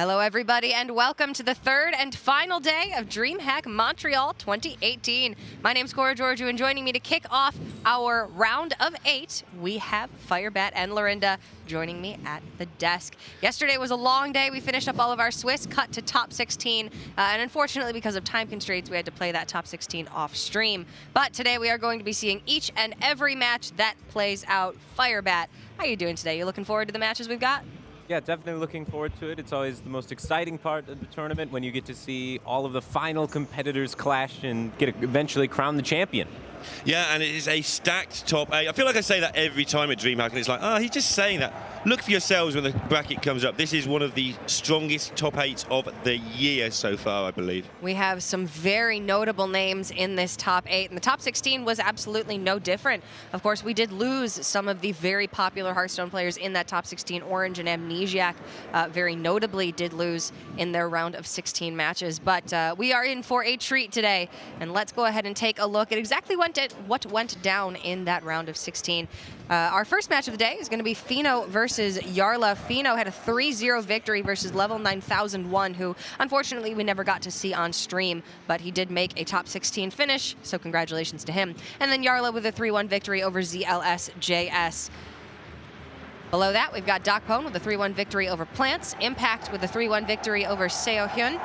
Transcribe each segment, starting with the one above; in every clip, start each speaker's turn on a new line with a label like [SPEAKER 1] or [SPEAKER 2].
[SPEAKER 1] Hello, everybody, and welcome to the third and final day of DreamHack Montreal 2018. My name's Cora Georgiou, and joining me to kick off our round of 8, we have Firebat and Lorinda joining me at the desk. Yesterday was a long day. We finished up all of our Swiss, cut to top 16, and unfortunately, because of time constraints, we had to play that top 16 off stream. But today, we are going to be seeing each and every match that plays out. Firebat, how are you doing today? You looking forward to the matches we've got?
[SPEAKER 2] Yeah, definitely looking forward to it. It's always the most exciting part of the tournament when you get to see all of the final competitors clash and eventually crown the champion.
[SPEAKER 3] Yeah, and it is a stacked top 8. I feel like I say that every time at DreamHack, and it's like, oh, he's just saying that. Look for yourselves when the bracket comes up. This is one of the strongest top 8s of the year so far, I believe.
[SPEAKER 1] We have some very notable names in this top 8, and the top 16 was absolutely no different. Of course, we did lose some of the very popular Hearthstone players in that top 16. Orange and Amnesiac very notably did lose in their round of 16 matches, but we are in for a treat today, and let's go ahead and take a look at exactly what went down in that round of 16. Our first match of the day is going to be Feno versus Jarla. Feno had a 3-0 victory versus level 9001, who unfortunately we never got to see on stream, but he did make a top 16 finish, so congratulations to him. And then Jarla with a 3-1 victory over ZLSJS. Below that, we've got Dokpone with a 3-1 victory over Plants, Impact with a 3-1 victory over Seohyun.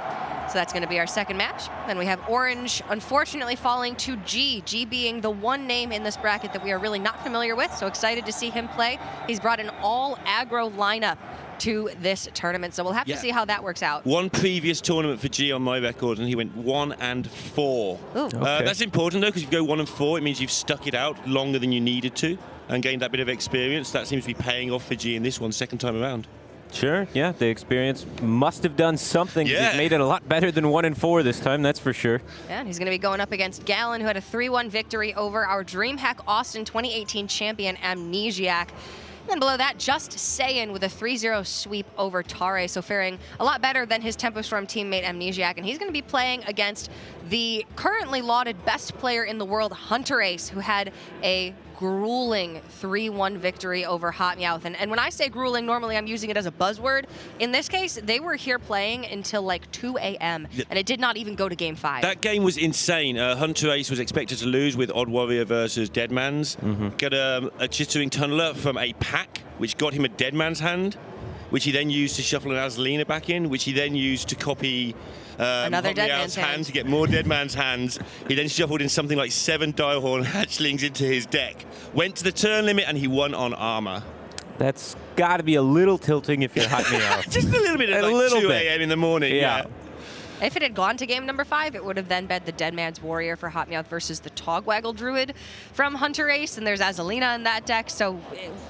[SPEAKER 1] So that's going to be our second match. Then we have Orange, unfortunately, falling to G. G being the one name in this bracket that we are really not familiar with, so excited to see him play. He's brought an all-aggro lineup to this tournament, so we'll have to see how that works out.
[SPEAKER 3] One previous tournament for G on my record, and he went 1-4.
[SPEAKER 1] Ooh.
[SPEAKER 2] Okay.
[SPEAKER 3] That's important, though, because if you go 1-4, it means you've stuck it out longer than you needed to and gained that bit of experience. That seems to be paying off for G in this one, second time around.
[SPEAKER 2] Sure, yeah, the experience must have done something.
[SPEAKER 3] Yeah.
[SPEAKER 2] He's made it a lot better than 1-4 this time, that's for sure.
[SPEAKER 1] Yeah, and he's going to be going up against Gallon, who had a 3-1 victory over our DreamHack Austin 2018 champion, Amnesiac. And then below that, Just Saiyan with a 3-0 sweep over Tare, so faring a lot better than his Tempo Storm teammate Amnesiac, and he's going to be playing against the currently lauded best player in the world, Hunter Ace, who had a grueling 3-1 victory over Hot Meowth. And when I say grueling, normally I'm using it as a buzzword. In this case, they were here playing until like 2 a.m., and it did not even go to Game 5.
[SPEAKER 3] That game was insane. Hunter Ace was expected to lose with Odd Warrior versus Deadman's. Got a Chittering Tunneler from a pack, which got him a Deadman's hand, which he then used to shuffle an Azalina back in, which he then used to copy
[SPEAKER 1] another Deadman's hand
[SPEAKER 3] to get more Deadman's hands. He then shuffled in something like 7 Direhorn hatchlings into his deck. Went to the turn limit and he won on armor.
[SPEAKER 2] That's got to be a little tilting if you're Hot Meowth.
[SPEAKER 3] Just a little bit at like 2 a.m. in the morning. Yeah.
[SPEAKER 1] If it had gone to game number 5, it would have then been the Deadman's Warrior for Hot Meowth versus the Togwaggle Druid from Hunter Ace, and there's Azalina in that deck, so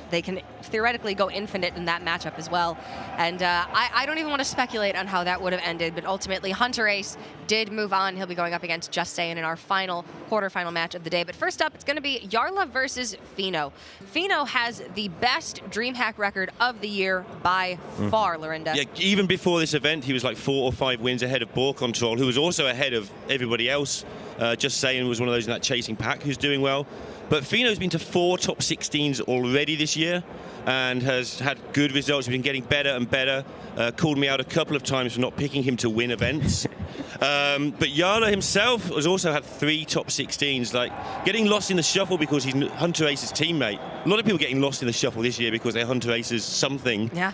[SPEAKER 1] they can theoretically go infinite in that matchup as well. And I don't even want to speculate on how that would have ended, but ultimately Hunter Ace did move on. He'll be going up against Just Saiyan in our final quarterfinal match of the day. But first up, it's going to be Jarla versus Feno. Feno has the best DreamHack record of the year by far, Lorinda.
[SPEAKER 3] Yeah, even before this event, he was like 4 or 5 wins ahead of Ball Control, who was also ahead of everybody else. Just Saiyan was one of those in that chasing pack who's doing well. But Feno's been to 4 top 16s already this year and has had good results. He's been getting better and better. Called me out a couple of times for not picking him to win events. But Jarla himself has also had 3 top 16s, like getting lost in the shuffle because he's Hunter Ace's teammate. A lot of people getting lost in the shuffle this year because they're Hunter Ace's something.
[SPEAKER 1] Yeah.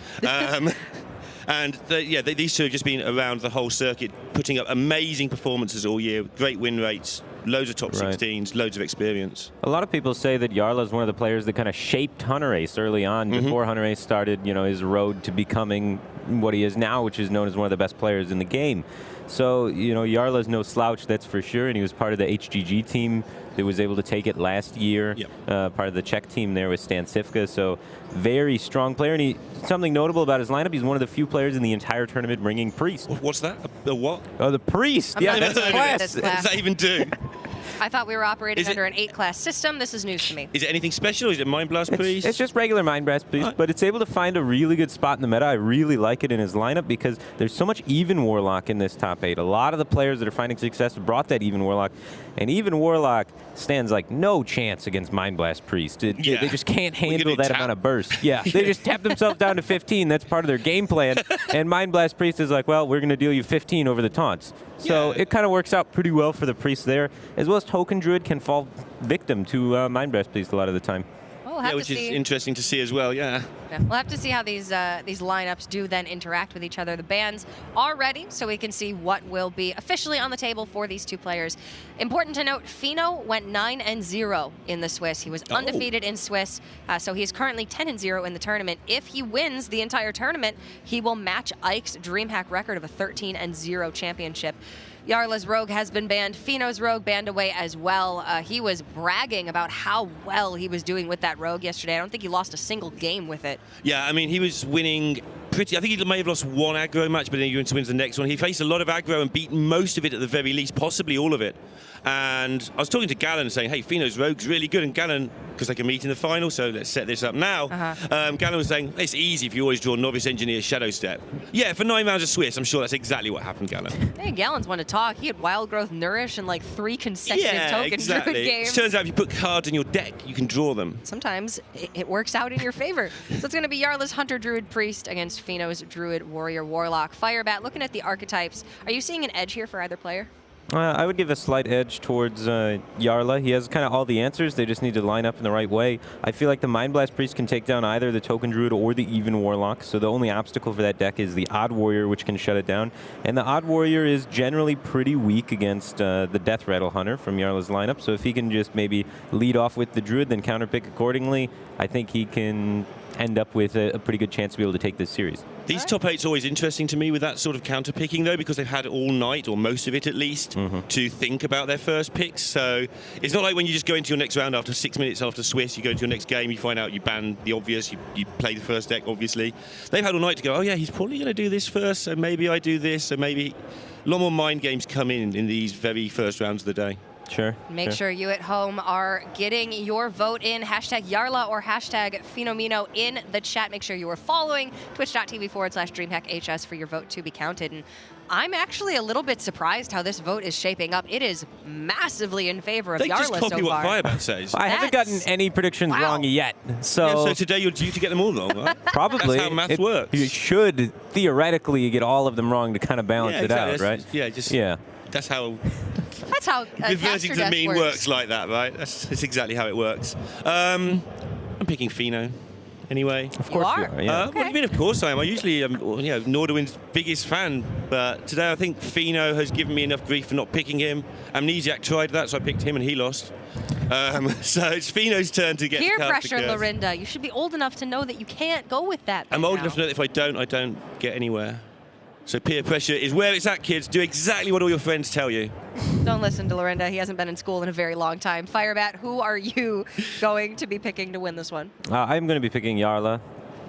[SPEAKER 3] And these two have just been around the whole circuit, putting up amazing performances all year, great win rates, loads of top 16s, loads of experience.
[SPEAKER 2] A lot of people say that Jarla is one of the players that kind of shaped Hunter Ace early on, before Hunter Ace started, his road to becoming what he is now, which is known as one of the best players in the game. So, Jarla's no slouch, that's for sure, and he was part of the HGG team that was able to take it last year, part of the Czech team there with Stan Sivka, so very strong player. And something notable about his lineup, he's one of the few players in the entire tournament bringing Priest.
[SPEAKER 3] What's that? The what?
[SPEAKER 2] Oh, the Priest! Yeah, that's a class.
[SPEAKER 3] What does that even do?
[SPEAKER 1] I thought we were operating under an 8-class system. This is news to me.
[SPEAKER 3] Is it anything special? Is it Mind Blast Priest?
[SPEAKER 2] It's just regular Mind Blast Priest, but it's able to find a really good spot in the meta. I really like it in his lineup because there's so much Even Warlock in this top 8. A lot of the players that are finding success brought that Even Warlock, and Even Warlock stands like no chance against Mind Blast Priest. They just can't handle that amount of burst. Yeah, they just tap themselves down to 15. That's part of their game plan. And Mind Blast Priest is like, well, we're going to deal you 15 over the taunts. So it kind of works out pretty well for the Priest there, as well as Token Druid can fall victim to Mind Blast Priest a lot of the time.
[SPEAKER 3] Which is interesting to see as well, yeah.
[SPEAKER 1] We'll have to see how these lineups do then interact with each other. The bans are ready, so we can see what will be officially on the table for these two players. Important to note, Feno went 9-0 in the Swiss. He was undefeated in Swiss, so he's currently 10-0 in the tournament. If he wins the entire tournament, he will match Ike's DreamHack record of a 13-0 championship. Jarla's Rogue has been banned. Feno's Rogue banned away as well. He was bragging about how well he was doing with that Rogue yesterday. I don't think he lost a single game with it.
[SPEAKER 3] Yeah, I mean, he was winning pretty... I think he may have lost one aggro match, but then he wins the next one. He faced a lot of aggro and beat most of it at the very least, possibly all of it. And I was talking to Gallon saying, hey, Feno's Rogue's really good. And Gallon, because they can meet in the final, so let's set this up now. Gallon was saying, it's easy if you always draw Novice Engineer Shadow Step. Yeah, for 9 rounds of Swiss, I'm sure that's exactly what happened, Gallon.
[SPEAKER 1] Hey, Gallon's one to talk. He had Wild Growth Nourish and like 3 consecutive Token Druid games.
[SPEAKER 3] It turns out if you put cards in your deck, you can draw them.
[SPEAKER 1] Sometimes it works out in your favor. So it's going to be Jarla's Hunter Druid Priest against Feno's Druid Warrior Warlock. Firebat, looking at the archetypes, are you seeing an edge here for either player?
[SPEAKER 2] I would give a slight edge towards Jarla. He has kind of all the answers. They just need to line up in the right way. I feel like the Mind Blast Priest can take down either the Token Druid or the Even Warlock. So the only obstacle for that deck is the Odd Warrior, which can shut it down. And the Odd Warrior is generally pretty weak against the Death Rattle Hunter from Jarla's lineup. So if he can just maybe lead off with the Druid, then counterpick accordingly, I think he can end up with a pretty good chance to be able to take this series.
[SPEAKER 3] These top 8's always interesting to me with that sort of counter-picking, though, because they've had all night, or most of it at least, to think about their first picks. So it's not like when you just go into your next round after 6 minutes after Swiss, you go into your next game, you find out you ban the obvious, you play the first deck, obviously. They've had all night to go, oh yeah, he's probably going to do this first, so maybe I do this, so maybe... A lot more mind games come in these very first rounds of the day.
[SPEAKER 2] Sure.
[SPEAKER 1] Make sure you at home are getting your vote in. Hashtag Jarla or hashtag Fenomeno in the chat. Make sure you are following twitch.tv/DreamHackHS for your vote to be counted. And I'm actually a little bit surprised how this vote is shaping up. It is massively in favor of Jarla so far.
[SPEAKER 3] They just copy what Firebat says.
[SPEAKER 2] I haven't gotten any predictions wrong yet. So
[SPEAKER 3] today you're due to get them all wrong, right?
[SPEAKER 2] Probably.
[SPEAKER 3] That's how maths works.
[SPEAKER 2] You should theoretically get all of them wrong to kind of balance it out, right?
[SPEAKER 3] That's how...
[SPEAKER 1] That's how
[SPEAKER 3] reverting to the mean works like that, right? That's exactly how it works. I'm picking Feno. Anyway,
[SPEAKER 2] of course you are. Yeah.
[SPEAKER 3] What do you mean? Of course I am. I usually am, Nordwin's biggest fan, but today I think Feno has given me enough grief for not picking him. Amnesiac tried that, so I picked him and he lost. So it's Feno's turn to get
[SPEAKER 1] peer pressure, Lorinda. You should be old enough to know that you can't go with that.
[SPEAKER 3] I'm old enough to know that if I don't get anywhere. So peer pressure is where it's at, kids. Do exactly what all your friends tell you.
[SPEAKER 1] Don't listen to Lorinda. He hasn't been in school in a very long time. Firebat, who are you going to be picking to win this one?
[SPEAKER 2] I'm going to be picking Jarla.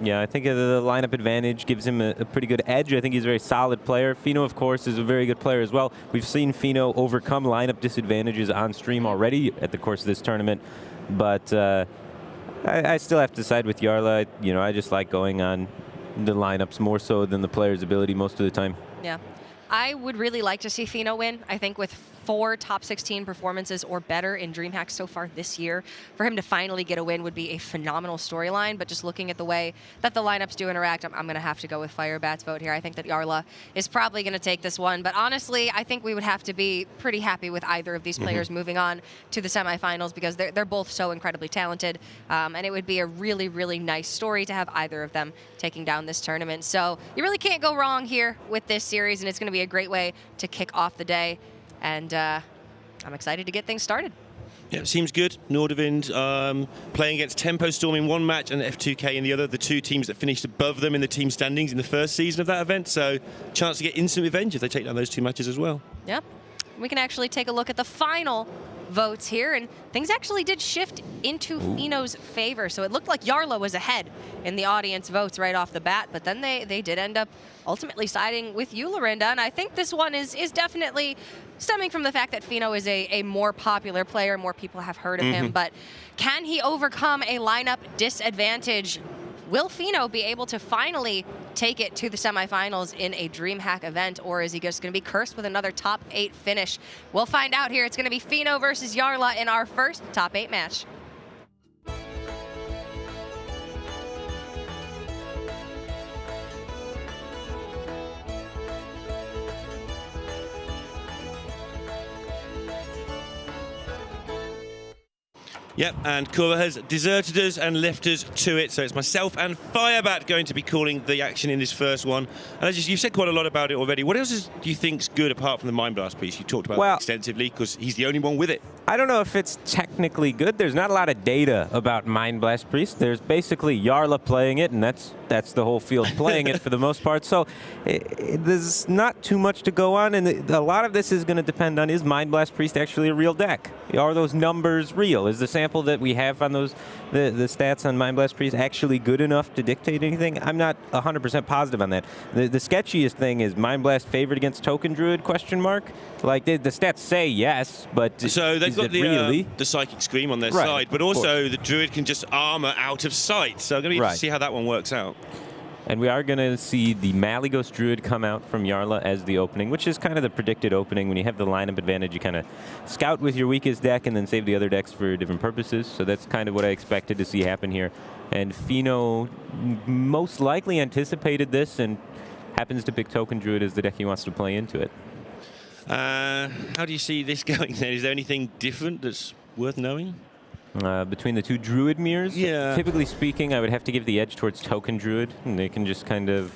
[SPEAKER 2] Yeah, I think the lineup advantage gives him a pretty good edge. I think he's a very solid player. Feno, of course, is a very good player as well. We've seen Feno overcome lineup disadvantages on stream already at the course of this tournament. But I still have to side with Jarla. I just like going on the lineups more so than the player's ability most of the time.
[SPEAKER 1] Yeah. I would really like to see Feno win. I think with 4 top 16 performances or better in DreamHack so far this year, for him to finally get a win would be a phenomenal storyline. But just looking at the way that the lineups do interact, I'm going to have to go with Firebat's vote here. I think that Jarla is probably going to take this one. But honestly, I think we would have to be pretty happy with either of these players moving on to the semifinals because they're both so incredibly talented. And it would be a really, really nice story to have either of them taking down this tournament. So you really can't go wrong here with this series, and it's going to be a great way to kick off the day. And I'm excited to get things started.
[SPEAKER 3] Yeah, it seems good. Nordavind playing against Tempo Storm in one match and F2K in the other, the two teams that finished above them in the team standings in the first season of that event. So chance to get instant revenge if they take down those two matches as well.
[SPEAKER 1] Yeah. We can actually take a look at the final votes here, and things actually did shift into Feno's favor. So it looked like Jarla was ahead in the audience votes right off the bat, but then they did end up ultimately siding with you, Lorinda. And I think this one is definitely stemming from the fact that Feno is a more popular player, more people have heard of him, but can he overcome a lineup disadvantage? Will Feno be able to finally take it to the semifinals in a DreamHack event, or is he just going to be cursed with another top 8 finish? We'll find out here. It's going to be Feno versus Jarla in our first top 8 match.
[SPEAKER 3] Yep, and Cora has deserted us and left us to it, so it's myself and Firebat going to be calling the action in this first one. And as you've said quite a lot about it already. What else do you think's good apart from the Mind Blast piece? You talked about it extensively because he's the only one with it.
[SPEAKER 2] I don't know if it's technically good. There's not a lot of data about Mind Blast Priest. There's basically Jarla playing it, and that's the whole field playing it for the most part. So there's not too much to go on, and a lot of this is going to depend on, is Mind Blast Priest actually a real deck? Are those numbers real? Is the sample that we have on those, the stats on Mind Blast Priest actually good enough to dictate anything? I'm not 100% positive on that. The sketchiest thing is Mind Blast favored against Token Druid, question mark? Like, the stats say yes, but
[SPEAKER 3] so they've got the Psychic Scream on their side, but also the Druid can just armor out of sight. So I'm going to see how that one works out.
[SPEAKER 2] And we are going to see the Malygos Druid come out from Jarla as the opening, which is kind of the predicted opening. When you have the lineup advantage, you kind of scout with your weakest deck and then save the other decks for different purposes. So that's kind of what I expected to see happen here. And Feno most likely anticipated this and happens to pick Token Druid as the deck he wants to play into it.
[SPEAKER 3] How do you see this going then? Is there anything different that's worth knowing?
[SPEAKER 2] Between the two Druid mirrors, typically speaking, I would have to give the edge towards Token Druid, and they can just kind of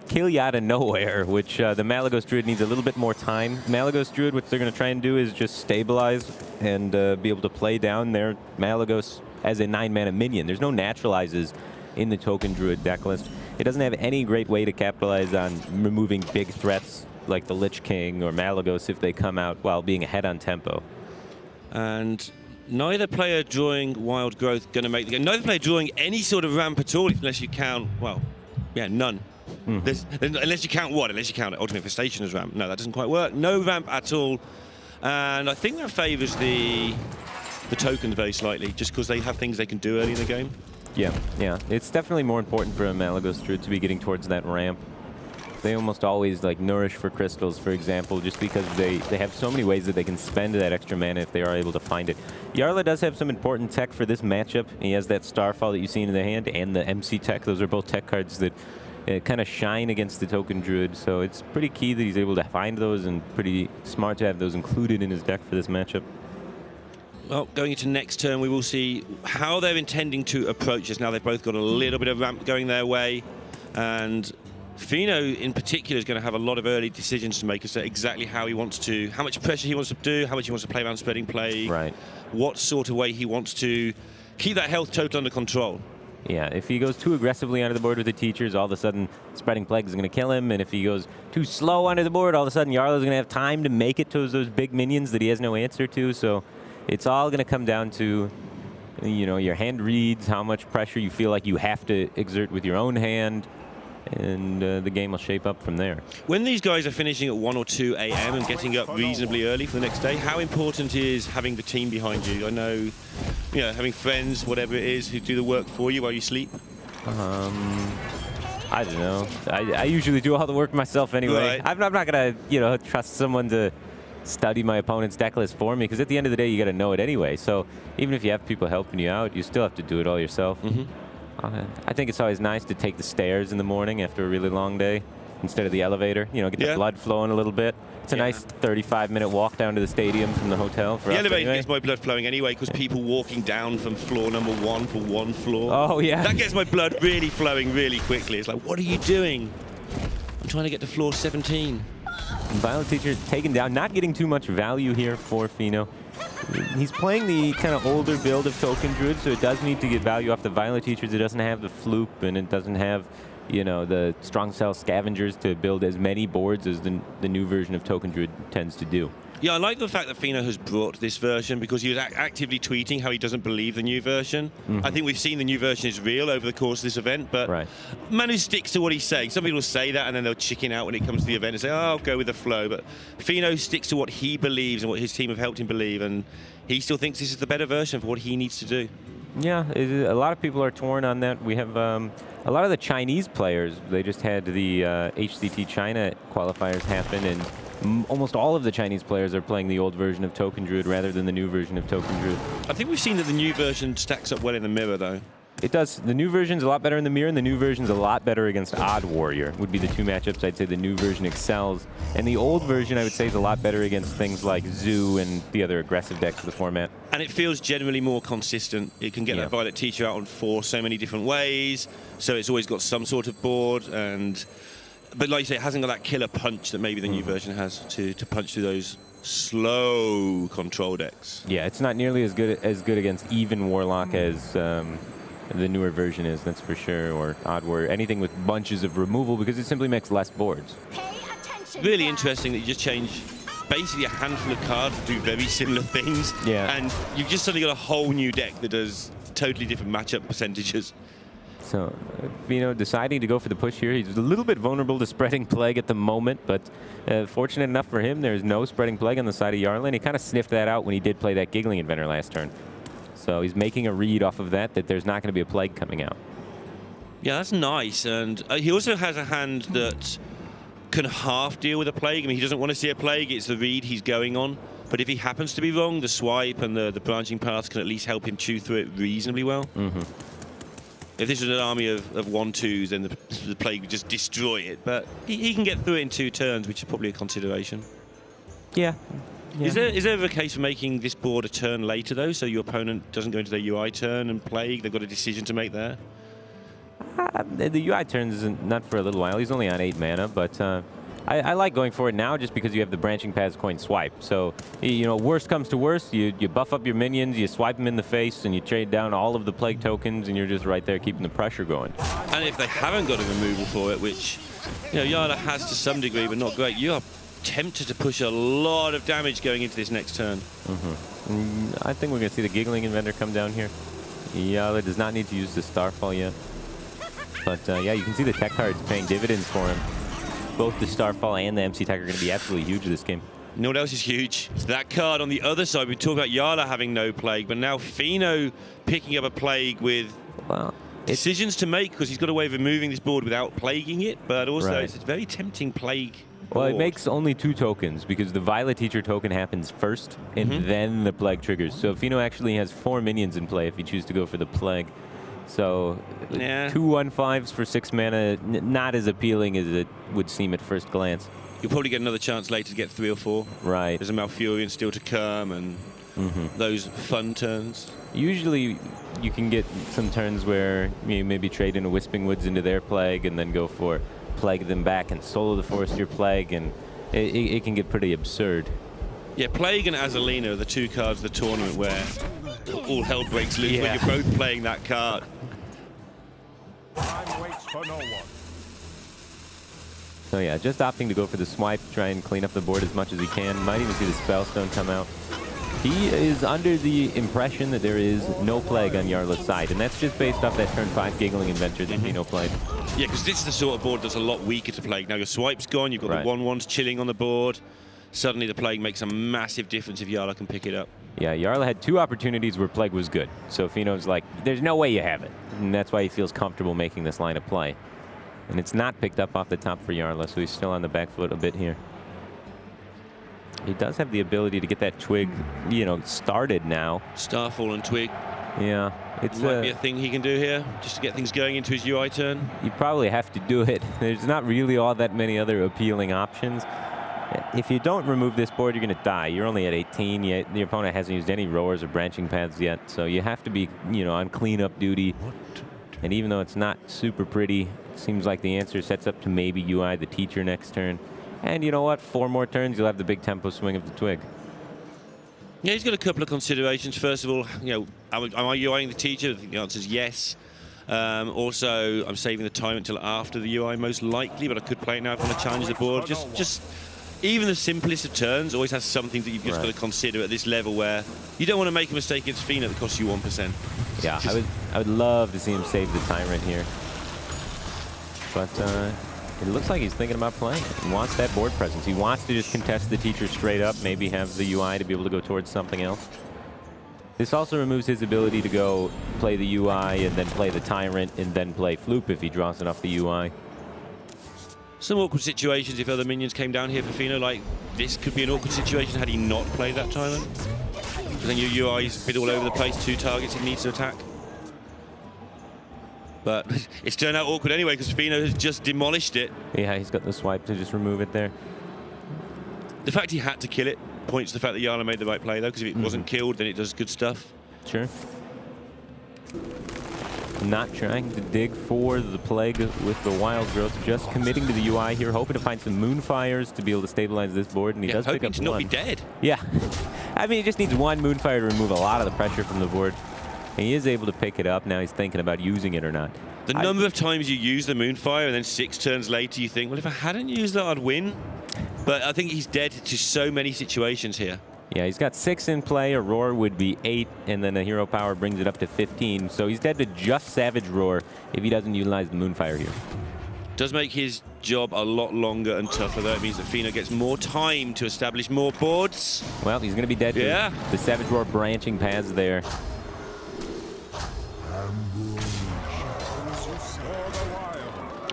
[SPEAKER 2] kill you out of nowhere, which the Malygos Druid needs a little bit more time. Malygos Druid, what they're going to try and do is just stabilize and be able to play down their Malygos as a 9-mana minion. There's no naturalizes in the Token Druid deck list. It doesn't have any great way to capitalize on removing big threats like the Lich King or Malygos if they come out while being ahead on tempo.
[SPEAKER 3] And neither player drawing Wild Growth going to make the game. Neither player drawing any sort of ramp at all, unless you count, well, yeah, none. Unless you count what? Unless you count Ultimate Infestation as ramp. No, that doesn't quite work. No ramp at all. And I think that favors the tokens very slightly, just because they have things they can do early in the game.
[SPEAKER 2] Yeah. It's definitely more important for a Malygos Druid to be getting towards that ramp. They almost always like nourish for crystals, for example, just because they have so many ways that they can spend that extra mana if they are able to find it. Jarla does have some important tech for this matchup. He has that Starfall that you see in the hand and the MC tech. Those are both tech cards that kind of shine against the Token Druid, so it's pretty key that he's able to find those and pretty smart to have those included in his deck for this matchup.
[SPEAKER 3] Well, going into next turn, we will see how they're intending to approach this. Now they've both got a little bit of ramp going their way, and Feno in particular is going to have a lot of early decisions to make as to exactly how he wants to, how much pressure he wants to do, how much he wants to play around spreading play, what sort of way he wants to keep that health total under control.
[SPEAKER 2] Yeah, if he goes too aggressively onto the board with the teachers, all of a sudden Spreading Plague is going to kill him, and if he goes too slow onto the board, all of a sudden Jarla's going to have time to make it to those big minions that he has no answer to. So it's all going to come down to, you know, your hand reads, how much pressure you feel like you have to exert with your own hand, and the game will shape up from there. When
[SPEAKER 3] these guys are finishing at 1 or 2 a.m. and getting up reasonably early for the next day, how important is having the team behind you? I know, you know, having friends, whatever it is, who do the work for you while you sleep?
[SPEAKER 2] I don't know. I usually do all the work myself anyway. I'm not going to, you know, trust someone to study my opponent's deck list for me, because at the end of the day, you got to know it anyway. So even if you have people helping you out, you still have to do it all yourself. I think it's always nice to take the stairs in the morning after a really long day instead of the elevator. You know, get the blood flowing a little bit. It's a nice 35-minute walk down to the stadium from the hotel. For
[SPEAKER 3] the
[SPEAKER 2] us
[SPEAKER 3] elevator
[SPEAKER 2] anyway.
[SPEAKER 3] gets my blood flowing anyway, because people walking down from floor number 1 for one floor.
[SPEAKER 2] Oh, yeah.
[SPEAKER 3] That gets my blood really flowing really quickly. It's like, what are you doing? I'm trying to get to floor 17.
[SPEAKER 2] Violent Teacher taken down, not getting too much value here for Feno. He's playing the kind of older build of Token Druid, so it does need to get value off the Violent Teachers. It doesn't have the Floop, and it doesn't have you know, the strong cell scavengers to build as many boards as the new version of Token Druid tends to do.
[SPEAKER 3] Yeah, I like the fact that Feno has brought this version because he was actively tweeting how he doesn't believe the new version. I think we've seen the new version is real over the course of this event, but Manu sticks to what he's saying. Some people say that and then they'll chicken out when it comes to the event and say, oh, I'll go with the flow. But Feno sticks to what he believes and what his team have helped him believe, and he still thinks this is the better version for what he needs to do.
[SPEAKER 2] Yeah, a lot of people are torn on that. We have a lot of the Chinese players. They just had the HCT China qualifiers happen, and almost all of the Chinese players are playing the old version of Token Druid rather than the new version of Token Druid.
[SPEAKER 3] I think we've seen that the new version stacks up well in the mirror, though.
[SPEAKER 2] It does. The new version's a lot better in the mirror, and the new version's a lot better against Odd Warrior, would be the two matchups I'd say the new version excels. And the old version, I would say, is a lot better against things like Zoo and the other aggressive decks of the format.
[SPEAKER 3] And it feels generally more consistent. It can get that Violet Teacher out on 4 so many different ways, so it's always got some sort of board. But like you say, it hasn't got that killer punch that maybe the new version has to punch through those slow control decks.
[SPEAKER 2] Yeah, it's not nearly as good against even Warlock as the newer version is, that's for sure, or Odd Warrior, anything with bunches of removal, because it simply makes less boards.
[SPEAKER 3] Really interesting that you just change basically a handful of cards to do very similar things, and you've just suddenly got a whole new deck that does totally different matchup percentages.
[SPEAKER 2] So, Feno deciding to go for the push here. He's a little bit vulnerable to spreading Plague at the moment, but fortunate enough for him, there's no spreading Plague on the side of Jarla, and he kind of sniffed that out when he did play that Giggling Inventor last turn. So he's making a read off of that there's not going to be a Plague coming out.
[SPEAKER 3] Yeah, that's nice. And he also has a hand that can half deal with a Plague. I mean, he doesn't want to see a Plague. It's the read he's going on. But if he happens to be wrong, the swipe and the branching paths can at least help him chew through it reasonably well. If this was an army of 1/2s, then the Plague would just destroy it. But he can get through it in 2 turns, which is probably a consideration.
[SPEAKER 2] Yeah.
[SPEAKER 3] Is there ever a case for making this board a turn later, though, so your opponent doesn't go into their UI turn and Plague? They've got a decision to make there?
[SPEAKER 2] The UI turn is not for a little while. He's only on 8 mana, but I like going for it now just because you have the Branching Paths coin swipe. So, you know, worst comes to worst, you buff up your minions, you swipe them in the face, and you trade down all of the Plague tokens, and you're just right there keeping the pressure going.
[SPEAKER 3] And if they haven't got a removal for it, which, you know, Jarla has to some degree, but not great, you are tempted to push a lot of damage going into this next turn.
[SPEAKER 2] I think we're going to see the Giggling Inventor come down here. Jarla does not need to use the Starfall yet. But yeah, you can see the tech cards paying dividends for him. Both the Starfall and the MC tech are going to be absolutely huge in this game.
[SPEAKER 3] You know what else is huge? It's that card on the other side. We talk about Jarla having no Plague, but now Feno picking up a Plague with decisions to make, because he's got a way of removing this board without plaguing it, but also it's a very tempting Plague
[SPEAKER 2] Well,
[SPEAKER 3] board.
[SPEAKER 2] it makes only 2 tokens because the Violet Teacher token happens first, and then the Plague triggers. So Feno actually has 4 minions in play if you choose to go for the Plague. So 2 1/5s for 6 mana, not as appealing as it would seem at first glance.
[SPEAKER 3] You'll probably get another chance later to get 3 or 4.
[SPEAKER 2] Right.
[SPEAKER 3] There's a Malfurion still to come, and those fun turns.
[SPEAKER 2] Usually you can get some turns where you maybe trade in a Wisping Woods into their Plague and then go for Plague them back and solo the Forestier Plague, and it can get pretty absurd.
[SPEAKER 3] Yeah, Plague and Azalina are the 2 cards of the tournament where all hell breaks loose when you're both playing that card.
[SPEAKER 4] Time waits for no one.
[SPEAKER 2] So yeah, just opting to go for the swipe, try and clean up the board as much as he can. Might even see the Spellstone come out. He is under the impression that there is no Plague on Jarla's side, and that's just based off that turn 5 Giggling Inventor that Feno played.
[SPEAKER 3] Yeah, because this is the sort of board that's a lot weaker to Plague. Now your swipe's gone, you've got the 1/1s chilling on the board. Suddenly the Plague makes a massive difference if Jarla can pick it up.
[SPEAKER 2] Yeah, Jarla had 2 opportunities where Plague was good. So Feno's like, there's no way you have it. And that's why he feels comfortable making this line of play. And it's not picked up off the top for Jarla, so he's still on the back foot a bit here. He does have the ability to get that Twig, you know, started now.
[SPEAKER 3] Starfall and Twig.
[SPEAKER 2] Yeah. It
[SPEAKER 3] might be a thing he can do here, just to get things going into his UI turn.
[SPEAKER 2] You probably have to do it. There's not really all that many other appealing options. If you don't remove this board, you're going to die. You're only at 18. Yet your opponent hasn't used any rowers or branching paths yet, so you have to be, you know, on cleanup duty. And even though it's not super pretty, it seems like the answer sets up to maybe UI the Teacher next turn. And you know what? 4 more turns, you'll have the big tempo swing of the Twig.
[SPEAKER 3] Yeah, he's got a couple of considerations. First of all, you know, am I UIing the Teacher? The answer is yes. Also, I'm saving the time until after the UI most likely, but I could play it now if I want to challenge the board. Just even the simplest of turns always has something that you've just got to consider at this level where you don't want to make a mistake against Feno that costs you 1%.
[SPEAKER 2] Yeah, I would love to see him save the Tyrant here. But it looks like he's thinking about playing it. He wants that board presence. He wants to just contest the teacher straight up, maybe have the UI to be able to go towards something else. This also removes his ability to go play the UI and then play the Tyrant and then play Floop if he draws enough the UI.
[SPEAKER 3] Some awkward situations if other minions came down here for Feno, like this could be an awkward situation had he not played that Tyrant. Because then your UI's a bit all over the place, 2 targets he needs to attack. But it's turned out awkward anyway because Feno has just demolished it.
[SPEAKER 2] Yeah, he's got the swipe to just remove it there.
[SPEAKER 3] The fact he had to kill it points to the fact that Jarla made the right play though, because if it wasn't killed, then it does good stuff.
[SPEAKER 2] Sure. Not trying to dig for the Plague with the Wild Growth, just committing to the UI here, hoping to find some Moonfires to be able to stabilize this board, and he does pick up
[SPEAKER 3] to not be dead.
[SPEAKER 2] Yeah. I mean, he just needs one Moonfire to remove a lot of the pressure from the board. And he is able to pick it up. Now he's thinking about using it or not.
[SPEAKER 3] The number of times you use the Moonfire and then 6 turns later you think, well, if I hadn't used that, I'd win. But I think he's dead to so many situations here.
[SPEAKER 2] Yeah, he's got 6 in play. A Roar would be 8, and then a Hero Power brings it up to 15. So he's dead to just Savage Roar if he doesn't utilize the Moonfire here.
[SPEAKER 3] Does make his job a lot longer and tougher, though. It means that Feno gets more time to establish more boards.
[SPEAKER 2] Well, he's going to be dead to the Savage Roar branching paths there.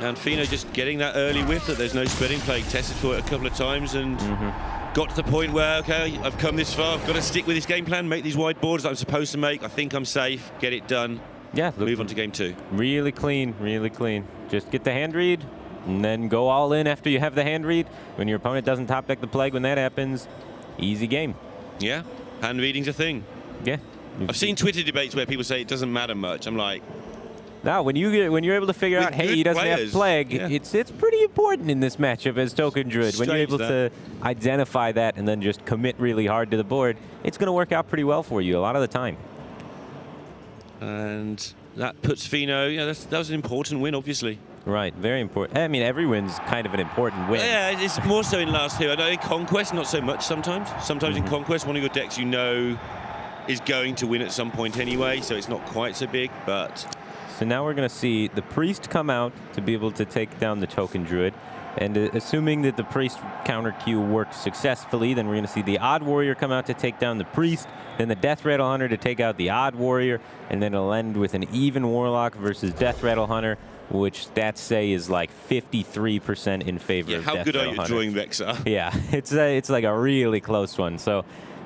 [SPEAKER 3] And Feno just getting that early whiff that there's no spreading plague. Tested for it a couple of times and got to the point where, okay, I've come this far. I've got to stick with this game plan, make these wide boards that I'm supposed to make. I think I'm safe. Get it done. Yeah. Move on to game 2.
[SPEAKER 2] Really clean, really clean. Just get the hand read and then go all in after you have the hand read. When your opponent doesn't top deck the Plague, when that happens, easy game.
[SPEAKER 3] Yeah, hand reading's a thing.
[SPEAKER 2] Yeah.
[SPEAKER 3] I've seen Twitter debates where people say it doesn't matter much. I'm like,
[SPEAKER 2] now, when you're able to figure out, hey, he doesn't have Plague, it's pretty important in this matchup as Token Druid. When you're able to identify that and then just commit really hard to the board, it's going to work out pretty well for you a lot of the time.
[SPEAKER 3] And that puts Feno, that was an important win, obviously.
[SPEAKER 2] Right, very important. I mean, every win's kind of an important win.
[SPEAKER 3] Yeah, it's more so in last two. I know in Conquest, not so much sometimes. Sometimes in Conquest, one of your decks you know is going to win at some point anyway, so it's not quite so big, but...
[SPEAKER 2] So now we're going to see the Priest come out to be able to take down the Token Druid. And assuming that the Priest counter Q worked successfully, then we're going to see the Odd Warrior come out to take down the Priest, then the Death Rattle Hunter to take out the Odd Warrior, and then it'll end with an even Warlock versus Death Rattle Hunter, which stats say is like 53% in favor of Death Rattle Hunter.
[SPEAKER 3] How good are you at drawing Vexar?
[SPEAKER 2] Yeah, it's like a really close one. So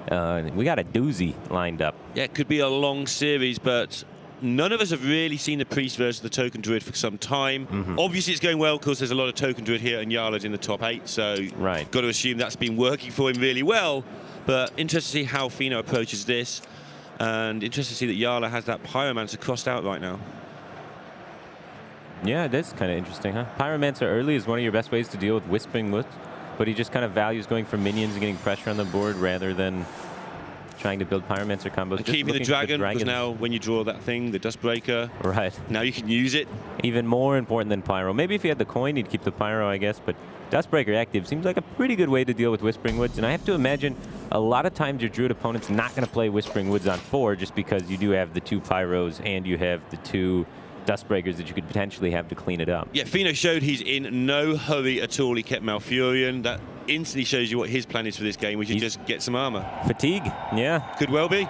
[SPEAKER 2] we got a doozy lined up.
[SPEAKER 3] Yeah, it could be a long series, but... None of us have really seen the Priest versus the Token Druid for some time. Obviously, it's going well because there's a lot of Token Druid here and Jarla's in the top 8, so got to assume that's been working for him really well. But interested to see how Feno approaches this, and interested to see that Jarla has that Pyromancer crossed out right now.
[SPEAKER 2] Yeah, that's kind of interesting, huh? Pyromancer early is one of your best ways to deal with Whispering Woods, but he just kind of values going for minions and getting pressure on the board rather than trying to build Pyromancer combos.
[SPEAKER 3] And keeping the dragon, because now when you draw that thing, the Dustbreaker, now you can use it.
[SPEAKER 2] Even more important than Pyro. Maybe if he had the coin, he'd keep the Pyro, I guess, but Dustbreaker active seems like a pretty good way to deal with Whispering Woods, and I have to imagine a lot of times your Druid opponent's not going to play Whispering Woods on 4 just because you do have the 2 Pyros and you have the 2 Dustbreakers that you could potentially have to clean it up.
[SPEAKER 3] Yeah, Feno showed he's in no hurry at all. He kept Malfurion. That instantly shows you what his plan is for this game, which is just get some armor.
[SPEAKER 2] Fatigue, yeah.
[SPEAKER 3] Could well be.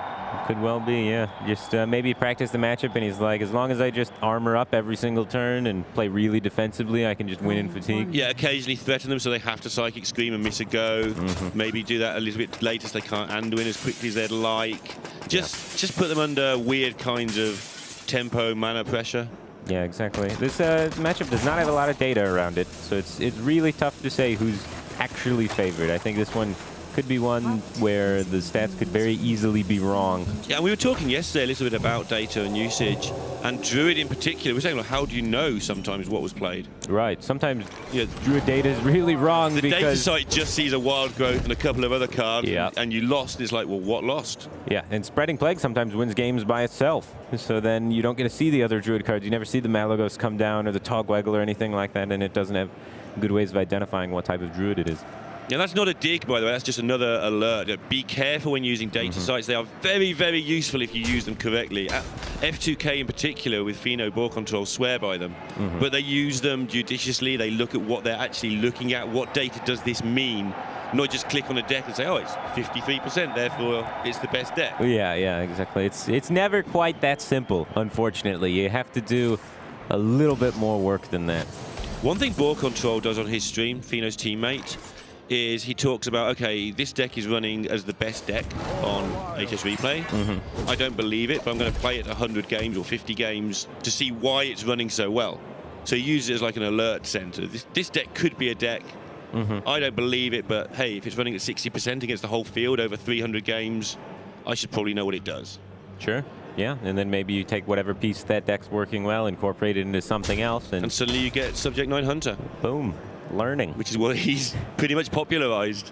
[SPEAKER 2] Could well be, yeah. Just maybe practice the matchup, and he's like, as long as I just armor up every single turn and play really defensively, I can just win in fatigue. Yeah,
[SPEAKER 3] occasionally threaten them so they have to Psychic Scream and miss a go. Maybe do that a little bit later so they can't Anduin as quickly as they'd like. Just put them under weird kinds of tempo, mana pressure.
[SPEAKER 2] Yeah, exactly. This matchup does not have a lot of data around it, so it's really tough to say who's actually favored. I think this one could be one where the stats could very easily be wrong.
[SPEAKER 3] Yeah, and we were talking yesterday a little bit about data and usage, and Druid in particular. We're saying, like, how do you know sometimes what was played?
[SPEAKER 2] Right. Sometimes Druid data is really wrong
[SPEAKER 3] the
[SPEAKER 2] because
[SPEAKER 3] data site just sees a wild growth and a couple of other cards,
[SPEAKER 2] yeah,
[SPEAKER 3] and you lost. It's like, well, what lost?
[SPEAKER 2] Yeah, and Spreading Plague sometimes wins games by itself. So then you don't get to see the other Druid cards. You never see the Malagos come down or the Togwaggle or anything like that, and it doesn't have good ways of identifying what type of Druid it is.
[SPEAKER 3] Yeah, that's not a dig, by the way. That's just another alert. Be careful when using data sites. They are very, very useful if you use them correctly. F2K in particular, with Feno board control, swear by them. But they use them judiciously. They look at what they're actually looking at. What data does this mean? Not just click on a deck and say, oh, it's 53%, therefore it's the best deck.
[SPEAKER 2] Yeah, exactly. It's never quite that simple, unfortunately. You have to do a little bit more work than that.
[SPEAKER 3] One thing board control does on his stream, Feno's teammate, is he talks about, okay, this deck is running as the best deck on HS Replay. I don't believe it, but I'm going to play it 100 games or 50 games to see why it's running so well. So he uses it as like an alert center. This deck could be a deck. I don't believe it, but hey, if it's running at 60% against the whole field over 300 games, I should probably know what it does.
[SPEAKER 2] Sure. Yeah, and then maybe you take whatever piece that deck's working well, incorporate it into something else,
[SPEAKER 3] and suddenly you get Subject 9 Hunter.
[SPEAKER 2] Boom. Learning.
[SPEAKER 3] Which is what he's pretty much popularized.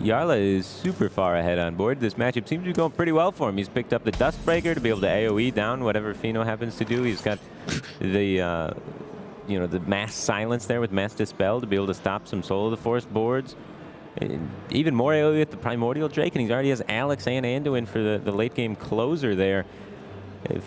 [SPEAKER 2] Jarla is super far ahead on board. This matchup seems to be going pretty well for him. He's picked up the Dustbreaker to be able to AoE down whatever Feno happens to do. He's got the the Mass Silence there with Mass Dispel to be able to stop some Soul of the Forest boards. And even more AoE with the Primordial Drake, and he already has Alex and Anduin for the late game closer there.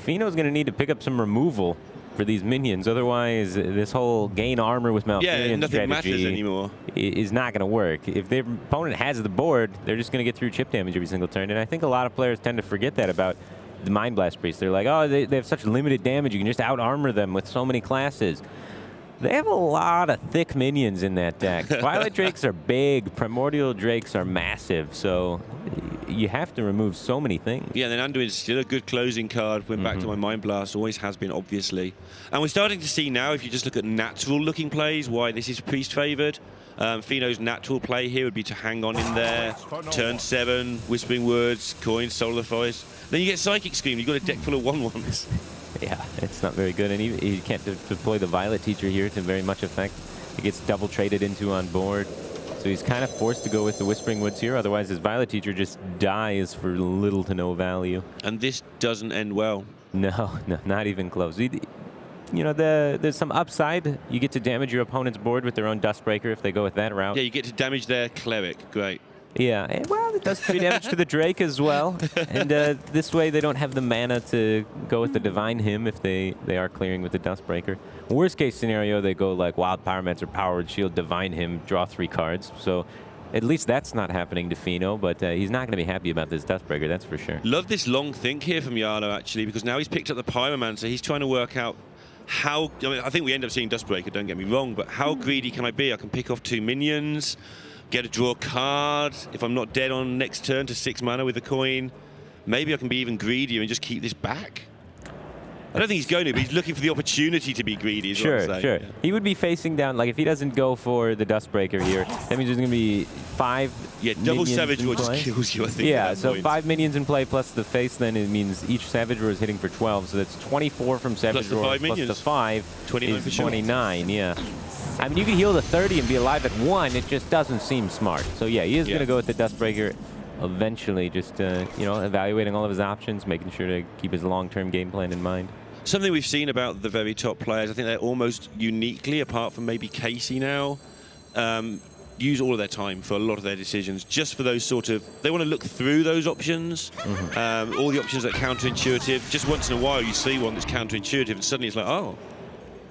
[SPEAKER 2] Feno's going to need to pick up some removal for these minions, otherwise this whole gain armor with Malfurion strategy
[SPEAKER 3] anymore
[SPEAKER 2] is not going to work. If their opponent has the board, they're just going to get through chip damage every single turn, and I think a lot of players tend to forget that about the Mind Blast Priest. They're like, oh, they have such limited damage, you can just out-armor them with so many classes. They have a lot of thick minions in that deck. Violet Drakes are big, Primordial Drakes are massive, so you have to remove so many things. Yeah,
[SPEAKER 3] then Anduin's still a good closing card. Went back to my Mind Blast, always has been, obviously. And we're starting to see now, if you just look at natural-looking plays, why this is Priest-favored. Feno's natural play here would be to hang on in there, turn 7, Whispering Woods, Coins, Soul of the Forest. Then you get Psychic Scream, you've got a deck full of 1/1s.
[SPEAKER 2] Yeah, it's not very good, and he can't deploy the Violet Teacher here to very much effect. He gets double traded into on board, so he's kind of forced to go with the Whispering Woods here, otherwise his Violet Teacher just dies for little to no value.
[SPEAKER 3] And this doesn't end well.
[SPEAKER 2] No, not even close. There's some upside. You get to damage your opponent's board with their own Dustbreaker if they go with that route.
[SPEAKER 3] Yeah, you get to damage their Cleric. Great.
[SPEAKER 2] Yeah, and, well, it does 3 damage to the Drake as well. And this way they don't have the mana to go with the Divine Hymn if they are clearing with the Dustbreaker. Worst case scenario, they go like Wild Pyromancer, Powered Shield, Divine Hymn, draw 3 cards. So at least that's not happening to Feno, but he's not going to be happy about this Dustbreaker, that's for sure.
[SPEAKER 3] Love this long think here from Jarla, actually, because now he's picked up the Pyromancer. He's trying to work out how... I think we end up seeing Dustbreaker, don't get me wrong, but how greedy can I be? I can pick off 2 minions, get a draw card. If I'm not dead on next turn to 6 mana with a coin, maybe I can be even greedier and just keep this back. I don't think he's going to, but he's looking for the opportunity to be greedy.
[SPEAKER 2] Sure.
[SPEAKER 3] Yeah.
[SPEAKER 2] He would be facing down, like if he doesn't go for the Dustbreaker here, that means there's going to be 5
[SPEAKER 3] double Savage Roar just kills you, I think.
[SPEAKER 2] Yeah, so 5 minions in play plus the face, then it means each Savage Roar is hitting for 12, so that's 24 from Savage Roar plus the 5
[SPEAKER 3] 29
[SPEAKER 2] is 29, yeah. I mean, you can heal to 30 and be alive at 1. It just doesn't seem smart. So yeah, he is going to go with the Dustbreaker eventually, just evaluating all of his options, making sure to keep his long-term game plan in mind.
[SPEAKER 3] Something we've seen about the very top players, I think they're almost uniquely, apart from maybe Casey now, use all of their time for a lot of their decisions, just for those sort of, they want to look through those options, all the options that are counterintuitive. Just once in a while you see one that's counterintuitive and suddenly it's like, oh,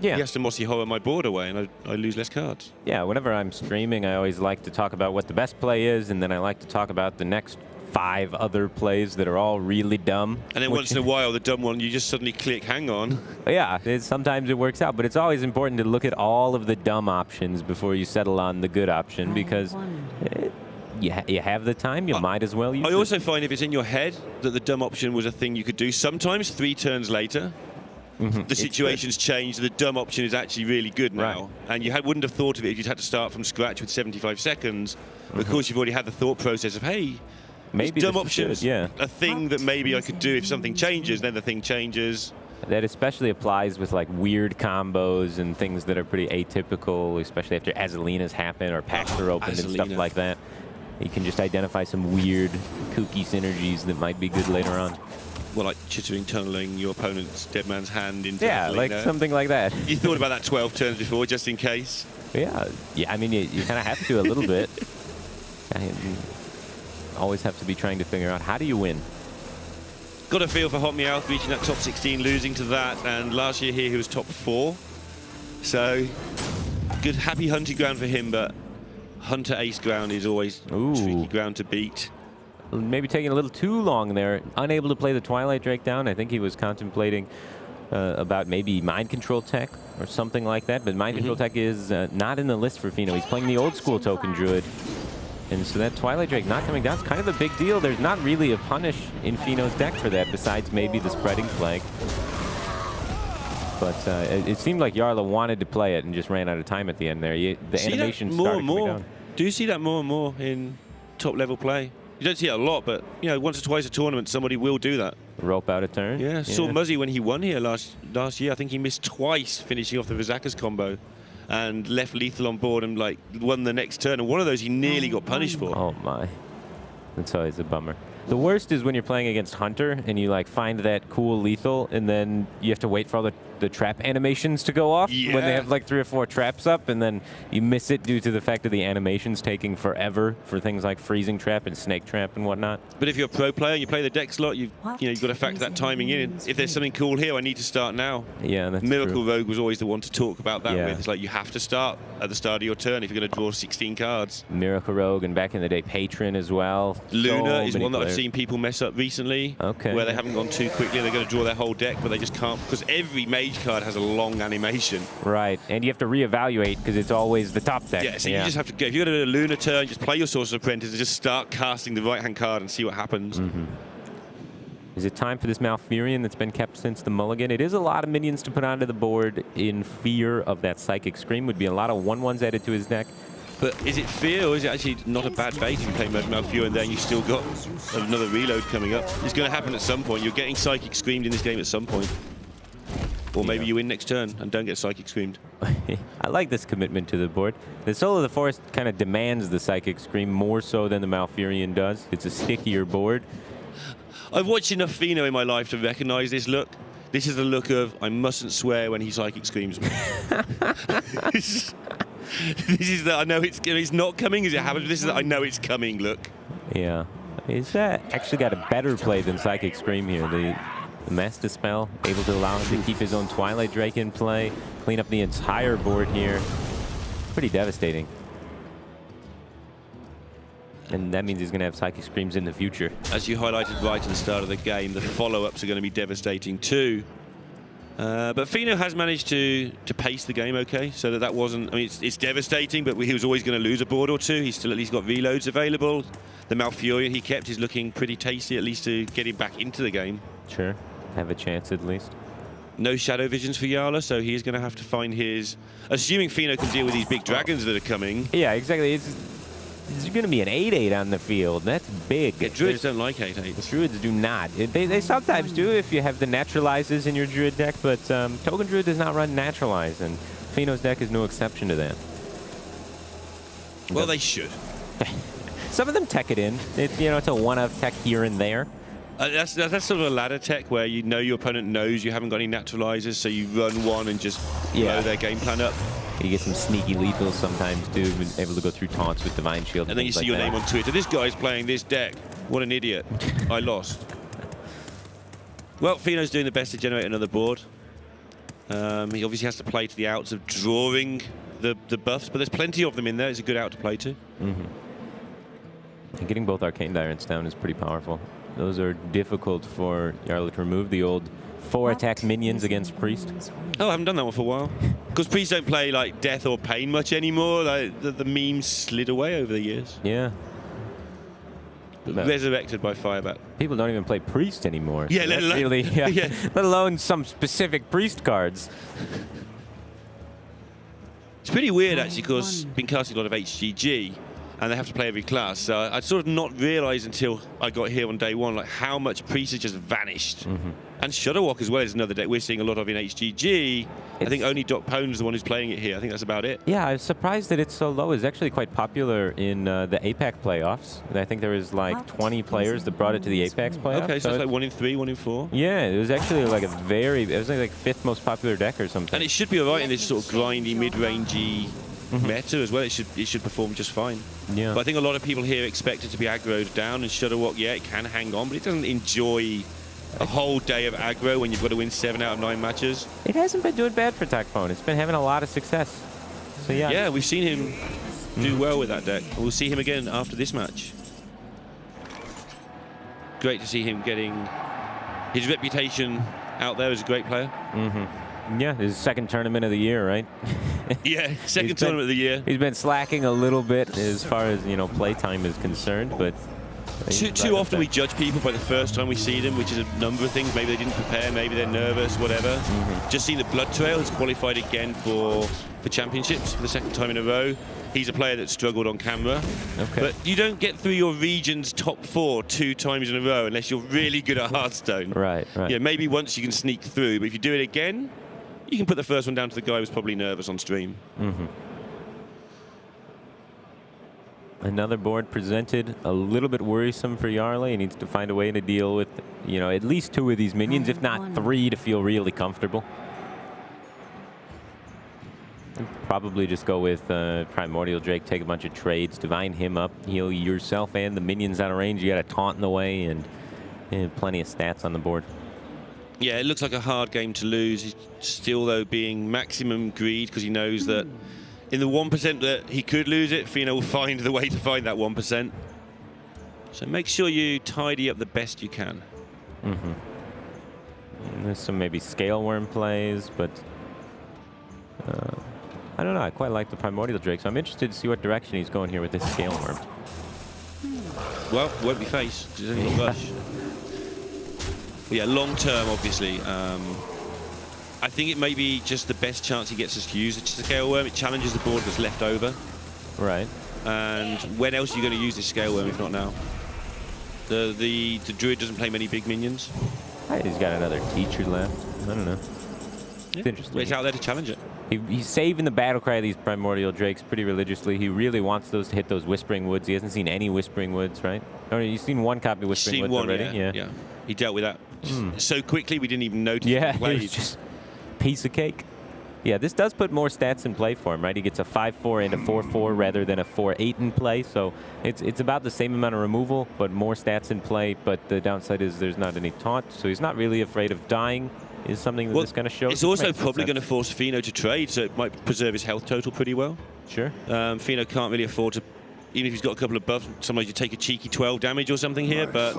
[SPEAKER 3] yeah, he has to Mossy Horror my board away and I lose less cards.
[SPEAKER 2] Yeah, whenever I'm streaming, I always like to talk about what the best play is, and then I like to talk about the next 5 other plays that are all really dumb.
[SPEAKER 3] And then once in a while, the dumb one, you just suddenly click, hang on.
[SPEAKER 2] Yeah, sometimes it works out, but it's always important to look at all of the dumb options before you settle on the good option, because you have the time, you might as well use it.
[SPEAKER 3] I also find if it's in your head that the dumb option was a thing you could do, sometimes 3 turns later, The situation's changed. The dumb option is actually really good now.
[SPEAKER 2] Right.
[SPEAKER 3] And you wouldn't have thought of it if you'd had to start from scratch with 75 seconds. Of course, you've already had the thought process of, hey,
[SPEAKER 2] maybe
[SPEAKER 3] dumb options,
[SPEAKER 2] yeah,
[SPEAKER 3] a thing that maybe I could do if something changes, then the thing changes.
[SPEAKER 2] That especially applies with like weird combos and things that are pretty atypical, especially after Azalina's happen or packs are opened and stuff like that. You can just identify some weird, kooky synergies that might be good later on.
[SPEAKER 3] Well, like chittering, tunneling your opponent's dead man's hand into
[SPEAKER 2] Yeah,
[SPEAKER 3] Azalina.
[SPEAKER 2] like something like that.
[SPEAKER 3] You thought about that 12 turns before, just in case?
[SPEAKER 2] Yeah, I mean, you kind of have to a little bit. You always have to be trying to figure out, how do you win?
[SPEAKER 3] Got a feel for Hot Meowth reaching that top 16, losing to that, and last year here he was top 4. So, good, happy hunting ground for him, but Hunter Ace ground is always tricky ground to beat.
[SPEAKER 2] Maybe taking a little too long there. Unable to play the Twilight Drake down. I think he was contemplating about maybe Mind Control Tech or something like that, but Mind Control Tech is not in the list for Feno. He's playing the old school Token Druid. And so that Twilight Drake not coming down is kind of a big deal. There's not really a punish in Feno's deck for that, besides maybe the Spreading Plague. But it seemed like Jarla wanted to play it and just ran out of time at the end there. The animation started coming down.
[SPEAKER 3] Do you see that more and more in top-level play? You don't see it a lot, but you know, once or twice a tournament, somebody will do that.
[SPEAKER 2] Rope out a turn.
[SPEAKER 3] Yeah, saw Muzzy when he won here last year. I think he missed twice finishing off the Vizakas combo, and left lethal on board and like won the next turn. And one of those he nearly got punished for.
[SPEAKER 2] Oh my, that's always a bummer. The worst is when you're playing against Hunter and you like find that cool lethal, and then you have to wait for all the trap animations to go off when they have like 3 or 4 traps up, and then you miss it due to the fact of the animations taking forever for things like freezing trap and snake trap and whatnot.
[SPEAKER 3] But if you're a pro player and you play the deck slot, you've got to factor that timing in. If there's something cool here, I need to start now.
[SPEAKER 2] Yeah, that's
[SPEAKER 3] Miracle
[SPEAKER 2] true.
[SPEAKER 3] Rogue was always the one to talk about that with. It's like you have to start at the start of your turn if you're going to draw 16 cards.
[SPEAKER 2] Miracle Rogue, and back in the day, Patron as well.
[SPEAKER 3] Luna is one that
[SPEAKER 2] players.
[SPEAKER 3] I've seen people mess up recently.
[SPEAKER 2] Okay.
[SPEAKER 3] Where they haven't gone too quickly, they're going to draw their whole deck, but they just can't, because every mage card has a long animation.
[SPEAKER 2] Right, and you have to reevaluate because it's always the top deck.
[SPEAKER 3] Yeah, so you just have to go. If you're going to do a Luna turn, just play your Sorcerer's Apprentice and just start casting the right-hand card and see what happens.
[SPEAKER 2] Is it time for this Malfurion that's been kept since the Mulligan? It is a lot of minions to put onto the board in fear of that Psychic Scream. Would be a lot of 1/1s added to his deck.
[SPEAKER 3] But is it fear, or is it actually not a bad bait if you play Malfurion and then you still got another reload coming up? It's going to happen at some point. You're getting Psychic Screamed in this game at some point. Or maybe you win next turn and don't get Psychic Screamed.
[SPEAKER 2] I like this commitment to the board. The Soul of the Forest kind of demands the Psychic Scream more so than the Malfurion does. It's a stickier board.
[SPEAKER 3] I've watched enough Feno in my life to recognize this look. This is the look of, I mustn't swear when he Psychic Screams me. This is the, I know it's not coming as it happens, but this is the, I know it's coming look.
[SPEAKER 2] Yeah. He's actually got a better play than Psychic Scream here. The Master Spell, able to allow him to keep his own Twilight Drake in play, clean up the entire board here. Pretty devastating. And that means he's going to have Psychic Screams in the future.
[SPEAKER 3] As you highlighted right at the start of the game, the follow-ups are going to be devastating too. But Feno has managed to pace the game okay, so that wasn't, I mean, it's devastating, but he was always going to lose a board or two. He's still at least got reloads available. The Malfurion he kept is looking pretty tasty, at least to get him back into the game.
[SPEAKER 2] Sure, have a chance at least.
[SPEAKER 3] No Shadow Visions for Jarla, so he's going to have to find his, assuming Feno can deal with these big dragons that are coming.
[SPEAKER 2] Yeah, exactly. There's going to be an 8/8 on the field. That's big.
[SPEAKER 3] Yeah, Druids don't like 8/8s.
[SPEAKER 2] Druids do not. They sometimes do if you have the Naturalizes in your Druid deck, but Token Druid does not run Naturalize, and Feno's deck is no exception to that.
[SPEAKER 3] Well, they should.
[SPEAKER 2] Some of them tech it in. It's a one-of tech here and there.
[SPEAKER 3] That's sort of a ladder tech where you know your opponent knows you haven't got any Naturalizers, so you run one and just blow their game plan up.
[SPEAKER 2] You get some sneaky lethals sometimes too, able to go through taunts with Divine Shield.
[SPEAKER 3] And then you see your name on Twitter. This guy's playing this deck. What an idiot. I lost. Well, Feno's doing the best to generate another board. He obviously has to play to the outs of drawing the buffs, but there's plenty of them in there. It's a good out to play to.
[SPEAKER 2] And getting both Arcane Tyrants down is pretty powerful. Those are difficult for Jarla to remove. The old 4-attack minions against Priest.
[SPEAKER 3] Oh, I haven't done that one for a while. Because Priests don't play like Death or Pain much anymore. Like the memes slid away over the years.
[SPEAKER 2] Yeah.
[SPEAKER 3] resurrected by Firebat.
[SPEAKER 2] People don't even play Priest anymore.
[SPEAKER 3] Yeah, let alone,
[SPEAKER 2] really,
[SPEAKER 3] yeah.
[SPEAKER 2] let alone some specific Priest cards.
[SPEAKER 3] It's pretty weird, actually, because I've been casting a lot of HGG, and they have to play every class. So I'd sort of not realised until I got here on day one, like how much Priest has just vanished. And Shudderwock as well is another deck we're seeing a lot of in HGG. I think only Doc Pone's the one who's playing it here. I think that's about it.
[SPEAKER 2] Yeah, I was surprised that it's so low. It's actually quite popular in the APAC playoffs. I think there was like 20 players that brought it to the APAC playoffs.
[SPEAKER 3] Okay, so it's like 1 in 3, 1 in 4.
[SPEAKER 2] Yeah, it was actually like it was like 5th most popular deck or something.
[SPEAKER 3] And it should be alright in this sort of grindy, mid-rangey meta as well. It should perform just fine.
[SPEAKER 2] Yeah.
[SPEAKER 3] But I think a lot of people here expect it to be aggroed down, and Shudderwock, yeah, it can hang on, but it doesn't enjoy a whole day of aggro when you've got to win 7 out of 9 matches.
[SPEAKER 2] It hasn't been doing bad for Takpone. It's been having a lot of success. So yeah.
[SPEAKER 3] Yeah, we've seen him do well with that deck. We'll see him again after this match. Great to see him getting his reputation out there as a great player.
[SPEAKER 2] Yeah, his second tournament of the year, right?
[SPEAKER 3] Yeah, second tournament of the year.
[SPEAKER 2] He's been slacking a little bit as far as, play time is concerned, but
[SPEAKER 3] Too often we judge people by the first time we see them, which is a number of things. Maybe they didn't prepare, maybe they're nervous, whatever. Just seen that Blood Trail has qualified again for championships for the second time in a row. He's a player that struggled on camera.
[SPEAKER 2] Okay.
[SPEAKER 3] But you don't get through your region's top 4 2 times in a row unless you're really good at Hearthstone.
[SPEAKER 2] Right.
[SPEAKER 3] Yeah, maybe once you can sneak through, but if you do it again, you can put the first one down to the guy who was probably nervous on stream.
[SPEAKER 2] Another board presented, a little bit worrisome for Jarla. He needs to find a way to deal with, at least 2 of these minions, if not 3, to feel really comfortable. Probably just go with Primordial Drake, take a bunch of trades, divine him up, heal yourself and the minions out of range. You got a taunt in the way and plenty of stats on the board.
[SPEAKER 3] Yeah, it looks like a hard game to lose. He's still, though, being maximum greed because he knows that in the 1% that he could lose it, Feno will find the way to find that 1%. So make sure you tidy up the best you can.
[SPEAKER 2] There's some maybe Scale Worm plays, but I don't know. I quite like the Primordial Drake, so I'm interested to see what direction he's going here with this Scale Worm.
[SPEAKER 3] Well, won't be face. There's only a rush. But yeah, long term, obviously. I think it may be just the best chance he gets us to use the Scale Worm. It challenges the board that's left over.
[SPEAKER 2] Right.
[SPEAKER 3] And when else are you going to use this Scale Worm if not now? The Druid doesn't play many big minions.
[SPEAKER 2] He's got another teacher left. I don't know. It's interesting.
[SPEAKER 3] But it's out there to challenge it.
[SPEAKER 2] He's saving the battle cry of these Primordial Drakes pretty religiously. He really wants those to hit those Whispering Woods. He hasn't seen any Whispering Woods, right? Or you've seen one copy of Whispering Woods already?
[SPEAKER 3] Yeah. He dealt with that so quickly we didn't even notice.
[SPEAKER 2] Yeah, it was just piece of cake. Yeah, this does put more stats in play for him, right? He gets a 5-4 and a 4-4 rather than a 4-8 in play, so it's about the same amount of removal, but more stats in play. But the downside is there's not any taunt, so he's not really afraid of dying. Is something that's going to show.
[SPEAKER 3] It's also probably going to force Feno to trade, so it might preserve his health total pretty well.
[SPEAKER 2] Sure.
[SPEAKER 3] Feno can't really afford to, even if he's got a couple of buffs, sometimes you take a cheeky 12 damage or something here, but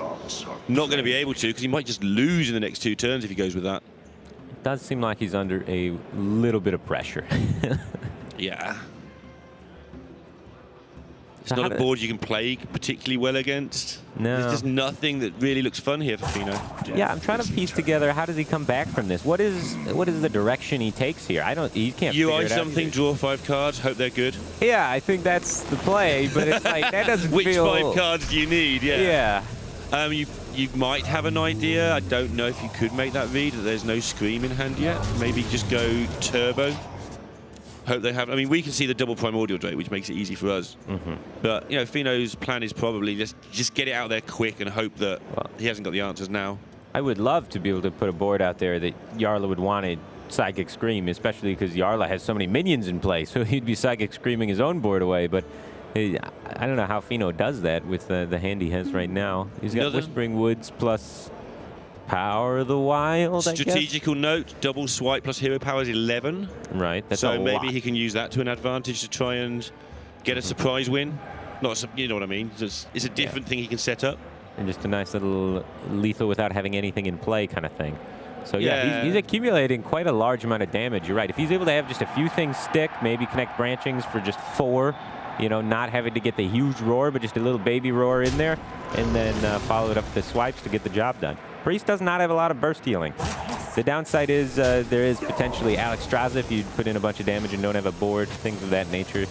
[SPEAKER 3] not going to be able to because he might just lose in the next 2 turns if he goes with that.
[SPEAKER 2] It does seem like he's under a little bit of pressure.
[SPEAKER 3] Yeah. It's not a board you can play particularly well against.
[SPEAKER 2] No.
[SPEAKER 3] There's just nothing that really looks fun here for Feno.
[SPEAKER 2] Yeah, I'm trying to piece together how does he come back from this. What is the direction he takes here? He can't.
[SPEAKER 3] UI something, draw 5 cards, hope they're good.
[SPEAKER 2] Yeah, I think that's the play, but it's like that doesn't
[SPEAKER 3] Which
[SPEAKER 2] feel.
[SPEAKER 3] 5 cards do you need? Yeah.
[SPEAKER 2] Yeah.
[SPEAKER 3] You might have an idea. I don't know if you could make that read that there's no Scream in hand yet. Maybe just go turbo. Hope they have. I mean, we can see the double Primordial Drake, which makes it easy for us. But Feno's plan is probably just get it out there quick and hope that he hasn't got the answers now.
[SPEAKER 2] I would love to be able to put a board out there that Jarla would want a Psychic Scream, especially because Jarla has so many minions in play, so he'd be Psychic Screaming his own board away. But I don't know how Feno does that with the hand he has right now. He's got Whispering Woods plus Power of the Wild,
[SPEAKER 3] Strategical note, double swipe plus hero power is 11.
[SPEAKER 2] Right, that's
[SPEAKER 3] so
[SPEAKER 2] a
[SPEAKER 3] maybe
[SPEAKER 2] lot.
[SPEAKER 3] he can use that to an advantage to try and get a surprise win. You know what I mean? It's a different thing he can set up.
[SPEAKER 2] And just a nice little lethal without having anything in play kind of thing. So yeah, he's accumulating quite a large amount of damage. You're right. If he's able to have just a few things stick, maybe connect branchings for just 4, You know, not having to get the huge roar, but just a little baby roar in there, and then follow it up with the swipes to get the job done. Priest does not have a lot of burst healing. The downside is there is potentially Alex Straza if you put in a bunch of damage and don't have a board, things of that nature.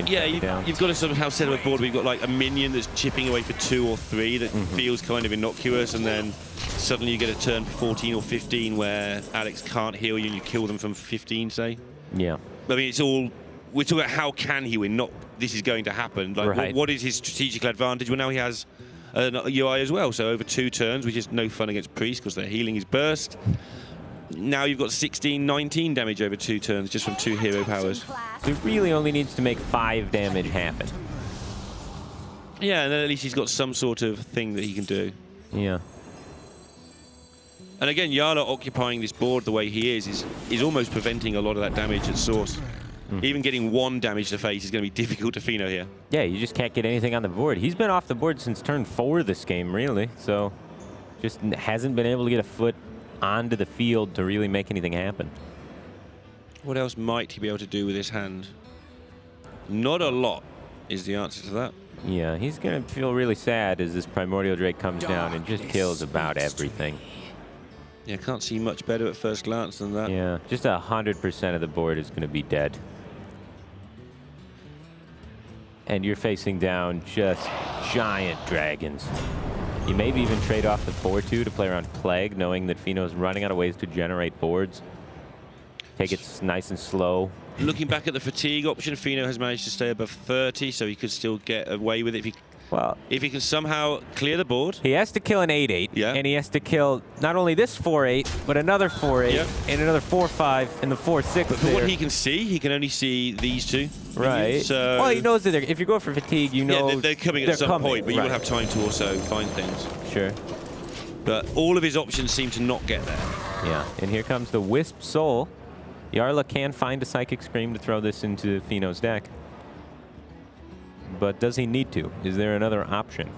[SPEAKER 3] Yeah, you've got to somehow set up a board where you've got like a minion that's chipping away for 2 or 3 that feels kind of innocuous, and then suddenly you get a turn 14 or 15 where Alex can't heal you and you kill them from 15, say.
[SPEAKER 2] Yeah.
[SPEAKER 3] I mean, it's all, we're talking about how can he win, not this is going to happen. Like,
[SPEAKER 2] right.
[SPEAKER 3] what is his strategical advantage? Well, now he has an UI as well, so over 2 turns, which is no fun against Priest because they're healing his burst. Now you've got 16, 19 damage over 2 turns just from 2 hero powers.
[SPEAKER 2] He really only needs to make 5 damage happen.
[SPEAKER 3] Yeah, and then at least he's got some sort of thing that he can do.
[SPEAKER 2] Yeah.
[SPEAKER 3] And again, Jarla occupying this board the way he is almost preventing a lot of that damage at source. Even getting 1 damage to face is going to be difficult to Feno here.
[SPEAKER 2] Yeah, you just can't get anything on the board. He's been off the board since turn 4 this game, really. So just hasn't been able to get a foot onto the field to really make anything happen.
[SPEAKER 3] What else might he be able to do with his hand? Not a lot is the answer to that.
[SPEAKER 2] Yeah, he's going to feel really sad as this Primordial Drake comes down and just kills about everything.
[SPEAKER 3] Yeah, can't see much better at first glance than that.
[SPEAKER 2] Yeah, just 100% of the board is going to be dead. And you're facing down just giant dragons. You maybe even trade off the 4-2 to play around Plague, knowing that Feno's running out of ways to generate boards. Take it nice and slow.
[SPEAKER 3] Looking back at the fatigue option, Feno has managed to stay above 30, so he could still get away with it if he can somehow clear the board.
[SPEAKER 2] He has to kill an 8-8, and he has to kill not only this 4-8, but another 4-8, and another 4-5, and the 4-6.
[SPEAKER 3] But for what he can see, he can only see these 2.
[SPEAKER 2] Right.
[SPEAKER 3] So
[SPEAKER 2] well, he knows that if you go for fatigue, you know
[SPEAKER 3] yeah, they're coming at some point, but you will have time to also find things.
[SPEAKER 2] Sure.
[SPEAKER 3] But all of his options seem to not get there.
[SPEAKER 2] Yeah, and here comes the Wisp Soul. Jarla can find a Psychic Scream to throw this into Feno's deck. But does he need to? Is there another option?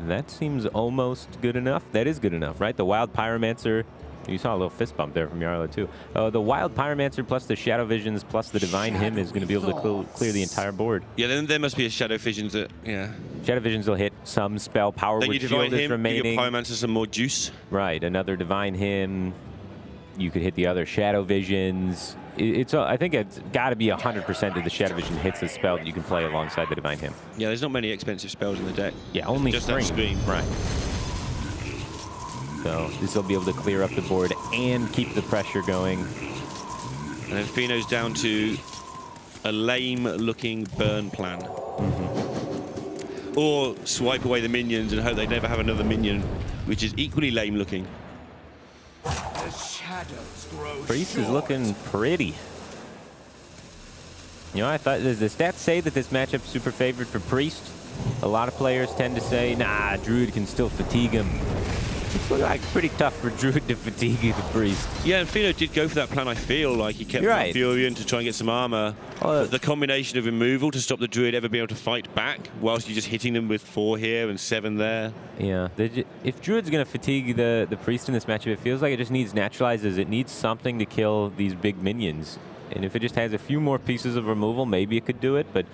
[SPEAKER 2] That seems almost good enough. That is good enough, right? The Wild Pyromancer. You saw a little fist bump there from Jarla, too. The Wild Pyromancer plus the Shadow Visions plus the Divine Hymn is going to be able to clear the entire board.
[SPEAKER 3] Yeah, then there must be a Shadow Visions that, yeah.
[SPEAKER 2] Shadow Visions will hit some spell power
[SPEAKER 3] then
[SPEAKER 2] with
[SPEAKER 3] you Divine
[SPEAKER 2] Shield is
[SPEAKER 3] Hymn,
[SPEAKER 2] remaining.
[SPEAKER 3] you give Pyromancer some more juice.
[SPEAKER 2] Right, another Divine Hymn. You could hit the other Shadow Visions. I think it's got to be 100% of the Shadow Vision hits the spell that you can play alongside the Divine Hymn.
[SPEAKER 3] Yeah, there's not many expensive spells in the deck.
[SPEAKER 2] Yeah, only
[SPEAKER 3] just
[SPEAKER 2] Scream.
[SPEAKER 3] that Scream.
[SPEAKER 2] Right. So this will be able to clear up the board and keep the pressure going.
[SPEAKER 3] And then Feno's down to a lame-looking burn plan. Or swipe away the minions and hope they never have another minion, which is equally lame-looking.
[SPEAKER 2] Priest is looking pretty. You know, I thought the stats say that this matchup's super favored for Priest. A lot of players tend to say, nah, Druid can still fatigue him. It's like pretty tough for Druid to fatigue the Priest.
[SPEAKER 3] Yeah, and Feno did go for that plan, I feel like. He kept Furion to try and get some armor. The combination of removal to stop the Druid ever being able to fight back, whilst you're just hitting them with 4 here and 7 there.
[SPEAKER 2] Yeah, if Druid's going to fatigue the Priest in this matchup, it feels like it just needs naturalizes. It needs something to kill these big minions. And if it just has a few more pieces of removal, maybe it could do it, but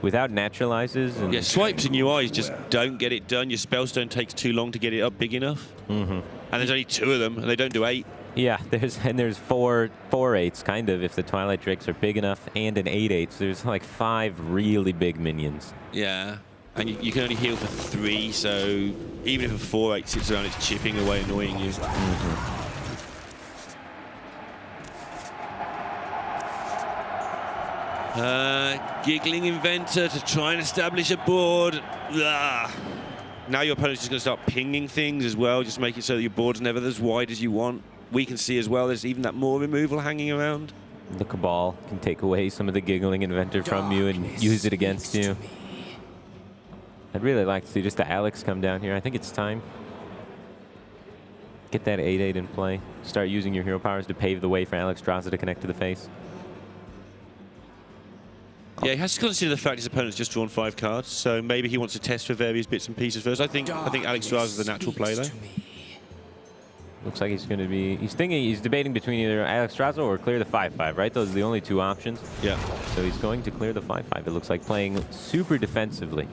[SPEAKER 2] without naturalizes... And
[SPEAKER 3] yeah, swipes and UIs just don't get it done. Your Spellstone takes too long to get it up big enough. And there's only 2 of them, and they don't do 8.
[SPEAKER 2] Yeah, there's 4 8s, kind of, if the Twilight Drakes are big enough, and an 8/8. So there's like 5 really big minions.
[SPEAKER 3] Yeah, and you can only heal for 3, so even if a 4/8 sits around, it's chipping away, annoying you. Giggling Inventor to try and establish a board. Ugh. Now your opponent's just going to start pinging things as well, just make it so that your board's never as wide as you want. We can see as well there's even that more removal hanging around.
[SPEAKER 2] The Cabal can take away some of the Giggling Inventor from you and use it against you. I'd really like to see just the Alex come down here. I think it's time. Get that 8/8 in play. Start using your hero powers to pave the way for Alex Straza to connect to the face.
[SPEAKER 3] Yeah, he has to consider the fact his opponent's just drawn 5 cards, so maybe he wants to test for various bits and pieces first. I think Alex Straza is the natural play, though.
[SPEAKER 2] Looks like he's going to be. He's debating between either Alexstrasza or clear the 5/5, right? Those are the only two options.
[SPEAKER 3] Yeah.
[SPEAKER 2] So he's going to clear the 5/5. It looks like playing super defensively.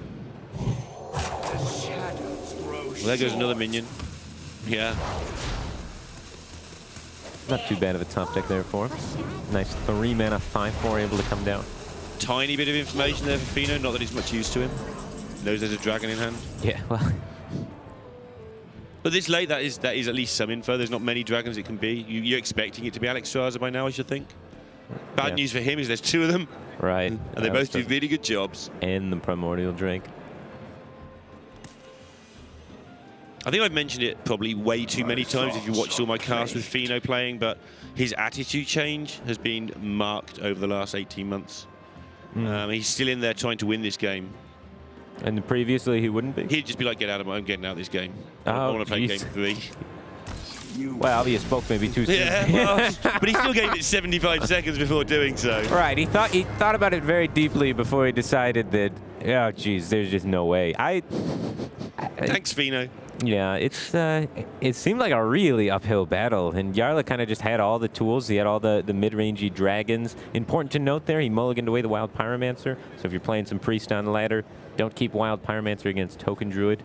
[SPEAKER 3] Well, there goes another minion. Yeah.
[SPEAKER 2] Not too bad of a top deck there for him. Nice 3-mana 5/4 able to come down.
[SPEAKER 3] Tiny bit of information there for Feno. Not that he's much use to him. Knows there's a dragon in hand.
[SPEAKER 2] Yeah, well.
[SPEAKER 3] But this late, that is at least some info. There's not many dragons it can be. You're expecting it to be Alexstrasza by now, I should think. Bad news for him is there's two of them.
[SPEAKER 2] Right.
[SPEAKER 3] And they both do really good jobs.
[SPEAKER 2] And the Primordial Drake.
[SPEAKER 3] I think I've mentioned it probably way too many times if you watched all my casts with Feno playing, but his attitude change has been marked over the last 18 months. He's still in there trying to win this game.
[SPEAKER 2] And previously he wouldn't be?
[SPEAKER 3] He'd just be like, get out of my, I'm getting out of this game.
[SPEAKER 2] Oh,
[SPEAKER 3] I want to play game 3.
[SPEAKER 2] Well, he spoke maybe too soon.
[SPEAKER 3] Yeah, well, but he still gave it 75 seconds before doing so.
[SPEAKER 2] Right, he thought about it very deeply before he decided that, oh, geez, there's just no way.
[SPEAKER 3] Thanks, Feno.
[SPEAKER 2] Yeah, it seemed like a really uphill battle, and Jarla kind of just had all the tools. He had all the mid-rangey dragons. Important to note there, he mulliganed away the Wild Pyromancer, so if you're playing some Priest on the ladder, don't keep Wild Pyromancer against Token Druid.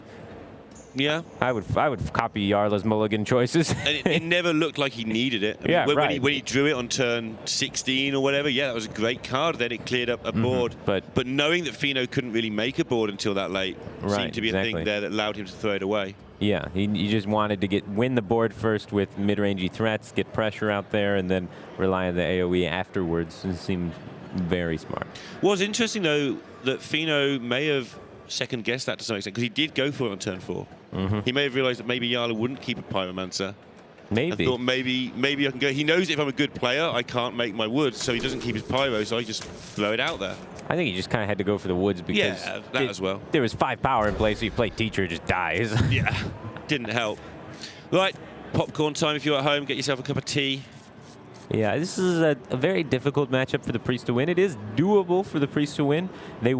[SPEAKER 3] Yeah.
[SPEAKER 2] I would copy Jarla's mulligan choices.
[SPEAKER 3] And it never looked like he needed it. I mean,
[SPEAKER 2] right.
[SPEAKER 3] When he drew it on turn 16 or whatever, yeah, that was a great card. Then it cleared up a board. But knowing that Feno couldn't really make a board until that late seemed to be a thing there that allowed him to throw it away.
[SPEAKER 2] Yeah, he just wanted to win the board first with mid-rangey threats, get pressure out there, and then rely on the AoE afterwards. It seemed very smart.
[SPEAKER 3] Was interesting, though, that Feno may have second-guessed that to some extent, because he did go for it on turn 4. He may have realized that maybe Jarla wouldn't keep a Pyromancer.
[SPEAKER 2] Maybe.
[SPEAKER 3] I thought maybe I can go. He knows if I'm a good player, I can't make my wood, so he doesn't keep his Pyro, so I just throw it out there.
[SPEAKER 2] I think he just kind of had to go for the woods because
[SPEAKER 3] as well.
[SPEAKER 2] There was 5 power in play, so you play Teacher, just dies.
[SPEAKER 3] Yeah, didn't help. Right, popcorn time if you're at home. Get yourself a cup of tea.
[SPEAKER 2] Yeah, this is a very difficult matchup for the Priest to win. It is doable for the Priest to win. They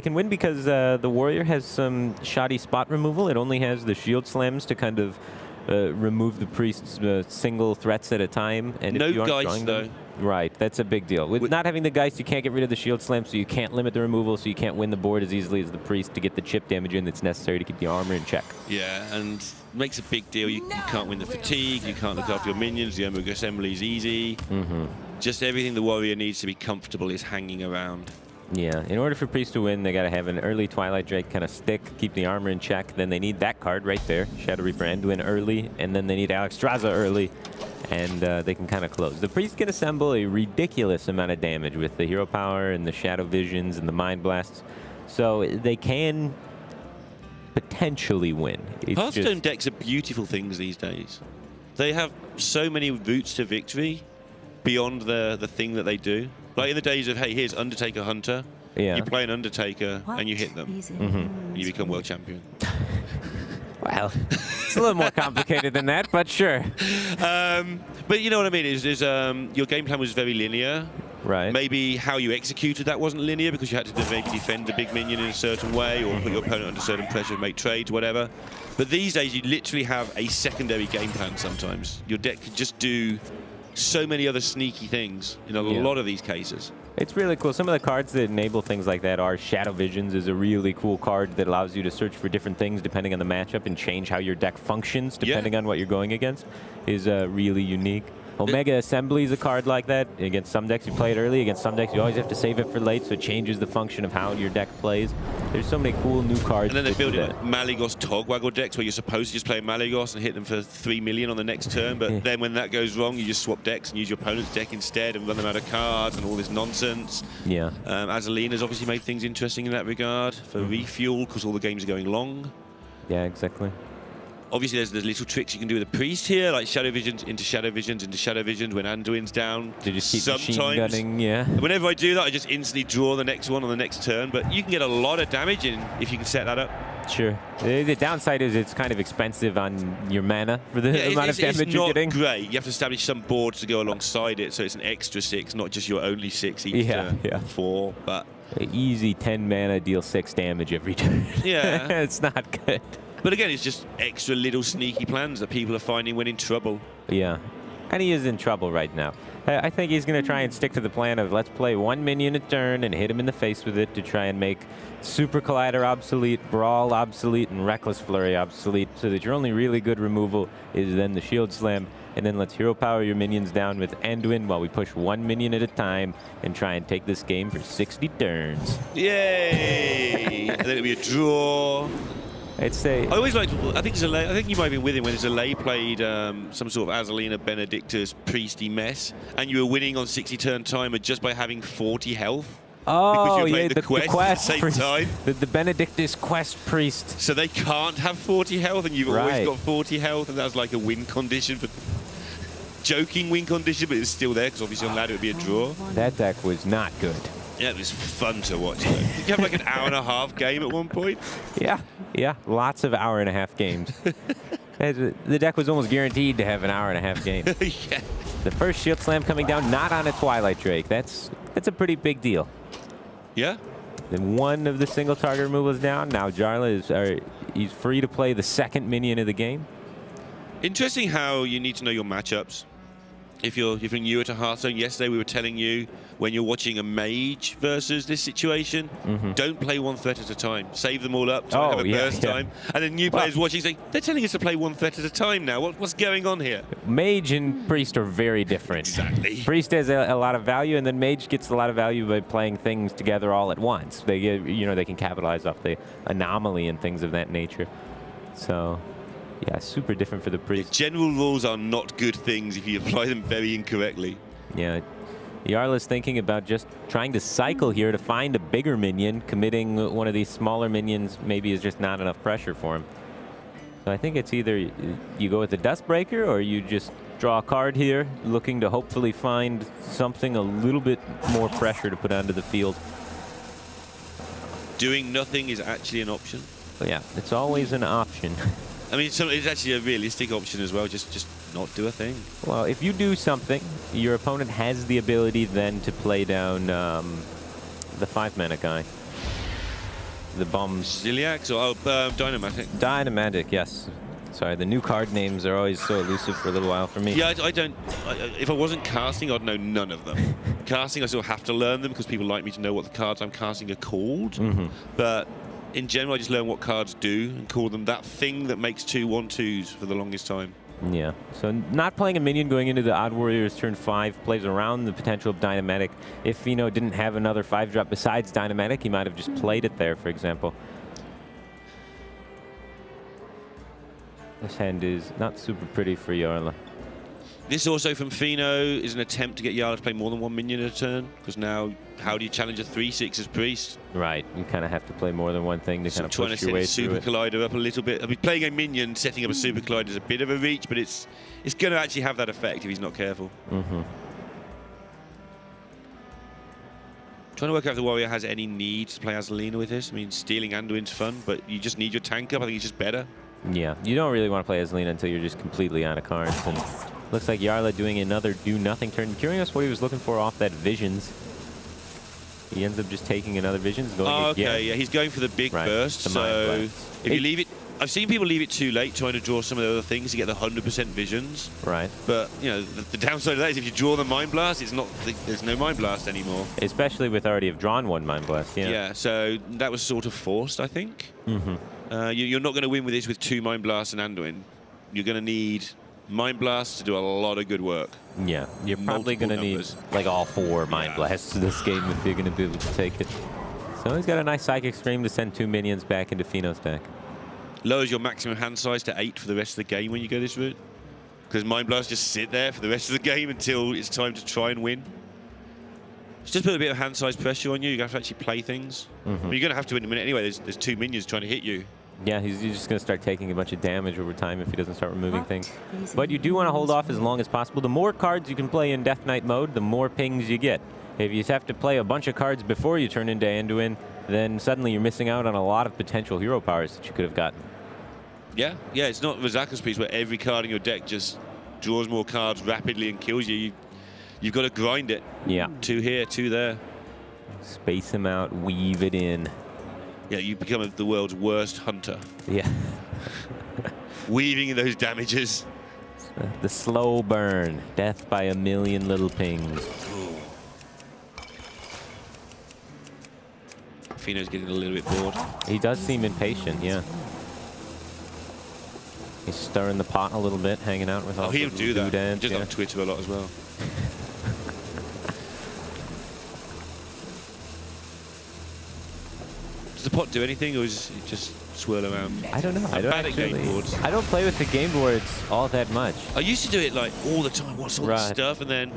[SPEAKER 2] can win because the Warrior has some shoddy spot removal. It only has the shield slams to kind of remove the Priest's single threats at a time. And
[SPEAKER 3] no
[SPEAKER 2] if you aren't
[SPEAKER 3] Geist, though.
[SPEAKER 2] Right, that's a big deal. With not having the Geist, you can't get rid of the shield slam, so you can't limit the removal, so you can't win the board as easily as the Priest to get the chip damage in that's necessary to keep the armor in check.
[SPEAKER 3] Yeah, and makes a big deal. You can't win the fatigue, you can't look after your minions, the Omega Assembly is easy. Just everything the Warrior needs to be comfortable is hanging around.
[SPEAKER 2] Yeah, in order for Priest to win, they got to have an early Twilight Drake kind of stick, keep the armor in check. Then they need that card right there, Shadow Reaper Anduin early, and then they need Alexstrasza early, and they can kind of close. The Priest can assemble a ridiculous amount of damage with the hero power and the Shadow Visions and the Mind Blasts, so they can potentially win.
[SPEAKER 3] Hearthstone decks are beautiful things these days. They have so many routes to victory beyond the thing that they do. Like in the days of, hey, here's Undertaker Hunter.
[SPEAKER 2] Yeah.
[SPEAKER 3] You play an Undertaker and you hit them. And you become world champion.
[SPEAKER 2] Well, it's a little more complicated than that, but sure.
[SPEAKER 3] But you know what I mean? Is your game plan was very linear.
[SPEAKER 2] Right.
[SPEAKER 3] Maybe how you executed that wasn't linear because you had to maybe defend the big minion in a certain way or put your opponent under certain pressure, make trades, whatever. But these days, you literally have a secondary game plan sometimes. Your deck can just do so many other sneaky things in a lot of these cases.
[SPEAKER 2] It's really cool. Some of the cards that enable things like that are Shadow Visions is a really cool card that allows you to search for different things depending on the matchup and change how your deck functions depending on what you're going against is really unique. Omega Assembly is a card like that. Against some decks, you play it early. Against some decks, you always have to save it for late, so it changes the function of how your deck plays. There's so many cool new cards.
[SPEAKER 3] And then they build in Malygos Togwaggle decks where you're supposed to just play Malygos and hit them for 3 million on the next turn, but then when that goes wrong, you just swap decks and use your opponent's deck instead and run them out of cards and all this nonsense.
[SPEAKER 2] Yeah.
[SPEAKER 3] Azalina's obviously made things interesting in that regard for refuel because all the games are going long.
[SPEAKER 2] Yeah, exactly.
[SPEAKER 3] Obviously, there's little tricks you can do with the Priest here, like Shadow Visions into Shadow Visions into Shadow Visions when Anduin's down.
[SPEAKER 2] To just keep machine gunning, yeah.
[SPEAKER 3] Whenever I do that, I just instantly draw the next one on the next turn, but you can get a lot of damage in if you can set that up.
[SPEAKER 2] Sure. The downside is it's kind of expensive on your mana for the amount of damage you're getting.
[SPEAKER 3] It's not great. You have to establish some boards to go alongside it, so it's an extra 6, not just your only 6 each turn. 4, but...
[SPEAKER 2] Easy 10 mana, deal 6 damage every turn.
[SPEAKER 3] Yeah.
[SPEAKER 2] It's not good.
[SPEAKER 3] But again, it's just extra little sneaky plans that people are finding when in trouble.
[SPEAKER 2] Yeah. And he is in trouble right now. I think he's going to try and stick to the plan of let's play 1 minion a turn and hit him in the face with it to try and make Super Collider obsolete, Brawl obsolete, and Reckless Flurry obsolete, so that your only really good removal is then the Shield Slam. And then let's hero power your minions down with Anduin while we push 1 minion at a time and try and take this game for 60 turns.
[SPEAKER 3] Yay! And then it'll be a draw.
[SPEAKER 2] I'd say.
[SPEAKER 3] I always liked. I think Zalay, I think you might have been with him when Zalay played some sort of Azalina Benedictus priesty mess, and you were winning on 60-turn timer just by having 40 health.
[SPEAKER 2] Oh,
[SPEAKER 3] because you were playing
[SPEAKER 2] yeah,
[SPEAKER 3] the quest at the same
[SPEAKER 2] priest,
[SPEAKER 3] time.
[SPEAKER 2] The Benedictus quest priest.
[SPEAKER 3] So they can't have 40 health, and you've always got 40 health, and that's like a win condition for. Joking win condition, but it's still there because obviously on that it would be a draw.
[SPEAKER 2] That deck was not good.
[SPEAKER 3] Yeah, it was fun to watch. Though. Did you have like an hour-and-a-half game at one point?
[SPEAKER 2] Yeah, lots of hour-and-a-half games. The deck was almost guaranteed to have an hour-and-a-half game.
[SPEAKER 3] Yeah.
[SPEAKER 2] The first Shield Slam coming down, not on a Twilight Drake. That's a pretty big deal.
[SPEAKER 3] Yeah.
[SPEAKER 2] Then one of the single target removal is down. Now Jarla he's free to play the second minion of the game.
[SPEAKER 3] Interesting how you need to know your matchups. If you're newer to Hearthstone, yesterday we were telling you when you're watching a mage versus this situation, don't play 1 threat at a time. Save them all up, try to have a burst time. And then new players watching say, they're telling us to play 1 threat at a time now. What's going on here?
[SPEAKER 2] Mage and Priest are very different.
[SPEAKER 3] Exactly.
[SPEAKER 2] Priest has a lot of value, and then Mage gets a lot of value by playing things together all at once. They get, they can capitalize off the anomaly and things of that nature. So. Yeah, super different for the Priest.
[SPEAKER 3] General rules are not good things if you apply them very incorrectly.
[SPEAKER 2] Yeah. Jarla's thinking about just trying to cycle here to find a bigger minion. Committing one of these smaller minions maybe is just not enough pressure for him. So I think it's either you go with the Dustbreaker or you just draw a card here, looking to hopefully find something a little bit more pressure to put onto the field.
[SPEAKER 3] Doing nothing is actually an option.
[SPEAKER 2] But yeah, it's always an option.
[SPEAKER 3] I mean, so it's actually a realistic option as well, just not do a thing.
[SPEAKER 2] Well, if you do something, your opponent has the ability then to play down the 5-mana guy. The bombs.
[SPEAKER 3] Ziliax or Dynamatic?
[SPEAKER 2] Dynamatic, yes. Sorry, the new card names are always so elusive for a little while for me.
[SPEAKER 3] Yeah, I don't. If I wasn't casting, I'd know none of them. Casting, I still have to learn them because people like me to know what the cards I'm casting are called. But in general, I just learn what cards do and call them that thing that makes 2/1/2s for the longest time.
[SPEAKER 2] Yeah, so not playing a minion going into the Odd Warriors turn 5 plays around the potential of Dynamatic. If Feno didn't have another 5-drop besides Dynamatic, he might have just played it there, for example. This hand is not super pretty for Jarla.
[SPEAKER 3] This also from Feno is an attempt to get Jarla to play more than 1 minion at a turn, because now how do you challenge a 3/6 as Priest?
[SPEAKER 2] Right, you kind of have to play more than one thing to kind of push your way through it.
[SPEAKER 3] Trying to set Super Collider up a little bit. I mean, playing a minion, setting up a Super Collider is a bit of a reach, but it's going to actually have that effect if he's not careful. Trying to work out if the Warrior has any need to play Azalina with this. I mean, stealing Anduin's fun, but you just need your tank up. I think it's just better.
[SPEAKER 2] Yeah, you don't really want to play Azalina until you're just completely out of cards. And looks like Jarla doing another do-nothing turn. Curious what he was looking for off that Visions. He ends up just taking another Visions. Going again.
[SPEAKER 3] Yeah, he's going for the big burst. So if you leave it, I've seen people leave it too late trying to draw some of the other things to get the 100% Visions.
[SPEAKER 2] Right.
[SPEAKER 3] But the downside of that is if you draw the Mind Blast, it's not. There's no Mind Blast anymore.
[SPEAKER 2] Especially with already have drawn one Mind Blast. Yeah.
[SPEAKER 3] Yeah. So that was sort of forced, I think. You're not going to win with this with 2 Mind Blasts and Anduin. You're going to need Mind Blasts to do a lot of good work.
[SPEAKER 2] Yeah, you're probably going to need like all 4 Mind Blasts to this game if you're going to be able to take it. So he's got a nice Psychic Scream to send 2 minions back into Feno's deck.
[SPEAKER 3] Lowers your maximum hand size to 8 for the rest of the game when you go this route. Because Mind Blasts just sit there for the rest of the game until it's time to try and win. It's just put a bit of hand size pressure on you. You have to actually play things. But you're going to have to in a minute anyway. There's 2 minions trying to hit you.
[SPEAKER 2] Yeah, he's just going to start taking a bunch of damage over time if he doesn't start removing things. But you do want to hold off as long as possible. The more cards you can play in Death Knight mode, the more pings you get. If you have to play a bunch of cards before you turn into Anduin, then suddenly you're missing out on a lot of potential hero powers that you could have gotten.
[SPEAKER 3] Yeah, it's not Razaka's piece where every card in your deck just draws more cards rapidly and kills you. You've got to grind it.
[SPEAKER 2] Yeah.
[SPEAKER 3] 2 here, 2 there.
[SPEAKER 2] Space them out, weave it in.
[SPEAKER 3] Yeah, you become the world's worst hunter.
[SPEAKER 2] Yeah.
[SPEAKER 3] Weaving in those damages.
[SPEAKER 2] The slow burn. Death by a million little pings.
[SPEAKER 3] Feno's getting a little bit bored.
[SPEAKER 2] He does seem impatient, yeah. He's stirring the pot a little bit, hanging out with all the
[SPEAKER 3] he'll do that.
[SPEAKER 2] doodads,
[SPEAKER 3] Just on Twitter a lot as well. Does the pot do anything, or is it just swirl around?
[SPEAKER 2] I don't know. I don't
[SPEAKER 3] bad at game boards.
[SPEAKER 2] I don't play with the game boards all that much.
[SPEAKER 3] I used to do it like all the time, what sort of stuff, and then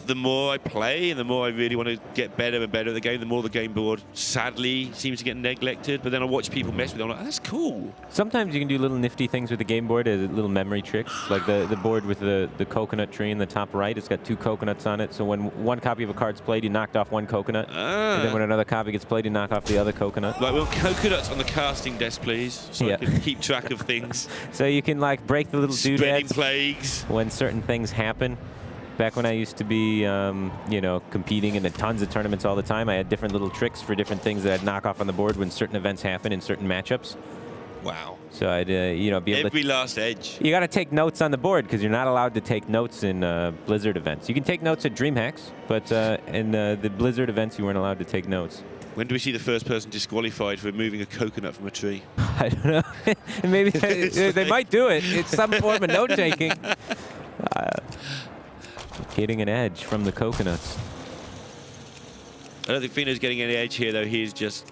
[SPEAKER 3] the more I play and the more I really want to get better and better at the game, the more the game board sadly seems to get neglected. But then I watch people mess with it, I'm like, oh, that's cool.
[SPEAKER 2] Sometimes you can do little nifty things with the game board, little memory tricks, like the board with the coconut tree in the top right. It's got 2 coconuts on it, so when one copy of a card's played, you knocked off 1 coconut. And then when another copy gets played, you knock off the other coconut.
[SPEAKER 3] Right, well, coconuts on the casting desk, please, so I can keep track of things.
[SPEAKER 2] So you can like break the little doodads
[SPEAKER 3] plagues
[SPEAKER 2] when certain things happen. Back when I used to be, you know, competing in tons of tournaments all the time, I had different little tricks for different things that I'd knock off on the board when certain events happen in certain matchups.
[SPEAKER 3] Wow.
[SPEAKER 2] So I'd, you know, be able
[SPEAKER 3] every last edge.
[SPEAKER 2] You got to take notes on the board because you're not allowed to take notes in Blizzard events. You can take notes at DreamHacks, but in the Blizzard events, you weren't allowed to take notes.
[SPEAKER 3] When do we see the first person disqualified for removing a coconut from a tree?
[SPEAKER 2] I don't know. Maybe they might do it. It's some form of note taking. Getting an edge from the coconuts.
[SPEAKER 3] I don't think Feno's getting any edge here, though. He's just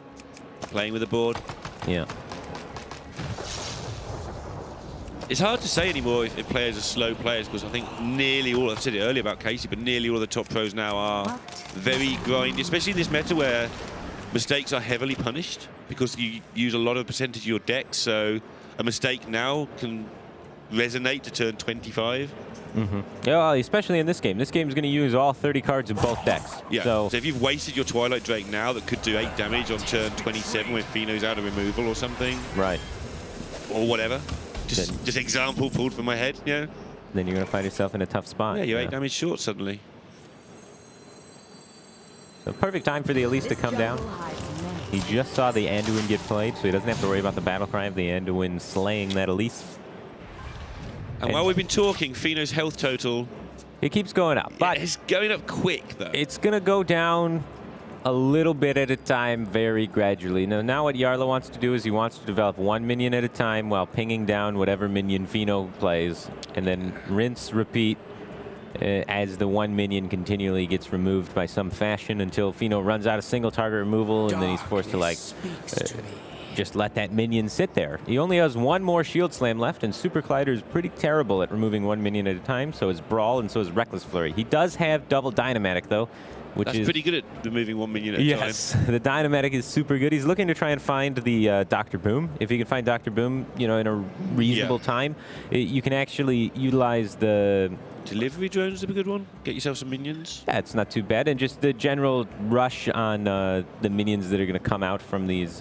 [SPEAKER 3] playing with the board.
[SPEAKER 2] Yeah.
[SPEAKER 3] It's hard to say anymore if players are slow players, because I think nearly all, I've said it earlier about Casey, but nearly all the top pros now are very grindy, especially in this meta where mistakes are heavily punished because you use a lot of percentage of your deck, so a mistake now can resonate to turn 25.
[SPEAKER 2] Yeah, especially in this game. This game is going to use all 30 cards in both decks.
[SPEAKER 3] Yeah, so if you've wasted your Twilight Drake now that could do 8 damage on turn 27 when Feno's out of removal or something.
[SPEAKER 2] Right.
[SPEAKER 3] Or whatever. Just example pulled from my head, yeah.
[SPEAKER 2] Then you're going to find yourself in a tough spot.
[SPEAKER 3] Yeah, you're 8 damage short suddenly.
[SPEAKER 2] So perfect time for the Elise to come down. He just saw the Anduin get played, so he doesn't have to worry about the battle cry of the Anduin slaying that Elise.
[SPEAKER 3] And while we've been talking, Feno's health total...
[SPEAKER 2] It keeps going up. But
[SPEAKER 3] it's going up quick, though.
[SPEAKER 2] It's going to go down a little bit at a time, very gradually. Now what Jarla wants to do is he wants to develop 1 minion at a time while pinging down whatever minion Feno plays, and then rinse, repeat, as the 1 minion continually gets removed by some fashion until Feno runs out of single target removal, and then he's forced to, like... just let that minion sit there. He only has 1 more Shield Slam left, and Super Collider is pretty terrible at removing 1 minion at a time, so is Brawl, and so is Reckless Flurry. He does have double Dynamatic, though, which is...
[SPEAKER 3] That's pretty good at removing 1 minion at a time.
[SPEAKER 2] Yes, the Dynamatic is super good. He's looking to try and find the Dr. Boom. If he can find Dr. Boom, you know, in a reasonable time, you can actually utilize the...
[SPEAKER 3] Delivery drones is a good one. Get yourself some minions.
[SPEAKER 2] Yeah, it's not too bad. And just the general rush on the minions that are going to come out from these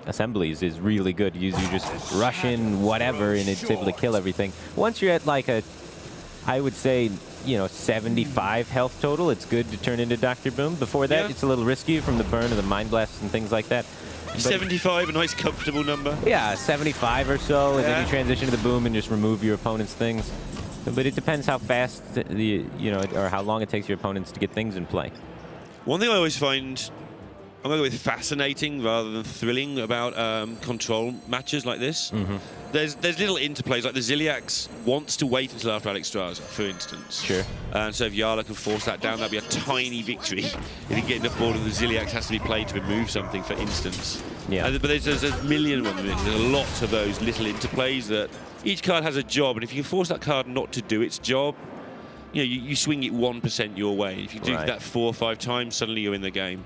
[SPEAKER 2] assemblies is really good. You just rush in whatever, and it's able to kill everything. Once you're at like I would say, you know, 75 health total, it's good to turn into Dr. Boom. Before that, it's a little risky from the burn of the Mind Blasts and things like that. But
[SPEAKER 3] 75, a nice comfortable number.
[SPEAKER 2] Yeah, 75 or so, and then you transition to the Boom and just remove your opponent's things. But it depends how fast, or how long it takes your opponents to get things in play.
[SPEAKER 3] One thing I always find, I'm going to go with fascinating rather than thrilling about control matches like this. There's little interplays, like the Ziliax wants to wait until after Alexstrasza, for instance.
[SPEAKER 2] Sure.
[SPEAKER 3] And so if Jarla can force that down, that'd be a tiny victory. If you get enough board and the Ziliax has to be played to remove something, for instance.
[SPEAKER 2] Yeah.
[SPEAKER 3] But there's a million of them. There's a lot of those little interplays that each card has a job, and if you can force that card not to do its job, you know, you swing it 1% your way. If you do that 4 or 5 times, suddenly you're in the game.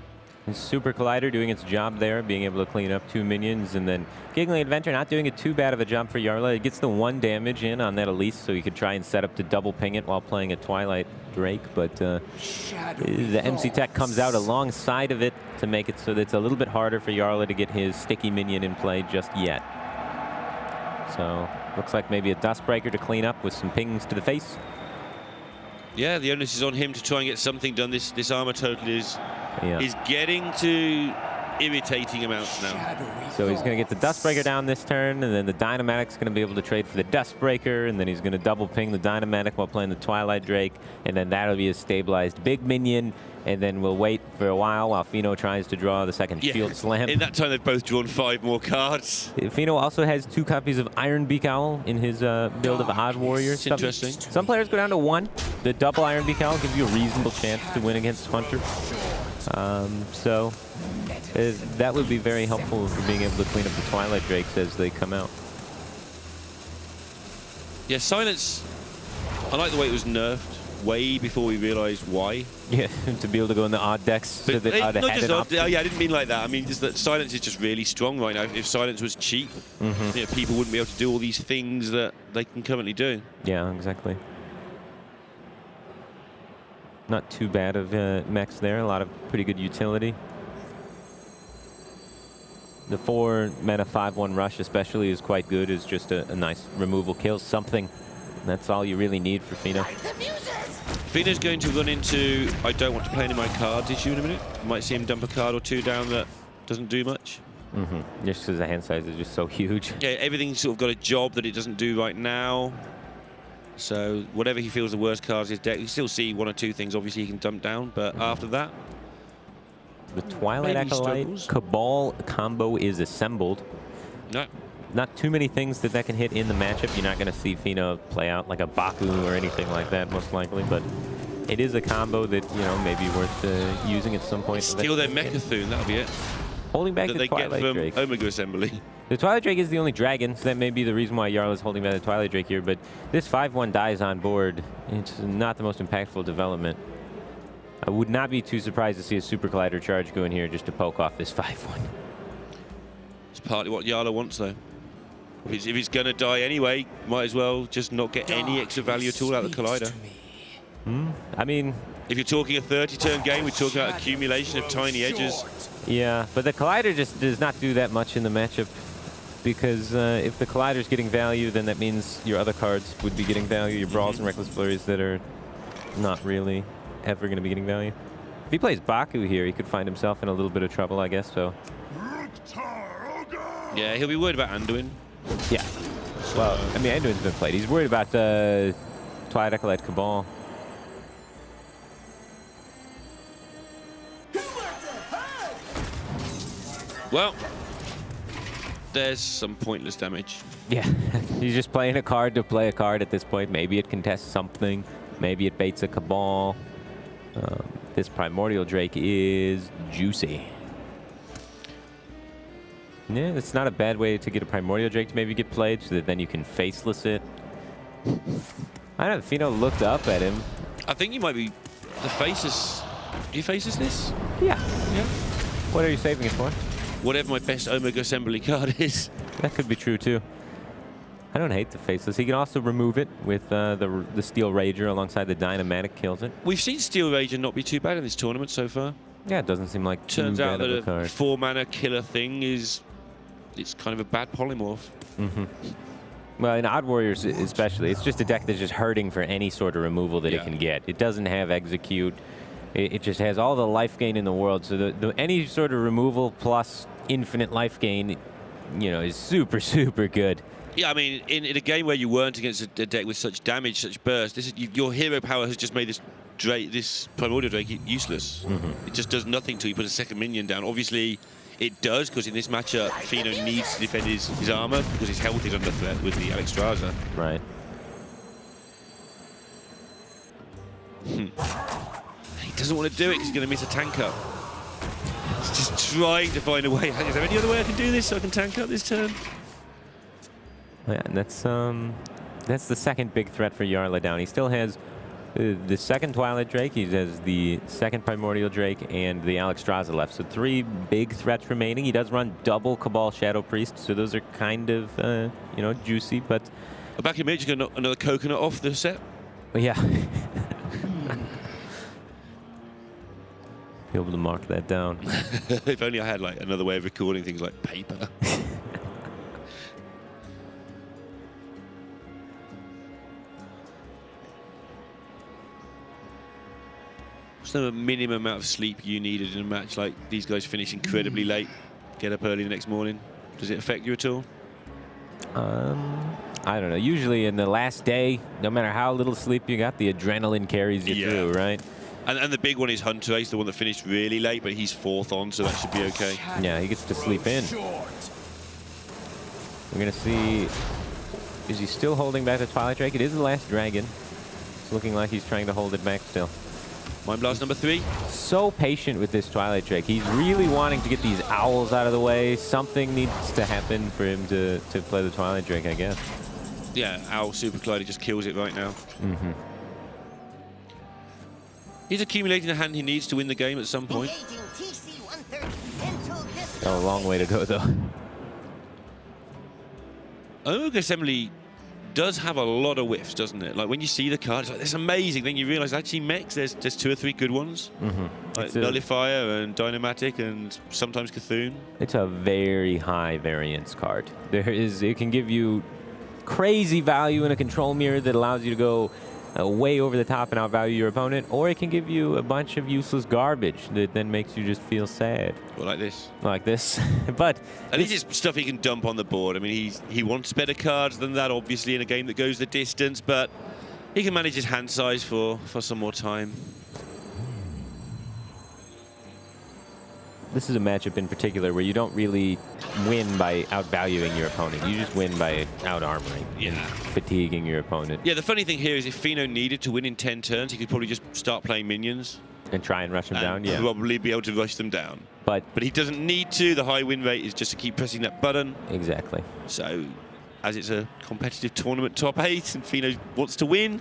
[SPEAKER 2] Super Collider doing its job there, being able to clean up 2 minions, and then Giggling Adventure not doing it too bad of a job for Jarla. It gets the 1 damage in on that Elise, so you could try and set up to double ping it while playing a Twilight Drake, but the MC Tech comes out alongside of it to make it so that it's a little bit harder for Jarla to get his sticky minion in play just yet. So looks like maybe a Dustbreaker to clean up with some pings to the face.
[SPEAKER 3] Yeah, the onus is on him to try and get something done. This armor total is getting to irritating amounts now.
[SPEAKER 2] So he's going to get the Dustbreaker down this turn, and then the Dynamatic's going to be able to trade for the Dustbreaker, and then he's going to double ping the Dynamatic while playing the Twilight Drake, and then that'll be a stabilized big minion, and then we'll wait for a while Feno tries to draw the second Shield Slam.
[SPEAKER 3] In that time, they've both drawn 5 more cards.
[SPEAKER 2] Feno also has 2 copies of Iron Beak Owl in his build of Odd Warriors.
[SPEAKER 3] Interesting.
[SPEAKER 2] Some players go down to 1. The double Iron Beak Owl gives you a reasonable chance to win against Hunter. So that would be very helpful for being able to clean up the Twilight Drakes as they come out.
[SPEAKER 3] Yeah, Silence, I like the way it was nerfed way before we realized why.
[SPEAKER 2] Yeah, to be able to go in the odd decks.
[SPEAKER 3] But
[SPEAKER 2] so
[SPEAKER 3] not just odd, yeah, I didn't mean like that. I mean just that Silence is just really strong right now. If Silence was cheap, you know, people wouldn't be able to do all these things that they can currently do.
[SPEAKER 2] Yeah, exactly. Not too bad of mechs there. A lot of pretty good utility. The 4 mana 5/1 rush especially is quite good. It's just a nice removal, kills something. That's all you really need for Feno.
[SPEAKER 3] Feno's going to run into I don't want to play any of my cards issue in a minute. Might see him dump a card or 2 down that doesn't do much.
[SPEAKER 2] Just because the hand size is just so huge.
[SPEAKER 3] Yeah, everything's sort of got a job that it doesn't do right now. So whatever he feels the worst cards in his deck, you still see 1 or 2 things obviously he can dump down, but after that,
[SPEAKER 2] the Twilight Acolyte Cabal combo is assembled.
[SPEAKER 3] No.
[SPEAKER 2] Not too many things that can hit in the matchup. You're not going to see Feno play out like a Baku or anything like that, most likely, but it is a combo that, you know, may be worth using at some point.
[SPEAKER 3] Steal their Mechathune, that'll be it.
[SPEAKER 2] Holding back the
[SPEAKER 3] they
[SPEAKER 2] Twilight
[SPEAKER 3] get from
[SPEAKER 2] Drake.
[SPEAKER 3] Omega Assembly.
[SPEAKER 2] The Twilight Drake is the only dragon, so that may be the reason why Jarla's holding back the Twilight Drake here, but this 5/1 dies on board. It's not the most impactful development. I would not be too surprised to see a Super Collider charge go in here just to poke off this 5/1.
[SPEAKER 3] It's partly what Jarla wants, though. If he's going to die anyway, might as well just not get any extra value at all out of the Collider.
[SPEAKER 2] I mean,
[SPEAKER 3] if you're talking a 30-turn game, we're talking about accumulation of tiny edges.
[SPEAKER 2] Yeah, but the Collider just does not do that much in the matchup, because if the Collider's getting value, then that means your other cards would be getting value, your Brawls and Reckless Flurries that are not really ever going to be getting value. If he plays Baku here, he could find himself in a little bit of trouble, I guess, so.
[SPEAKER 3] Yeah, he'll be worried about Anduin.
[SPEAKER 2] Yeah. Well, I mean, Anduin's been played. He's worried about Twilight Acolyte Cabal.
[SPEAKER 3] Well, there's some pointless damage.
[SPEAKER 2] Yeah, he's just playing a card to play a card at this point. Maybe it contests something. Maybe it baits a Cabal. This Primordial Drake is juicy. Yeah, it's not a bad way to get a Primordial Drake to maybe get played, so that then you can faceless it. I don't know, Feno looked up at him.
[SPEAKER 3] I think you might be the faces. Do you faces this?
[SPEAKER 2] Yeah.
[SPEAKER 3] Yeah.
[SPEAKER 2] What are you saving it for?
[SPEAKER 3] Whatever my best Omega Assembly card is.
[SPEAKER 2] That could be true too. I don't hate the faceless. He can also remove it with the Steel Rager alongside the Dynamatic, kills it.
[SPEAKER 3] We've seen Steel Rager not be too bad in this tournament so far.
[SPEAKER 2] Yeah, it doesn't seem like
[SPEAKER 3] turns out that a
[SPEAKER 2] card.
[SPEAKER 3] 4-mana killer thing is it's kind of a bad polymorph.
[SPEAKER 2] Well, in Odd Warriors especially, it's just a deck that's just hurting for any sort of removal that it can get. It doesn't have Execute. It just has all the life gain in the world. So any sort of removal plus infinite life gain, you know, is super, super good.
[SPEAKER 3] Yeah, I mean, in a game where you weren't against a deck with such damage, such burst, your hero power has just made this Primordial Drake useless. It just does nothing till you put a second minion down. Obviously, it does, because in this matchup, Feno needs to defend his armor because his health is under threat with the Alexstrasza.
[SPEAKER 2] Right.
[SPEAKER 3] He doesn't want to do it because he's going to miss a tank up. He's just trying to find a way. Is there any other way I can do this so I can tank up this turn?
[SPEAKER 2] Yeah, and that's the second big threat for Jarla down. He still has the second Twilight Drake, he has the second Primordial Drake, and the Alexstrasza left. So 3 big threats remaining. He does run double Cabal Shadow Priest, so those are kind of, you know, juicy, but...
[SPEAKER 3] Back in mid, you got another coconut off the set.
[SPEAKER 2] Yeah. Be able to mark that down.
[SPEAKER 3] If only I had like another way of recording things like paper. What's the minimum amount of sleep you needed in a match? Like these guys finish incredibly late, get up early the next morning. Does it affect you at all?
[SPEAKER 2] I don't know. Usually in the last day, no matter how little sleep you got, the adrenaline carries you through, right?
[SPEAKER 3] And the big one is Hunter Ace, the one that finished really late, but he's 4th on, so that should be okay.
[SPEAKER 2] Yeah, he gets to sleep in. We're going to see, is he still holding back the Twilight Drake? It is the last dragon. It's looking like he's trying to hold it back still.
[SPEAKER 3] Mind Blast number 3.
[SPEAKER 2] So patient with this Twilight Drake. He's really wanting to get these owls out of the way. Something needs to happen for him to play the Twilight Drake, I guess.
[SPEAKER 3] Yeah, Owl Super Collider just kills it right now. He's accumulating the hand he needs to win the game at some point.
[SPEAKER 2] Oh, a long way to go, though.
[SPEAKER 3] Ogre Assembly does have a lot of whiffs, doesn't it? Like when you see the card, it's like, that's amazing. Then you realize actually mechs, there's 2 or 3 good ones. Like Nullifier and Dynamatic and sometimes Cthulhu.
[SPEAKER 2] It's a very high variance card. It can give you crazy value in a control mirror that allows you to go way over the top and outvalue your opponent, or it can give you a bunch of useless garbage that then makes you just feel sad.
[SPEAKER 3] Well, like this.
[SPEAKER 2] Like this. But
[SPEAKER 3] at least it's stuff he can dump on the board. I mean, he wants better cards than that, obviously, in a game that goes the distance, but he can manage his hand size for some more time.
[SPEAKER 2] This is a matchup in particular where you don't really win by outvaluing your opponent. You just win by out-armoring and fatiguing your opponent.
[SPEAKER 3] Yeah, the funny thing here is if Feno needed to win in 10 turns, he could probably just start playing minions.
[SPEAKER 2] And try and rush them down, yeah.
[SPEAKER 3] Probably be able to rush them down.
[SPEAKER 2] But
[SPEAKER 3] he doesn't need to. The high win rate is just to keep pressing that button.
[SPEAKER 2] Exactly.
[SPEAKER 3] So, as it's a competitive tournament top 8 and Feno wants to win,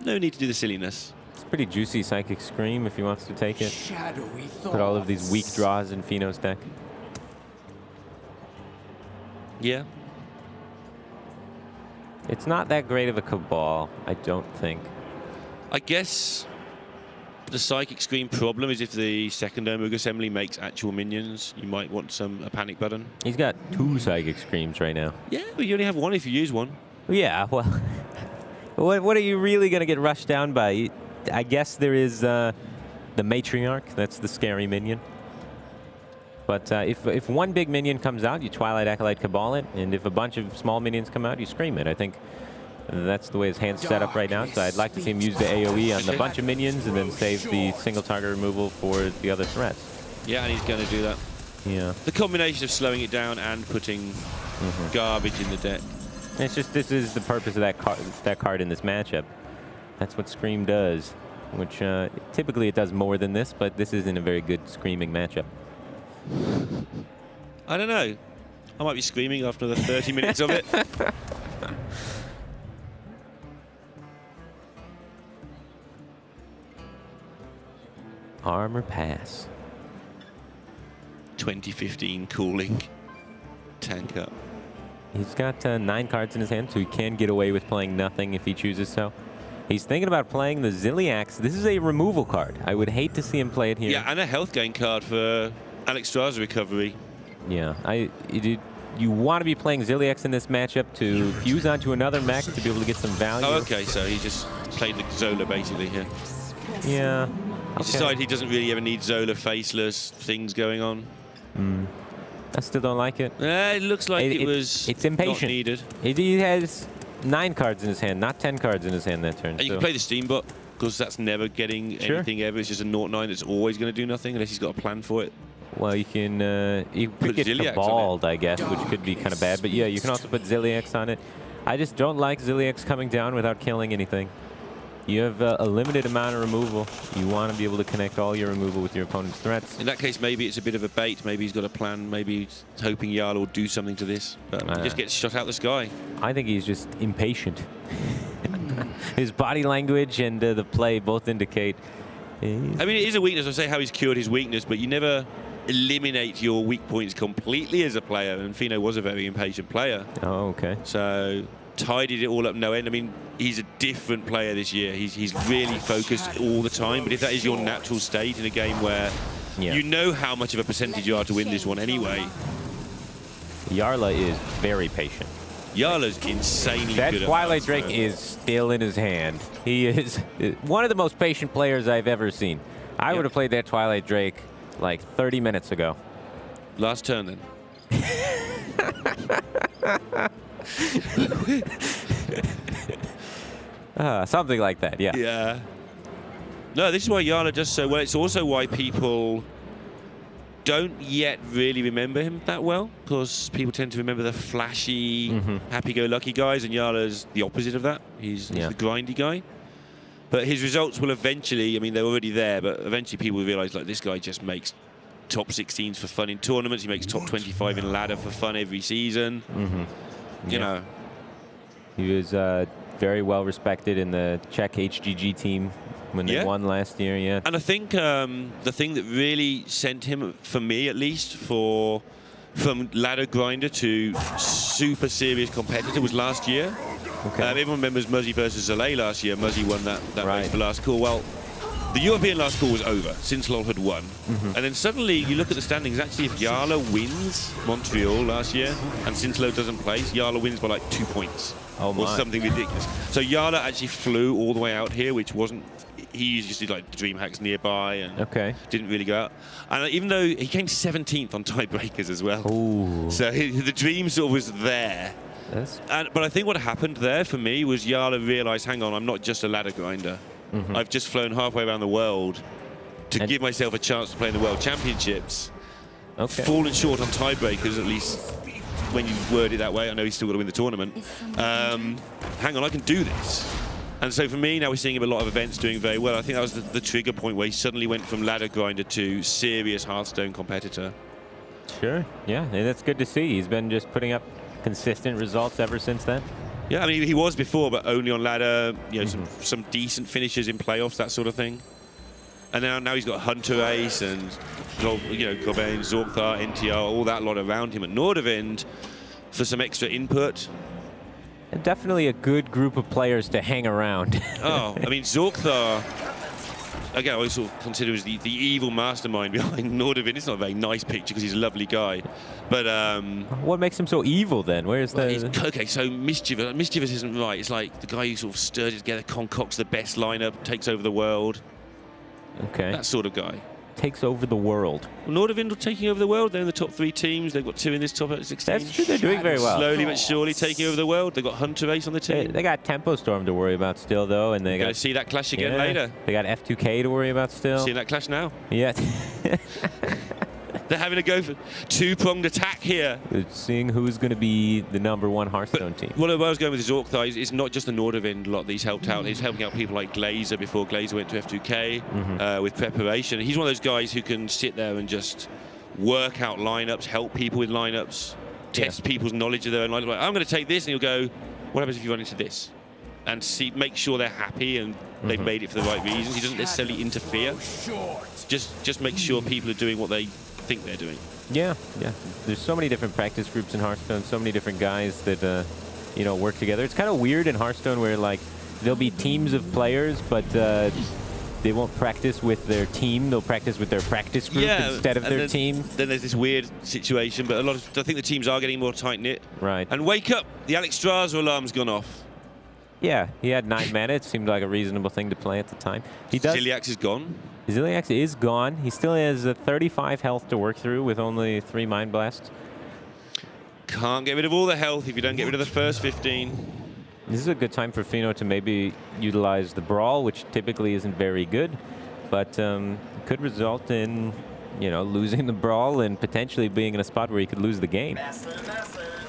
[SPEAKER 3] no need to do the silliness.
[SPEAKER 2] Pretty juicy Psychic Scream if he wants to take it. Put all of these weak draws in Feno's deck.
[SPEAKER 3] Yeah.
[SPEAKER 2] It's not that great of a Cabal, I don't think.
[SPEAKER 3] I guess the Psychic Scream problem is if the second Ogre Assembly makes actual minions, you might want a panic button.
[SPEAKER 2] He's got 2 Psychic Screams right now.
[SPEAKER 3] Yeah, but you only have 1 if you use 1.
[SPEAKER 2] Yeah, well, what are you really going to get rushed down by? I guess there is the Matriarch. That's the scary minion. But if one big minion comes out, you Twilight Acolyte Cabal it, and if a bunch of small minions come out, you Scream it. I think that's the way his hand's set up right now. So I'd like to see him use the AoE on the bunch of minions and then save the single target removal for the other threats.
[SPEAKER 3] Yeah, and he's going to do that.
[SPEAKER 2] Yeah.
[SPEAKER 3] The combination of slowing it down and putting garbage in the deck.
[SPEAKER 2] It's just this is the purpose of that card in this matchup. That's what Scream does, which typically it does more than this, but this isn't a very good screaming matchup.
[SPEAKER 3] I don't know. I might be screaming after the 30 minutes of it.
[SPEAKER 2] Armor pass.
[SPEAKER 3] 2015 cooling. Tank up.
[SPEAKER 2] He's got 9 cards in his hand, so he can get away with playing nothing if he chooses so. He's thinking about playing the Ziliax. This is a removal card. I would hate to see him play it here.
[SPEAKER 3] Yeah, and a health gain card for Alex Stra's recovery.
[SPEAKER 2] Yeah, you want to be playing Ziliax in this matchup to fuse onto another mech to be able to get some value.
[SPEAKER 3] Oh, okay, so he just played the Zola basically here.
[SPEAKER 2] Yeah.
[SPEAKER 3] He decided he doesn't really ever need Zola faceless things going on.
[SPEAKER 2] I still don't like it.
[SPEAKER 3] It looks like it's
[SPEAKER 2] impatient.
[SPEAKER 3] Not needed.
[SPEAKER 2] He has 9 cards in his hand, not 10 cards in his hand that turn.
[SPEAKER 3] And you can play the Steambot, because that's never getting anything ever. It's just a 0-9 that's always going to do nothing unless he's got a plan for it.
[SPEAKER 2] Well, you could get Cabaled, I guess, which could be kind of bad. But yeah, you can also put Ziliax on it. I just don't like Ziliax coming down without killing anything. You have a limited amount of removal. You want to be able to connect all your removal with your opponent's threats.
[SPEAKER 3] In that case, maybe it's a bit of a bait. Maybe he's got a plan. Maybe he's hoping Jarla will do something to this. But he just gets shot out the sky.
[SPEAKER 2] I think he's just impatient. His body language and the play both indicate.
[SPEAKER 3] I mean, it is a weakness. I say how he's cured his weakness, but you never eliminate your weak points completely as a player. And Feno was a very impatient player.
[SPEAKER 2] Oh, okay.
[SPEAKER 3] So tidied it all up no end. I mean, he's a different player this year. He's really focused all the time. But if that is your natural state in a game where you know how much of a percentage you are to win this one anyway.
[SPEAKER 2] Jarla is very patient.
[SPEAKER 3] Jarla's insanely good.
[SPEAKER 2] That Twilight Drake is still in his hand. He is one of the most patient players I've ever seen. I would have played that Twilight Drake like 30 minutes ago.
[SPEAKER 3] Last turn, then.
[SPEAKER 2] Something like that, yeah.
[SPEAKER 3] Yeah. No, this is why Jarla does so well. It's also why people don't yet really remember him that well, because people tend to remember the flashy, happy-go-lucky guys, and Jarla's the opposite of that. He's the grindy guy. But his results will eventually, I mean, they're already there, but eventually people will realize, like, this guy just makes top 16s for fun in tournaments. He makes top 25 in ladder for fun every season. You know. He
[SPEAKER 2] was very well respected in the Czech HGG team when they won last year, yeah.
[SPEAKER 3] And I think the thing that really sent him, for me at least, from ladder grinder to super serious competitor was last year. Everyone remembers Muzzy versus Zalay last year. Muzzy won that race for last call. Well, the European last call was over since Lol had won. And then suddenly you look at the standings. Actually, if Jarla wins Montreal last year and Sinslow doesn't place, Jarla wins by like 2 points. Or something ridiculous. So Jarla actually flew all the way out here, which wasn't. He just did like the DreamHacks nearby and didn't really go out. And even though he came 17th on tiebreakers as well. So the dream sort of was there. But I think what happened there for me was Jarla realized, hang on, I'm not just a ladder grinder. I've just flown halfway around the world to give myself a chance to play in the World Championships. Fallen short on tiebreakers, at least when you word it that way. I know he's still got to win the tournament. Hang on, I can do this. And so for me, now we're seeing him a lot of events doing very well. I think that was the trigger point where he suddenly went from ladder grinder to serious Hearthstone competitor.
[SPEAKER 2] Sure, yeah, and that's good to see. He's been just putting up consistent results ever since then.
[SPEAKER 3] Yeah, I mean, he was before, but only on ladder, you know, some decent finishes in playoffs, that sort of thing. And now he's got Hunter Ace and, you know, Cobain, Zorkthar, NTR, all that lot around him at Nordavind for some extra input.
[SPEAKER 2] And definitely a good group of players to hang around.
[SPEAKER 3] I mean, Zorkthar, again, I sort of consider as the evil mastermind behind Nordavind. It's not a very nice picture because he's a lovely guy. But
[SPEAKER 2] what makes him so evil then? Where's the...
[SPEAKER 3] Okay, so mischievous. Mischievous isn't right. It's like the guy who sort of stirs it together, concocts the best lineup, takes over the world. That sort of guy.
[SPEAKER 2] Takes over the world.
[SPEAKER 3] Well, Nordavind are taking over the world. They're in the top 3 teams. They've got 2 in this top 16.
[SPEAKER 2] That's true. They're doing very well.
[SPEAKER 3] Slowly but surely taking over the world. They've got Hunter Ace on the team.
[SPEAKER 2] They got Tempo Storm to worry about still, though, and they got.
[SPEAKER 3] See that clash again later.
[SPEAKER 2] They got F2K to worry about still.
[SPEAKER 3] Seeing that clash now.
[SPEAKER 2] Yeah.
[SPEAKER 3] They're having to go for 2-pronged attack here.
[SPEAKER 2] Seeing who's going to be the #1 Hearthstone team.
[SPEAKER 3] What I was going with Zorkthar is not just the Nordavind lot that he's helped out. He's helping out people like Glazer before Glazer went to F2K with preparation. He's one of those guys who can sit there and just work out lineups, help people with lineups, test people's knowledge of their own lineup. Like, I'm going to take this, and he'll go, what happens if you run into this? And make sure they're happy and they've made it for the right reasons. He doesn't necessarily interfere. Just make sure people are doing what they think they're doing.
[SPEAKER 2] Yeah. There's so many different practice groups in Hearthstone, so many different guys that you know, work together. It's kind of weird in Hearthstone where like there'll be teams of players, but they won't practice with their team. They'll practice with their practice group instead of their team. Then
[SPEAKER 3] there's this weird situation, but I think the teams are getting more tight knit.
[SPEAKER 2] Right.
[SPEAKER 3] And wake up! The Alex Straza alarm's gone off.
[SPEAKER 2] Yeah, he had 9 mana. It seemed like a reasonable thing to play at the time.
[SPEAKER 3] Ziliax is gone.
[SPEAKER 2] Ziliax is gone. He still has 35 health to work through with only 3 Mind Blasts.
[SPEAKER 3] Can't get rid of all the health if you don't get rid of the first 15.
[SPEAKER 2] This is a good time for Feno to maybe utilize the Brawl, which typically isn't very good, but could result in, you know, losing the Brawl and potentially being in a spot where he could lose the game.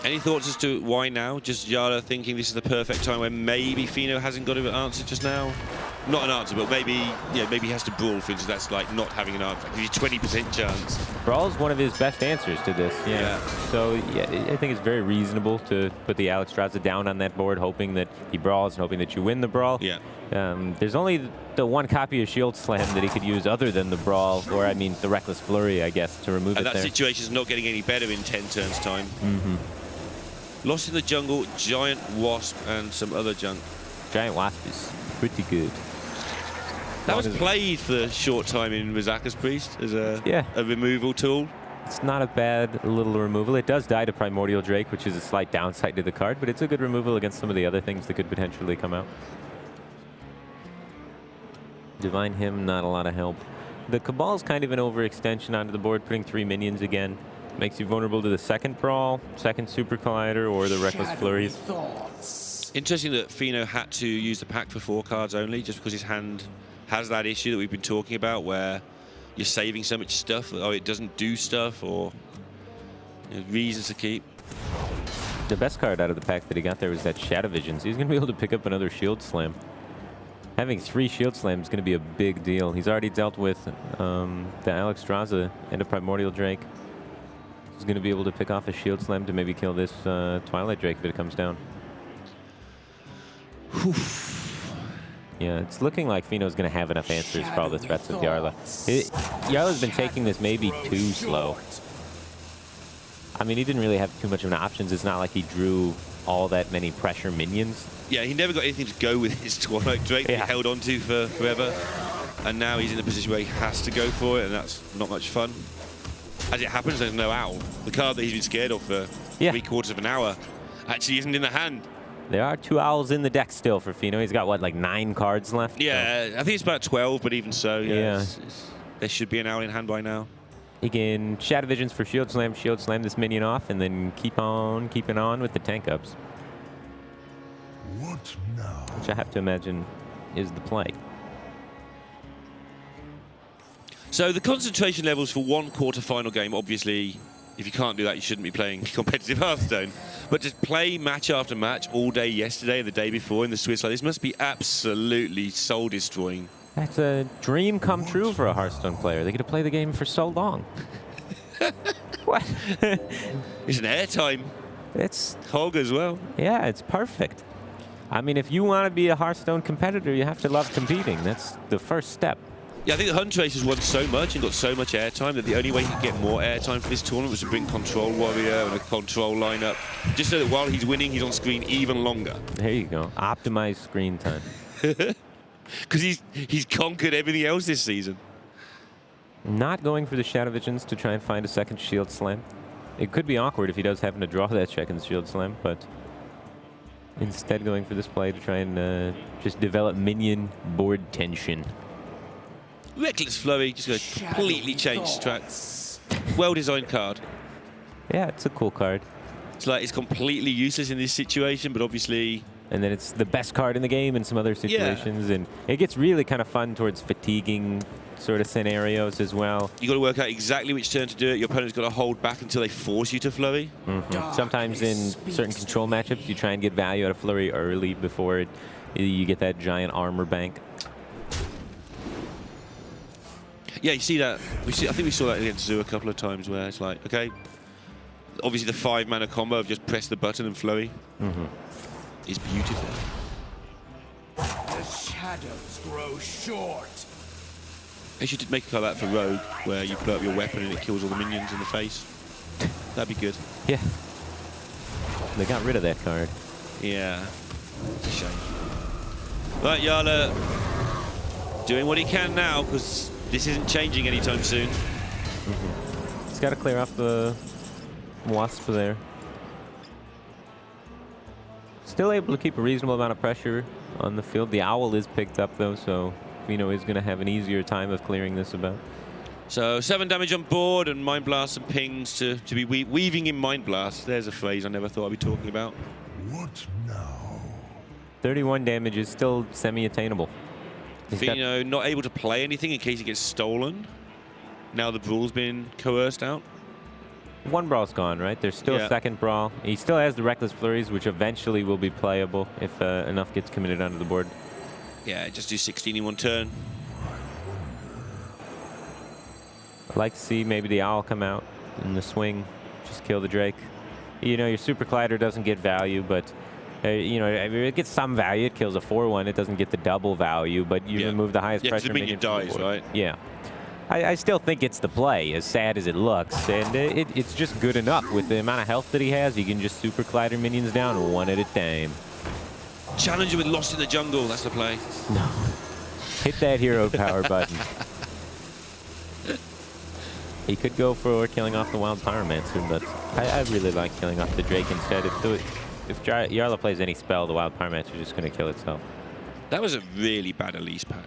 [SPEAKER 3] Any thoughts as to why now? Just Jarla thinking this is the perfect time where maybe Feno hasn't got an answer just now? Not an answer, but maybe, maybe he has to Brawl, for instance. That's like not having an answer. He's 20% chance.
[SPEAKER 2] Brawl is one of his best answers to this. Yeah. So yeah, I think it's very reasonable to put the Alex Straza down on that board, hoping that he brawls and hoping that you win the Brawl.
[SPEAKER 3] Yeah.
[SPEAKER 2] There's only the 1 copy of Shield Slam that he could use other than the Brawl, or I mean the Reckless Flurry, I guess, to remove it there.
[SPEAKER 3] And that situation's not getting any better in 10 turns time. Lost in the jungle, Giant Wasp, and some other junk.
[SPEAKER 2] Giant Wasp is pretty good.
[SPEAKER 3] That was played for a short time in Rizaka's Priest as a removal tool.
[SPEAKER 2] It's not a bad little removal. It does die to Primordial Drake, which is a slight downside to the card, but it's a good removal against some of the other things that could potentially come out. Divine Hymn, not a lot of help. The Cabal's kind of an overextension onto the board, putting 3 minions again. Makes you vulnerable to the second Brawl, second Super Collider, or the Reckless Flurries.
[SPEAKER 3] Interesting that Feno had to use the pack for 4 cards only, just because his hand has that issue that we've been talking about, where you're saving so much stuff, or it doesn't do stuff, or reasons to keep.
[SPEAKER 2] The best card out of the pack that he got there was that Shadow Visions. He's going to be able to pick up another Shield Slam. Having 3 Shield Slams is going to be a big deal. He's already dealt with the Alex Straza and a Primordial Drake. He's going to be able to pick off a Shield Slam to maybe kill this Twilight Drake if it comes down. Yeah, it's looking like Feno's going to have enough answers for all the threats of Jarla. Jarla's been taking this maybe too slow. I mean, he didn't really have too much of an options. It's not like he drew all that many pressure minions.
[SPEAKER 3] Yeah, he never got anything to go with his Twilight Drake that he held on to for forever. And now he's in a position where he has to go for it, and that's not much fun. As it happens, there's no owl. The card that he's been scared of for 3/4 of an hour actually isn't in the hand.
[SPEAKER 2] There are 2 owls in the deck still for Feno. He's got, what, like 9 cards left?
[SPEAKER 3] Yeah, so. I think it's about 12, but even so, there should be an owl in hand by now.
[SPEAKER 2] He can Shadow Visions for Shield Slam this minion off, and then keep on keeping on with the tank ups.
[SPEAKER 4] What now?
[SPEAKER 2] Which I have to imagine is the play.
[SPEAKER 3] So the concentration levels for one quarter-final game, obviously, if you can't do that, you shouldn't be playing competitive Hearthstone. But to play match after match all day yesterday and the day before in the Swiss, like this must be absolutely soul-destroying.
[SPEAKER 2] That's a dream come true for a Hearthstone player. They get to play the game for so long. What?
[SPEAKER 3] It's an airtime.
[SPEAKER 2] It's
[SPEAKER 3] hog as well.
[SPEAKER 2] Yeah, it's perfect. I mean, if you want to be a Hearthstone competitor, you have to love competing. That's the first step.
[SPEAKER 3] Yeah, I think the Huntress has won so much and got so much airtime that the only way he could get more airtime for this tournament was to bring Control Warrior and a Control lineup, just so that while he's winning, he's on screen even longer.
[SPEAKER 2] There you go. Optimize screen time.
[SPEAKER 3] Because he's conquered everything else this season.
[SPEAKER 2] Not going for the Shadow Visions to try and find a second Shield Slam. It could be awkward if he does happen to draw that second Shield Slam, but instead going for this play to try and just develop minion board tension.
[SPEAKER 3] Reckless Flurry, just going to completely change tracks. Well-designed card.
[SPEAKER 2] Yeah, it's a cool card.
[SPEAKER 3] It's like it's completely useless in this situation, but obviously...
[SPEAKER 2] And then it's the best card in the game in some other situations. And it gets really kind of fun towards fatiguing sort of scenarios as well.
[SPEAKER 3] You got to work out exactly which turn to do it. Your opponent's got to hold back until they force you to Flurry.
[SPEAKER 2] Sometimes in certain control matchups, you try and get value out of Flurry early before you get that giant armor bank.
[SPEAKER 3] Yeah, you see that. I think we saw that against Zoo a couple of times where it's like, okay, obviously the 5-mana combo of just press the button and Flurry is beautiful.
[SPEAKER 4] The shadows grow short.
[SPEAKER 3] They should make a card like that for Rogue, where you put up your weapon and it kills all the minions in the face. That'd be good.
[SPEAKER 2] Yeah. They got rid of that card.
[SPEAKER 3] Yeah. It's a shame. Right, Jarla doing what he can now, because this isn't changing anytime soon.
[SPEAKER 2] He's got to clear off the Wasp there. Still able to keep a reasonable amount of pressure on the field. The Owl is picked up, though, so Feno is going to have an easier time of clearing this about.
[SPEAKER 3] So 7 damage on board and Mind Blast and pings to be weaving in Mind Blast. There's a phrase I never thought I'd be talking about.
[SPEAKER 4] What now?
[SPEAKER 2] 31 damage is still semi-attainable.
[SPEAKER 3] Feno not able to play anything in case he gets stolen. Now the Brawl's been coerced out.
[SPEAKER 2] One Brawl's gone, right? There's still a second Brawl. He still has the Reckless Flurries, which eventually will be playable if enough gets committed onto the board.
[SPEAKER 3] Yeah, just do 16 in one turn.
[SPEAKER 2] I'd like to see maybe the Owl come out in the swing, just kill the Drake. You know, your Super Collider doesn't get value, but you know, it gets some value. It kills a 4/1. It doesn't get the double value, but you remove the highest pressure minion.
[SPEAKER 3] Yeah, the minion dies, right?
[SPEAKER 2] Yeah. I still think it's the play, as sad as it looks, and it's just good enough. With the amount of health that he has, he can just Super Collider minions down one at a time.
[SPEAKER 3] Challenger with Lost in the Jungle, that's the play.
[SPEAKER 2] No. Hit that hero power button. He could go for killing off the Wild Pyromancer, but I really like killing off the Drake instead. If Jarla plays any spell, the Wild Pyromancer is just going to kill itself.
[SPEAKER 3] That was a really bad Elise pack.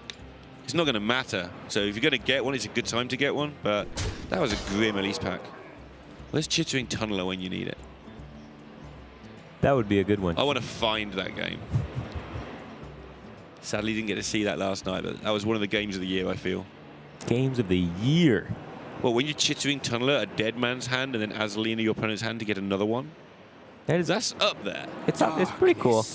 [SPEAKER 3] it's not going to matter. So if you're going to get one, it's a good time to get one. But that was a grim Elise pack. Where's Chittering Tunneler when you need it?
[SPEAKER 2] That would be a good one.
[SPEAKER 3] I want to find that game. Sadly, didn't get to see that last night, but that was one of the games of the year, I feel.
[SPEAKER 2] Games of the year.
[SPEAKER 3] Well, when you're Chittering Tunneler, a dead man's hand, and then Azalina, your opponent's hand, to get another one. That's up there.
[SPEAKER 2] It's pretty cool.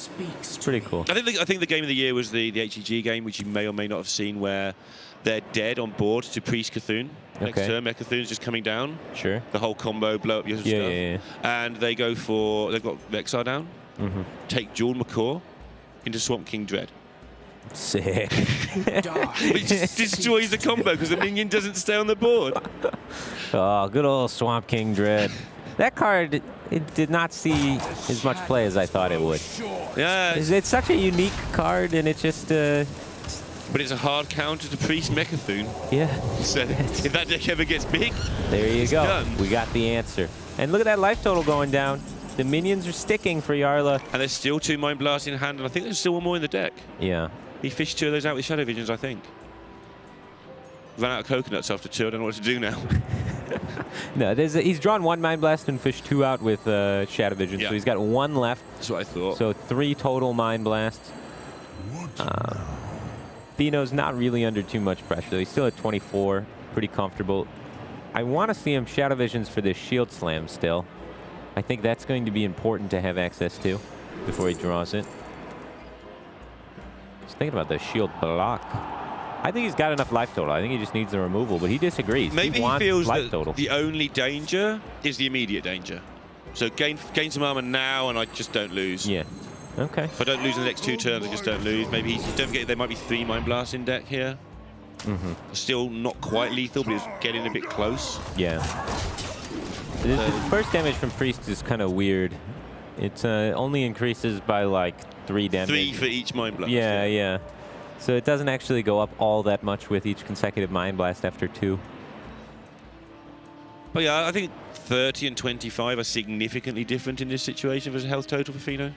[SPEAKER 2] It's pretty cool.
[SPEAKER 3] I think the game of the year was the HEG game, which you may or may not have seen, where they're dead on board to Priest Cthulhu. Next turn, Mecha'thun's just coming down.
[SPEAKER 2] Sure.
[SPEAKER 3] The whole combo, blow up your stuff.
[SPEAKER 2] Yeah.
[SPEAKER 3] And they go for, they've got Vexar down, take Jewel Macaw into Swamp King Dread.
[SPEAKER 2] Sick.
[SPEAKER 3] It just destroys the combo because the minion doesn't stay on the board.
[SPEAKER 2] Oh, good old Swamp King Dread. That card, it did not see as much play as I thought it would.
[SPEAKER 3] Yeah.
[SPEAKER 2] It's such a unique card, and it just...
[SPEAKER 3] But it's a hard counter to Priest Mecha'thun.
[SPEAKER 2] Yeah.
[SPEAKER 3] So if that deck ever gets big,
[SPEAKER 2] there you go.
[SPEAKER 3] Done.
[SPEAKER 2] We got the answer. And look at that life total going down. The minions are sticking for Jarla.
[SPEAKER 3] And there's still 2 Mind Blasts in hand, and I think there's still one more in the deck.
[SPEAKER 2] Yeah.
[SPEAKER 3] He fished 2 of those out with Shadow Visions, I think. Ran out of coconuts after 2. I don't know what to do now.
[SPEAKER 2] No, he's drawn 1 Mind Blast and fished 2 out with Shadow Vision, so he's got 1 left.
[SPEAKER 3] That's what I thought.
[SPEAKER 2] So 3 total Mind Blasts. Feno's not really under too much pressure. He's still at 24, pretty comfortable. I want to see him Shadow Visions for this Shield Slam still. I think that's going to be important to have access to before he draws it. Just thinking about the Shield block. I think he's got enough life total. I think he just needs the removal, but he disagrees.
[SPEAKER 3] Maybe
[SPEAKER 2] he
[SPEAKER 3] feels
[SPEAKER 2] life
[SPEAKER 3] that
[SPEAKER 2] total.
[SPEAKER 3] The only danger is the immediate danger. So gain some armor now, and I just don't lose.
[SPEAKER 2] Yeah. Okay.
[SPEAKER 3] If I don't lose in the next 2 turns, I just don't lose. Maybe don't forget there might be 3 Mind Blasts in deck here. Still not quite lethal, but it's getting a bit close.
[SPEAKER 2] Yeah. The first damage from Priest is kind of weird. It only increases by like 3 damage.
[SPEAKER 3] 3 for each Mind Blast.
[SPEAKER 2] Yeah. So it doesn't actually go up all that much with each consecutive Mind Blast after 2.
[SPEAKER 3] But yeah, I think 30 and 25 are significantly different in this situation as a health total for Feno.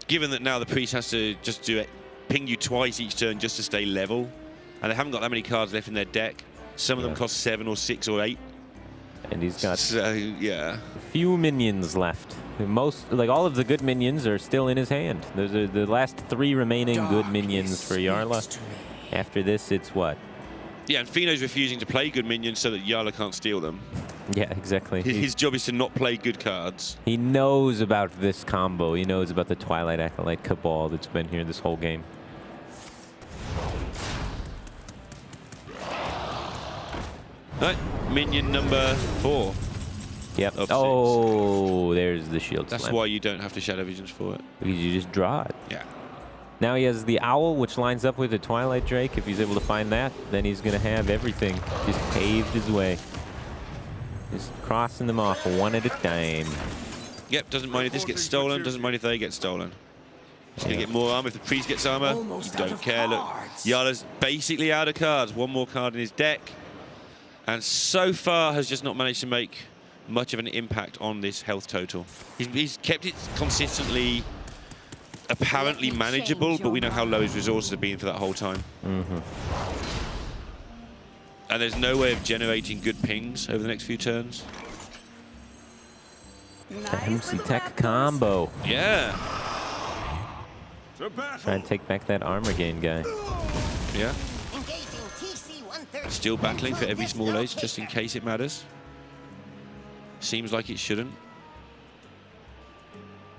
[SPEAKER 3] Given that now the Priest has to just do it, ping you twice each turn just to stay level, and they haven't got that many cards left in their deck. Some of them cost 7 or 6 or 8.
[SPEAKER 2] And he's got
[SPEAKER 3] yeah,
[SPEAKER 2] a few minions left. Most, like all of the good minions are still in his hand. Those are the last 3 remaining good minions for Jarla. After this, it's what?
[SPEAKER 3] Yeah, and Feno's refusing to play good minions so that Jarla can't steal them.
[SPEAKER 2] Yeah, exactly.
[SPEAKER 3] His job is to not play good cards.
[SPEAKER 2] He knows about this combo. He knows about the Twilight Acolyte Cabal that's been here this whole game.
[SPEAKER 3] Right, minion number 4.
[SPEAKER 2] Yep.
[SPEAKER 3] Of 6.
[SPEAKER 2] Oh, there's the Shield
[SPEAKER 3] That's
[SPEAKER 2] Slam.
[SPEAKER 3] why you don't have to Shadow Visions for it.
[SPEAKER 2] Because you just draw it.
[SPEAKER 3] Yeah.
[SPEAKER 2] Now he has the Owl, which lines up with the Twilight Drake. If he's able to find that, then he's going to have everything. Just paved his way. Just crossing them off one at a time.
[SPEAKER 3] Yep, doesn't mind if this gets stolen, doesn't mind if they get stolen. He's going to get more armor. If the Priest gets armor, you don't care. Look, Jarla's basically out of cards. 1 more card in his deck. And so far has just not managed to make much of an impact on this health total. He's kept it consistently, apparently manageable, but we know how low his resources have been for that whole time. And there's no way of generating good pings over the next few turns.
[SPEAKER 2] MC Tech combo.
[SPEAKER 3] Yeah.
[SPEAKER 2] Try and take back that armor gain guy.
[SPEAKER 3] Yeah. Still battling for every small age, just in case it matters. Seems like it shouldn't.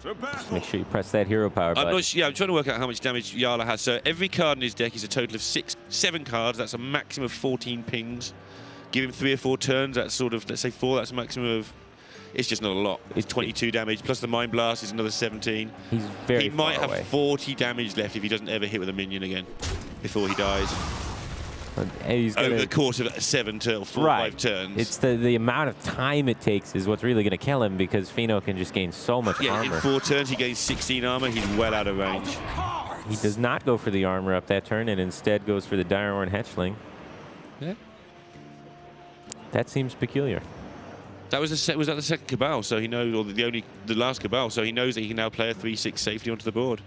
[SPEAKER 2] Just make sure you press that hero power button.
[SPEAKER 3] I'm trying to work out how much damage Jarla has. So every card in his deck is a total of 7 cards. That's a maximum of 14 pings. Give him 3 or 4 turns. That's sort of, let's say 4. That's a maximum of. It's just not a lot. It's 22 damage plus the Mind Blast is another 17.
[SPEAKER 2] He's very
[SPEAKER 3] He might
[SPEAKER 2] far
[SPEAKER 3] have
[SPEAKER 2] away.
[SPEAKER 3] 40 damage left if he doesn't ever hit with a minion again before he dies.
[SPEAKER 2] He's
[SPEAKER 3] Over the course of 7 to 4 or 5 turns.
[SPEAKER 2] It's the amount of time it takes is what's really going to kill him, because Feno can just gain so much armor.
[SPEAKER 3] In 4 turns he gains 16 armor. He's well out of range.
[SPEAKER 2] He does not go for the armor up that turn and instead goes for the Direhorn Hatchling.
[SPEAKER 3] Yeah.
[SPEAKER 2] That seems peculiar.
[SPEAKER 3] That was was that the second Cabal? So he knows, or the last Cabal. So he knows that he can now play a 3/6 safety onto the board.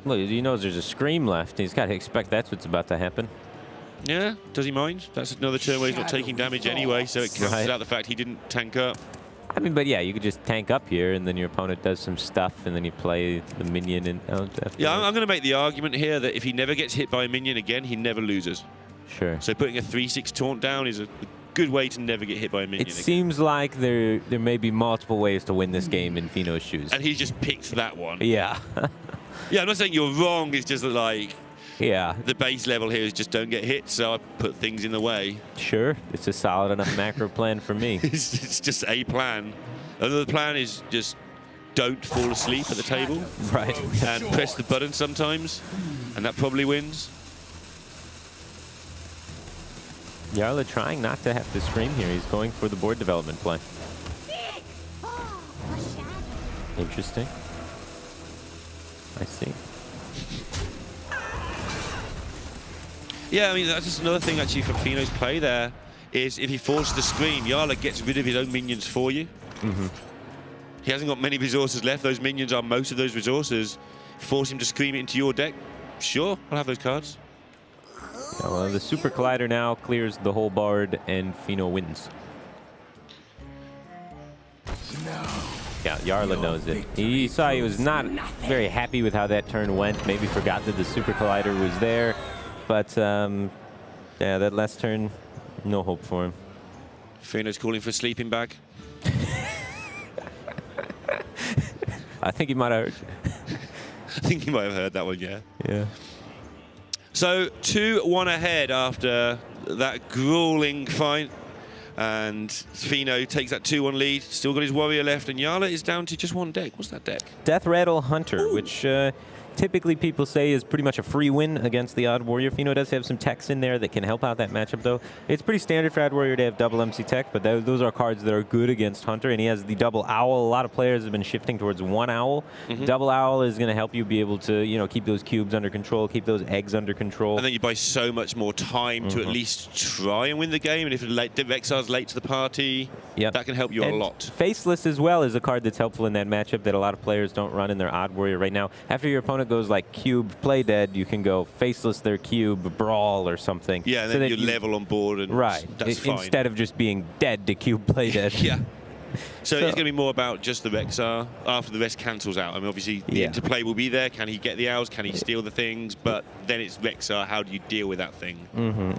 [SPEAKER 2] Well, he knows there's a Scream left. He's got to expect that's what's about to happen.
[SPEAKER 3] Yeah, does he mind? That's another turn where he's not taking damage anyway, so it cancels out the fact he didn't tank up.
[SPEAKER 2] I mean, but yeah, you could just tank up here, and then your opponent does some stuff, and then you play the minion and out after.
[SPEAKER 3] Yeah, I'm going to make the argument here that if he never gets hit by a minion again, he never loses.
[SPEAKER 2] Sure.
[SPEAKER 3] So putting a 3/6 taunt down is a good way to never get hit by a minion
[SPEAKER 2] It
[SPEAKER 3] again.
[SPEAKER 2] seems like there may be multiple ways to win this game in Feno's shoes.
[SPEAKER 3] And he just picked that one.
[SPEAKER 2] Yeah.
[SPEAKER 3] Yeah, I'm not saying you're wrong. It's just that, like,
[SPEAKER 2] Yeah.
[SPEAKER 3] the base level here is just don't get hit, so I put things in the way.
[SPEAKER 2] Sure. It's a solid enough macro plan for me.
[SPEAKER 3] It's just a plan. Another plan is just don't fall asleep at the table.
[SPEAKER 2] Right.
[SPEAKER 3] And press the button sometimes, and that probably wins.
[SPEAKER 2] Jarla trying not to have to scream here. He's going for the board development play. Interesting. I see.
[SPEAKER 3] Yeah, I mean, that's just another thing actually from Feno's play there, is if he forces the scream, Jarla gets rid of his own minions for you. He hasn't got many resources left. Those minions are most of those resources. Force him to scream it into your deck. Sure, I'll have those cards.
[SPEAKER 2] Yeah, well, the Super Collider now clears the whole board, and Feno wins. Yeah, Jarla knows it. He saw he was not very happy with how that turn went. Maybe forgot that the Super Collider was there. But, yeah, that last turn, no hope for him.
[SPEAKER 3] Feno's calling for a sleeping bag.
[SPEAKER 2] I think he might have heard you.
[SPEAKER 3] I think you might have heard that one, yeah.
[SPEAKER 2] Yeah.
[SPEAKER 3] So 2-1 ahead after that grueling fight. And Feno takes that 2-1 lead. Still got his warrior left, and Jarla is down to just one deck. What's that deck?
[SPEAKER 2] Death Rattle Hunter, which typically people say is pretty much a free win against the Odd Warrior. Feno does have some techs in there that can help out that matchup, though. It's pretty standard for Odd Warrior to have double MC tech, but those are cards that are good against Hunter, and he has the double owl. A lot of players have been shifting towards one owl. Double owl is going to help you be able to, you know, keep those cubes under control, keep those eggs under control.
[SPEAKER 3] And then you buy so much more time to at least try and win the game. And if Vexar's late to the party, that can help you a lot.
[SPEAKER 2] Faceless as well is a card that's helpful in that matchup that a lot of players don't run in their Odd Warrior right now. After your opponent goes like cube play dead, you can go Faceless their cube brawl or something.
[SPEAKER 3] Yeah, and then you level on board, and that's fine.
[SPEAKER 2] Instead of just being dead to cube play dead.
[SPEAKER 3] Yeah. So it's going to be more about just the Vexar after the rest cancels out. I mean, obviously, the interplay will be there. Can he get the owls? Can he steal the things? But then it's Vexar. How do you deal with that thing?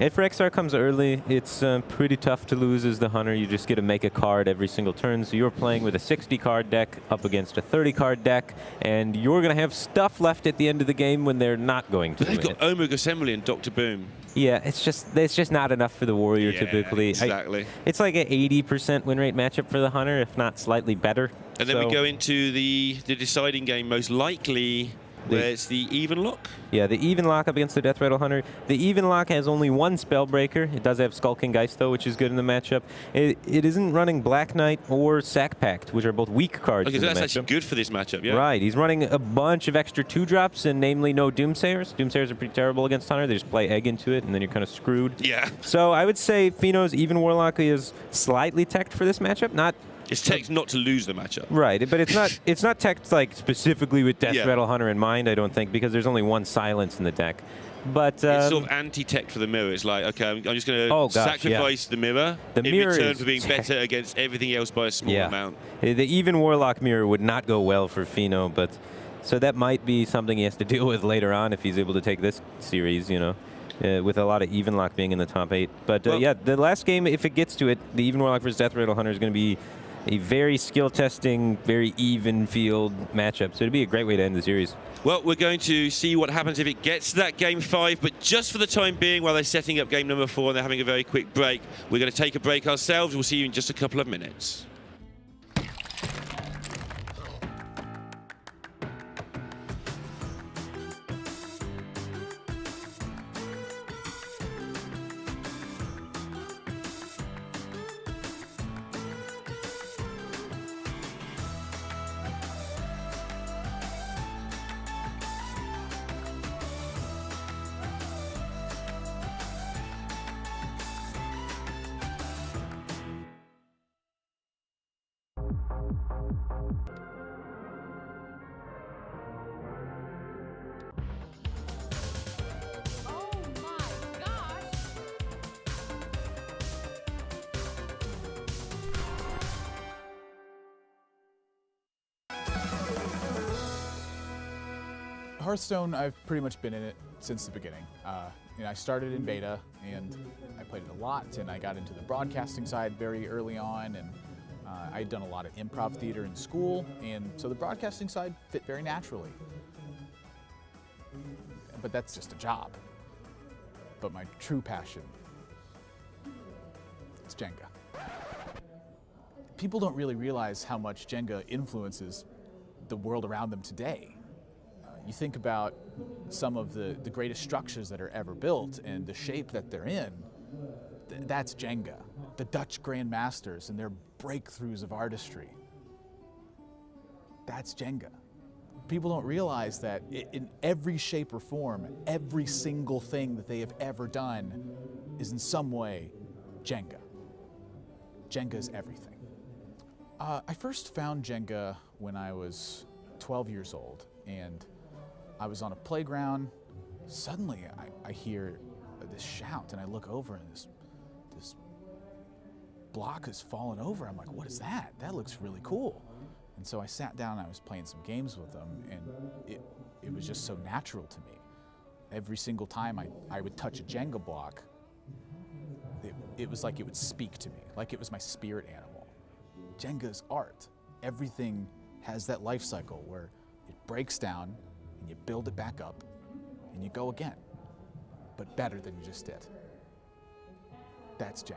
[SPEAKER 2] If Vexar comes early, it's pretty tough to lose as the Hunter. You just get to make a card every single turn. So you're playing with a 60-card deck up against a 30-card deck, and you're going to have stuff left at the end of the game when they're not going to.
[SPEAKER 3] They've got Omega Assembly and Dr. Boom.
[SPEAKER 2] Yeah, it's just not enough for the Warrior typically.
[SPEAKER 3] Exactly.
[SPEAKER 2] It's like an 80% win rate matchup for the Hunter, if not slightly better.
[SPEAKER 3] And then we go into the deciding game, most likely, where it's the even lock.
[SPEAKER 2] Yeah, the even lock up against the Death Rattle Hunter. The even lock has only one Spellbreaker. It does have Skulking Geist, though, which is good in the matchup. It isn't running Black Knight or Sack Pact, which are both weak cards in the
[SPEAKER 3] that's
[SPEAKER 2] matchup.
[SPEAKER 3] actually good for this matchup, yeah.
[SPEAKER 2] Right, he's running a bunch of extra 2-drops, and namely no Doomsayers. Doomsayers are pretty terrible against Hunter. They just play Egg into it, and then you're kind of screwed.
[SPEAKER 3] Yeah.
[SPEAKER 2] So I would say Feno's even Warlock is slightly teched for this matchup. Not
[SPEAKER 3] It's teched not to lose the matchup.
[SPEAKER 2] right, but it's not teched like specifically with Death Rattle Hunter in mind, I don't think, because there's only one silence in the deck. But
[SPEAKER 3] it's sort of anti-tech for the mirror. It's like, okay, I'm just going to sacrifice the mirror in return for being better against everything else by a small amount.
[SPEAKER 2] The even Warlock mirror would not go well for Feno, but so that might be something he has to deal with later on if he's able to take this series, you know. With a lot of even lock being in the top 8. But yeah, the last game, if it gets to it, the even Warlock versus Death Rattle Hunter is going to be a very skill-testing, very even field matchup. So it'd be a great way to end the series.
[SPEAKER 3] Well, we're going to see what happens if it gets to that game 5, but just for the time being, while they're setting up game number 4 and they're having a very quick break, we're going to take a break ourselves. We'll see you in just a couple of minutes.
[SPEAKER 5] Hearthstone, I've pretty much been in it since the beginning. I started in beta, and I played it a lot, and I got into the broadcasting side very early on, and I'd done a lot of improv theater in school, and so the broadcasting side fit very naturally. But that's just a job. But my true passion is Jenga. People don't really realize how much Jenga influences the world around them today. You think about some of the greatest structures that are ever built and the shape that they're in, that's Jenga. The Dutch grandmasters and their breakthroughs of artistry, that's Jenga. People don't realize that in every shape or form, every single thing that they have ever done is in some way Jenga. Jenga is everything. I first found Jenga when I was 12 years old, and I was on a playground. Suddenly I hear this shout, and I look over, and this block has fallen over. I'm like, what is that? That looks really cool. And so I sat down and I was playing some games with them, and it was just so natural to me. Every single time I would touch a Jenga block, it was like it would speak to me, like it was my spirit animal. Jenga is art. Everything has that life cycle where it breaks down and you build it back up and you go again, but better than you just did. That's Jenga.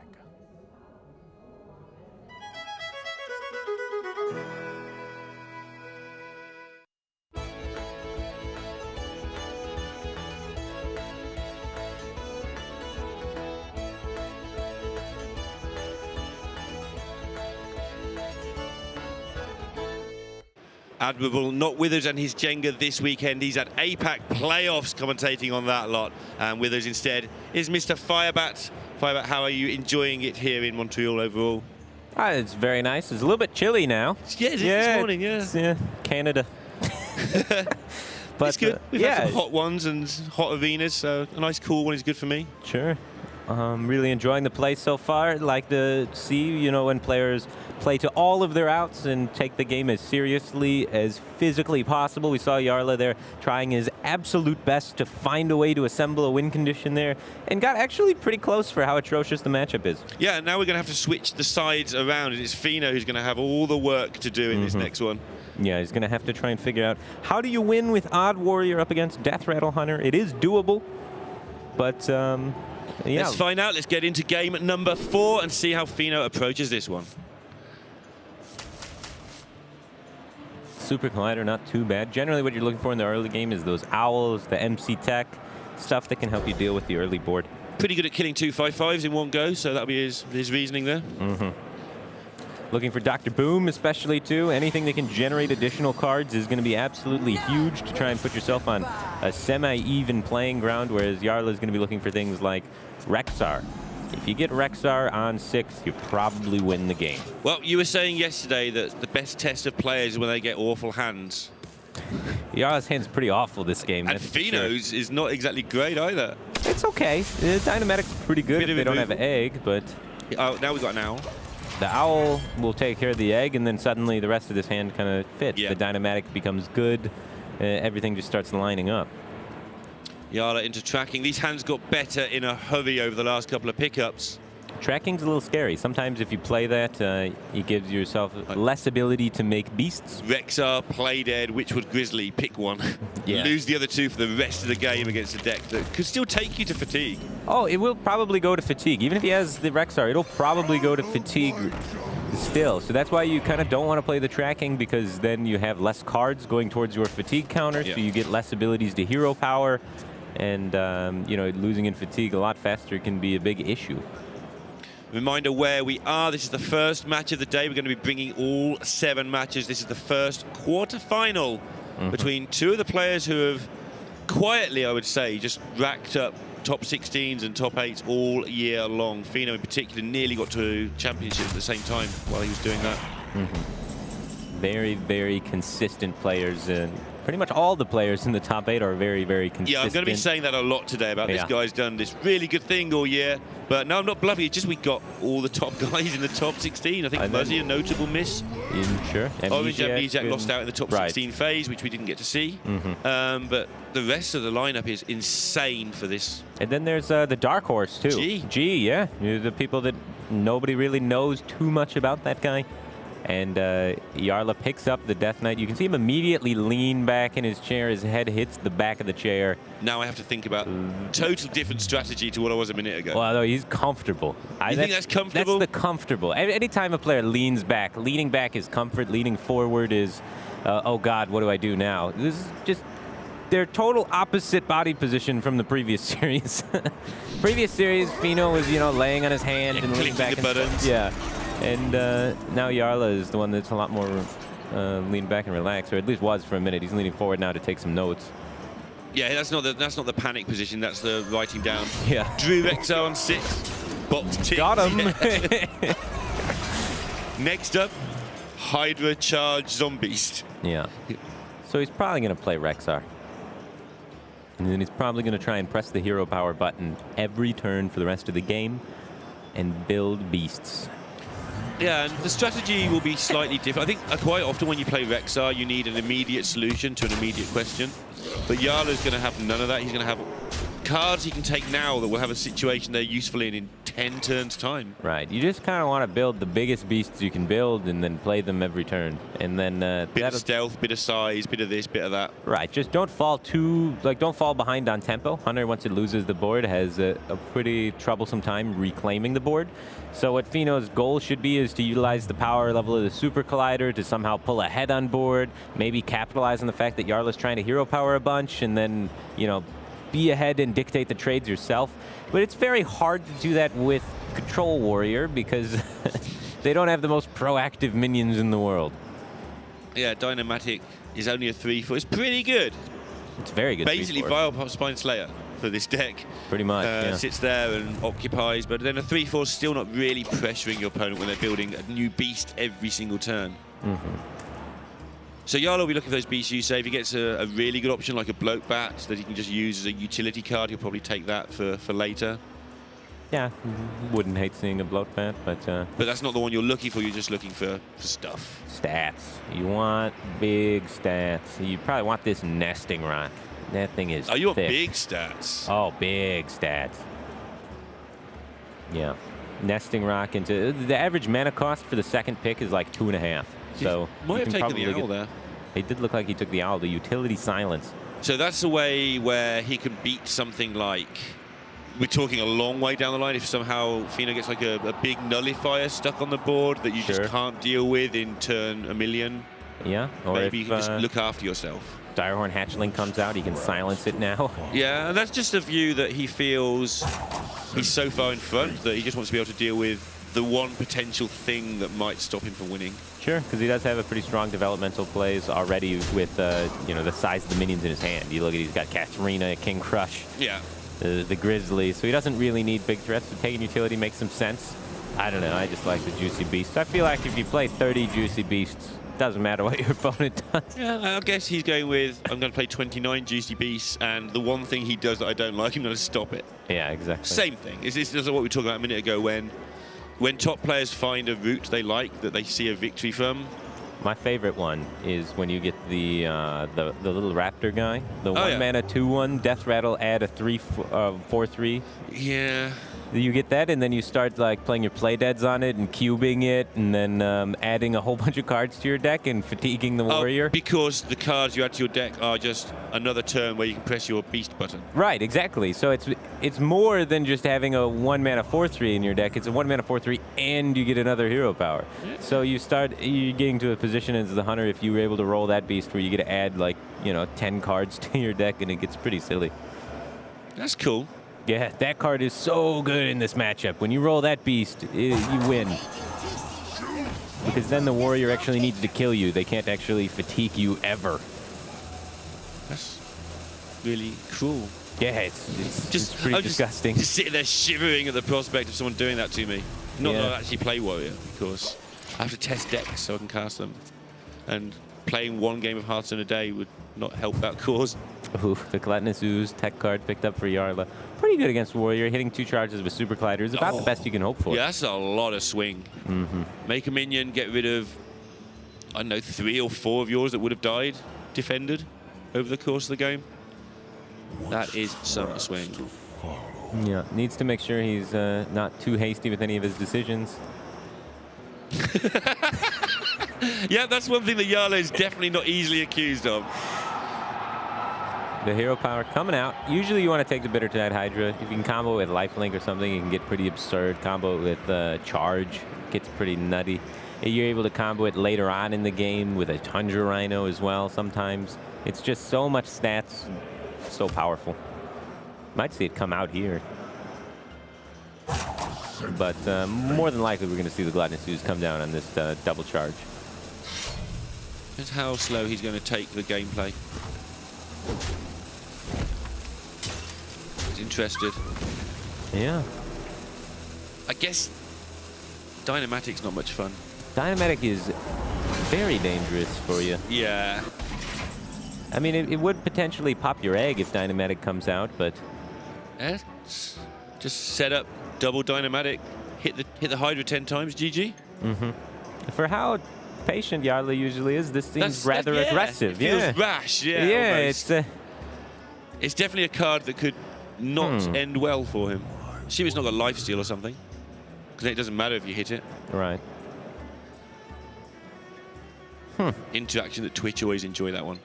[SPEAKER 3] Admirable not Withers and his Jenga this weekend. He's at APAC playoffs commentating on that lot. And Withers instead is Mr. Firebat. Firebat, how are you enjoying it here in Montreal overall?
[SPEAKER 2] It's very nice. It's a little bit chilly now.
[SPEAKER 3] Yeah, it is this morning, yeah.
[SPEAKER 2] Canada.
[SPEAKER 3] But it's good. We've had some hot ones and hot arenas, so a nice cool one is good for me.
[SPEAKER 2] Sure. Really enjoying the play so far. Like to see, when players play to all of their outs and take the game as seriously as physically possible. We saw Jarla there trying his absolute best to find a way to assemble a win condition there, and got actually pretty close for how atrocious the matchup is.
[SPEAKER 3] Yeah, and now we're going to have to switch the sides around, and it's Feno who's going to have all the work to do in this next one.
[SPEAKER 2] Yeah, he's going to have to try and figure out how do you win with Odd Warrior up against Death Rattle Hunter. It is doable, but yeah.
[SPEAKER 3] Let's find out. Let's get into game number 4 and see how Feno approaches this one.
[SPEAKER 2] Super Collider, not too bad. Generally what you're looking for in the early game is those owls, the MC tech, stuff that can help you deal with the early board.
[SPEAKER 3] Pretty good at killing 2/5/5s in one go, so that'll be his reasoning there.
[SPEAKER 2] Looking for Dr. Boom especially too. Anything that can generate additional cards is going to be absolutely huge to try and put yourself on a semi-even playing ground, whereas Jarla is going to be looking for things like Rexar. If you get Rexar on 6, you probably win the game.
[SPEAKER 3] Well, you were saying yesterday that the best test of players is when they get awful hands.
[SPEAKER 2] Jarla's hand's pretty awful this game.
[SPEAKER 3] And Feno's is not exactly great either.
[SPEAKER 2] It's okay. The Dynamatic's pretty good if they don't have an egg, but...
[SPEAKER 3] Oh, now we've got an owl.
[SPEAKER 2] The owl will take care of the egg, and then suddenly the rest of this hand kind of fits.
[SPEAKER 3] Yeah.
[SPEAKER 2] The Dynamatic becomes good. Everything just starts lining up.
[SPEAKER 3] Jarla into tracking. These hands got better in a hurry over the last couple of pickups.
[SPEAKER 2] Tracking's a little scary. Sometimes if you play that, it gives yourself less ability to make beasts.
[SPEAKER 3] Rexar, Play Dead, Witchwood Grizzly, pick one.
[SPEAKER 2] Yeah.
[SPEAKER 3] Lose the other two for the rest of the game against a deck that could still take you to fatigue.
[SPEAKER 2] Oh, it will probably go to fatigue. Even if he has the Rexar, it'll probably go to fatigue still. So that's why you kind of don't want to play the tracking, because then you have less cards going towards your fatigue counter, so you get less abilities to hero power. And, losing in fatigue a lot faster can be a big issue.
[SPEAKER 3] Reminder where we are. This is the first match of the day. We're going to be bringing all 7 matches. This is the first quarter-final between two of the players who have quietly, I would say, just racked up top 16s and top 8s all year long. Feno in particular nearly got to championship at the same time while he was doing that.
[SPEAKER 2] Very, very consistent players. And Pretty much all the players in the top 8 are very, very consistent.
[SPEAKER 3] Yeah, I'm going to be saying that a lot today about this guy's done this really good thing all year. But no, I'm not bluffing. It's just we got all the top guys in the top 16. I think Muzzy, a notable miss.
[SPEAKER 2] Sure.
[SPEAKER 3] Orange Amnesiac lost out in the top 16 phase, which we didn't get to see. But the rest of the lineup is insane for this.
[SPEAKER 2] And then there's the Dark Horse, too. G, yeah. The people that nobody really knows too much about that guy. And Jarla picks up the Death Knight. You can see him immediately lean back in his chair. His head hits the back of the chair.
[SPEAKER 3] Now I have to think about total different strategy to what I was a minute ago.
[SPEAKER 2] Well, no, he's comfortable.
[SPEAKER 3] You think that's comfortable?
[SPEAKER 2] That's the comfortable. Anytime a player leans back, leaning back is comfort. Leaning forward is, oh, God, what do I do now? This is just their total opposite body position from the previous series. Previous series, Feno was, laying on his hand and leaning back.
[SPEAKER 3] The buttons.
[SPEAKER 2] Yeah. And now Jarla is the one that's a lot more lean back and relax, or at least was for a minute. He's leaning forward now to take some notes.
[SPEAKER 3] Yeah, that's not the panic position. That's the writing down.
[SPEAKER 2] Yeah.
[SPEAKER 3] Drew Rexar on 6. Box tick.
[SPEAKER 2] Got him.
[SPEAKER 3] Yeah. Next up, Hydra Charge Zombies.
[SPEAKER 2] Yeah. So he's probably going to play Rexar. And then he's probably going to try and press the hero power button every turn for the rest of the game and build beasts.
[SPEAKER 3] Yeah, and the strategy will be slightly different. I think quite often when you play Rexar, you need an immediate solution to an immediate question. But Jarla's going to have none of that. He's going to have cards he can take now that will have a situation they're useful in 10 turns' time.
[SPEAKER 2] Right. You just kind of want to build the biggest beasts you can build and then play them every turn. And then
[SPEAKER 3] bit of stealth, bit of size, bit of this, bit of that.
[SPEAKER 2] Right. Just don't fall don't fall behind on tempo. Hunter, once it loses the board, has a pretty troublesome time reclaiming the board. So what Feno's goal should be is to utilize the power level of the Super Collider to somehow pull ahead on board, maybe capitalize on the fact that Jarla's trying to hero power a bunch, and then, be ahead and dictate the trades yourself. But it's very hard to do that with Control Warrior because they don't have the most proactive minions in the world.
[SPEAKER 3] Yeah, Dynamatic is only a 3/4. It's pretty good.
[SPEAKER 2] It's very good.
[SPEAKER 3] Basically, Vile Spine Slayer for this deck.
[SPEAKER 2] Pretty much, yeah.
[SPEAKER 3] Sits there and occupies, but then a 3/4 is still not really pressuring your opponent when they're building a new beast every single turn. So Jarla will be looking for those beasts you say. If he gets a really good option like a Bloat Bat that he can just use as a utility card, he'll probably take that for later.
[SPEAKER 2] Yeah, wouldn't hate seeing a Bloat Bat, but
[SPEAKER 3] that's not the one you're looking for. You're just looking for stuff.
[SPEAKER 2] Stats. You want big stats. You probably want this Nesting Rock. That thing is
[SPEAKER 3] you want
[SPEAKER 2] thick.
[SPEAKER 3] big stats.
[SPEAKER 2] Oh, big stats. Yeah. Nesting Rock into the average mana cost for the second pick is like 2.5. So
[SPEAKER 3] might have taken the owl there.
[SPEAKER 2] It did look like he took the owl, the utility silence.
[SPEAKER 3] So that's a way where he can beat something like, we're talking a long way down the line, if somehow Feno gets like a big nullifier stuck on the board that you just can't deal with in turn 1,000,000.
[SPEAKER 2] Yeah. Or
[SPEAKER 3] maybe
[SPEAKER 2] if,
[SPEAKER 3] you can just look after yourself.
[SPEAKER 2] Direhorn Hatchling comes out, he can silence it now.
[SPEAKER 3] Yeah, and that's just a view that he feels he's so far in front that he just wants to be able to deal with the one potential thing that might stop him from winning.
[SPEAKER 2] Sure, because he does have a pretty strong developmental plays already with the size of the minions in his hand. You look at, he's got Katarina, King Crush, the Grizzly, so he doesn't really need big threats. So taking utility makes some sense. I don't know, I just like the Juicy Beasts. I feel like if you play 30 Juicy Beasts, doesn't matter what your opponent does.
[SPEAKER 3] Yeah, I guess he's going with, I'm going to play 29 Juicy Beasts, and the one thing he does that I don't like, I'm going to stop it.
[SPEAKER 2] Yeah, exactly.
[SPEAKER 3] Same thing. This is what we were talking about a minute ago when top players find a route they like, that they see a victory from.
[SPEAKER 2] My favorite one is when you get the little raptor guy, the 1 mana 2/1 Death Rattle, add a 4/3.
[SPEAKER 3] Yeah.
[SPEAKER 2] You get that, and then you start like playing your play deads on it and cubing it, and then adding a whole bunch of cards to your deck and fatiguing the warrior.
[SPEAKER 3] Because the cards you add to your deck are just another turn where you can press your beast button.
[SPEAKER 2] Right, exactly. So it's more than just having a 1 mana 4/3 in your deck. It's a 1 mana 4/3, and you get another hero power. Yeah. So you're getting to a position as the hunter if you were able to roll that beast where you get to add like 10 cards to your deck, and it gets pretty silly.
[SPEAKER 3] That's cool.
[SPEAKER 2] Yeah, that card is so good in this matchup. When you roll that beast, you win. Because then the warrior actually needs to kill you. They can't actually fatigue you ever.
[SPEAKER 3] That's really cruel.
[SPEAKER 2] Yeah, it's pretty disgusting.
[SPEAKER 3] Just sitting there shivering at the prospect of someone doing that to me. Not that I actually play warrior, because I have to test decks so I can cast them. And playing one game of Hearthstone a day would not help that cause.
[SPEAKER 2] Ooh, the Gluttonous Ooze tech card picked up for Jarla. Pretty good against Warrior. Hitting 2 charges with Super Collider is about the best you can hope for.
[SPEAKER 3] Yeah, that's a lot of swing. Make a minion, get rid of, I don't know, 3 or 4 of yours that would have died, defended, over the course of the game. That is some swing.
[SPEAKER 2] Yeah, needs to make sure he's not too hasty with any of his decisions.
[SPEAKER 3] Yeah, that's one thing that Jarla is definitely not easily accused of.
[SPEAKER 2] The hero power coming out. Usually you want to take the Bittertide Hydra. If you can combo with Lifelink or something, you can get pretty absurd. Combo with Charge gets pretty nutty. You're able to combo it later on in the game with a Tundra Rhino as well sometimes. It's just so much stats, so powerful. Might see it come out here. But more than likely we're going to see the Gluttonous Ooze come down on this double charge.
[SPEAKER 3] That's how slow he's going to take the gameplay. He's interested.
[SPEAKER 2] Yeah.
[SPEAKER 3] I guess Dynamatic's not much fun.
[SPEAKER 2] Dynamatic is very dangerous for you.
[SPEAKER 3] Yeah.
[SPEAKER 2] I mean, it would potentially pop your egg if Dynamatic comes out, but...
[SPEAKER 3] Just set up double Dynamatic, hit the Hydra 10 times, GG.
[SPEAKER 2] For how patient Jarla usually is, this seems rather aggressive.
[SPEAKER 3] It feels rash, yeah.
[SPEAKER 2] Yeah,
[SPEAKER 3] almost. It's definitely a card that could not end well for him. Assume it's not got lifesteal or something, because it doesn't matter if you hit it.
[SPEAKER 2] Right.
[SPEAKER 3] Interaction that Twitch always enjoy that one.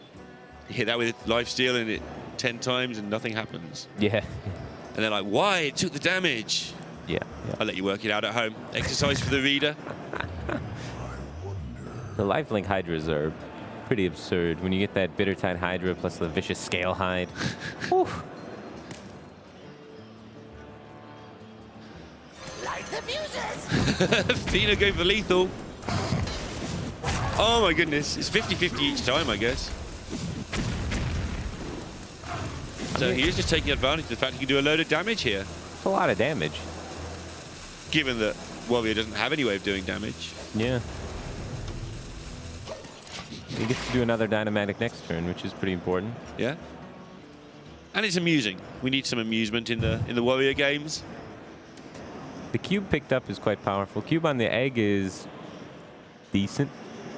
[SPEAKER 3] You hit that with lifesteal and it 10 times and nothing happens.
[SPEAKER 2] Yeah.
[SPEAKER 3] And they're like, why? It took the damage.
[SPEAKER 2] Yeah.
[SPEAKER 3] I'll let you work it out at home. Exercise for the reader.
[SPEAKER 2] The Lifelink Hydras are pretty absurd. When you get that Bittertide Hydra plus the Vicious Scale Hide.
[SPEAKER 4] Light the fuses!
[SPEAKER 3] Feno going for lethal. Oh my goodness. It's 50-50 each time, I guess. So he is just taking advantage of the fact he can do a load of damage here.
[SPEAKER 2] It's a lot of damage.
[SPEAKER 3] Given that Warrior doesn't have any way of doing damage.
[SPEAKER 2] Yeah. He gets to do another Dynamatic next turn, which is pretty important.
[SPEAKER 3] Yeah. And it's amusing. We need some amusement in the Warrior games.
[SPEAKER 2] The cube picked up is quite powerful. Cube on the egg is decent.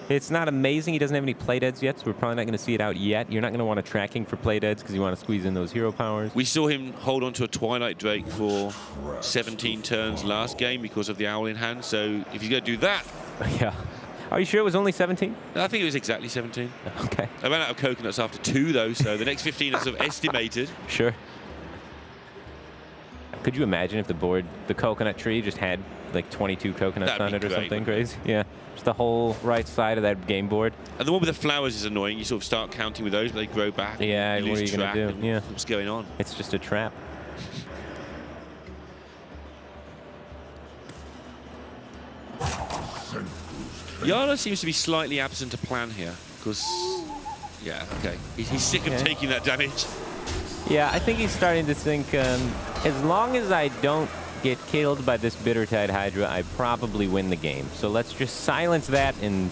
[SPEAKER 2] It's not amazing. He doesn't have any playdeads yet, so we're probably not going to see it out yet. You're not going to want to tracking for playdeads because you want to squeeze in those hero powers.
[SPEAKER 3] We saw him hold on to a Twilight Drake for 17 turns last game because of the Owl in hand. So if he's going to do that...
[SPEAKER 2] Yeah. Are you sure it was only 17?
[SPEAKER 3] I think it was exactly 17.
[SPEAKER 2] Okay.
[SPEAKER 3] I ran out of coconuts after 2, though, so the next 15 are sort of estimated.
[SPEAKER 2] Sure. Could you imagine if the coconut tree just had like 22 coconuts on it or something crazy? Yeah. Just the whole right side of that game board.
[SPEAKER 3] And the one with the flowers is annoying. You sort of start counting with those, but they grow back.
[SPEAKER 2] Yeah,
[SPEAKER 3] you
[SPEAKER 2] what are
[SPEAKER 3] lose
[SPEAKER 2] you going to do? Yeah.
[SPEAKER 3] What's going on?
[SPEAKER 2] It's just a trap.
[SPEAKER 3] Jarla seems to be slightly absent a plan here, because, yeah, okay. He's sick of taking that damage.
[SPEAKER 2] Yeah, I think he's starting to think, as long as I don't get killed by this Bittertide Hydra, I probably win the game. So let's just silence that and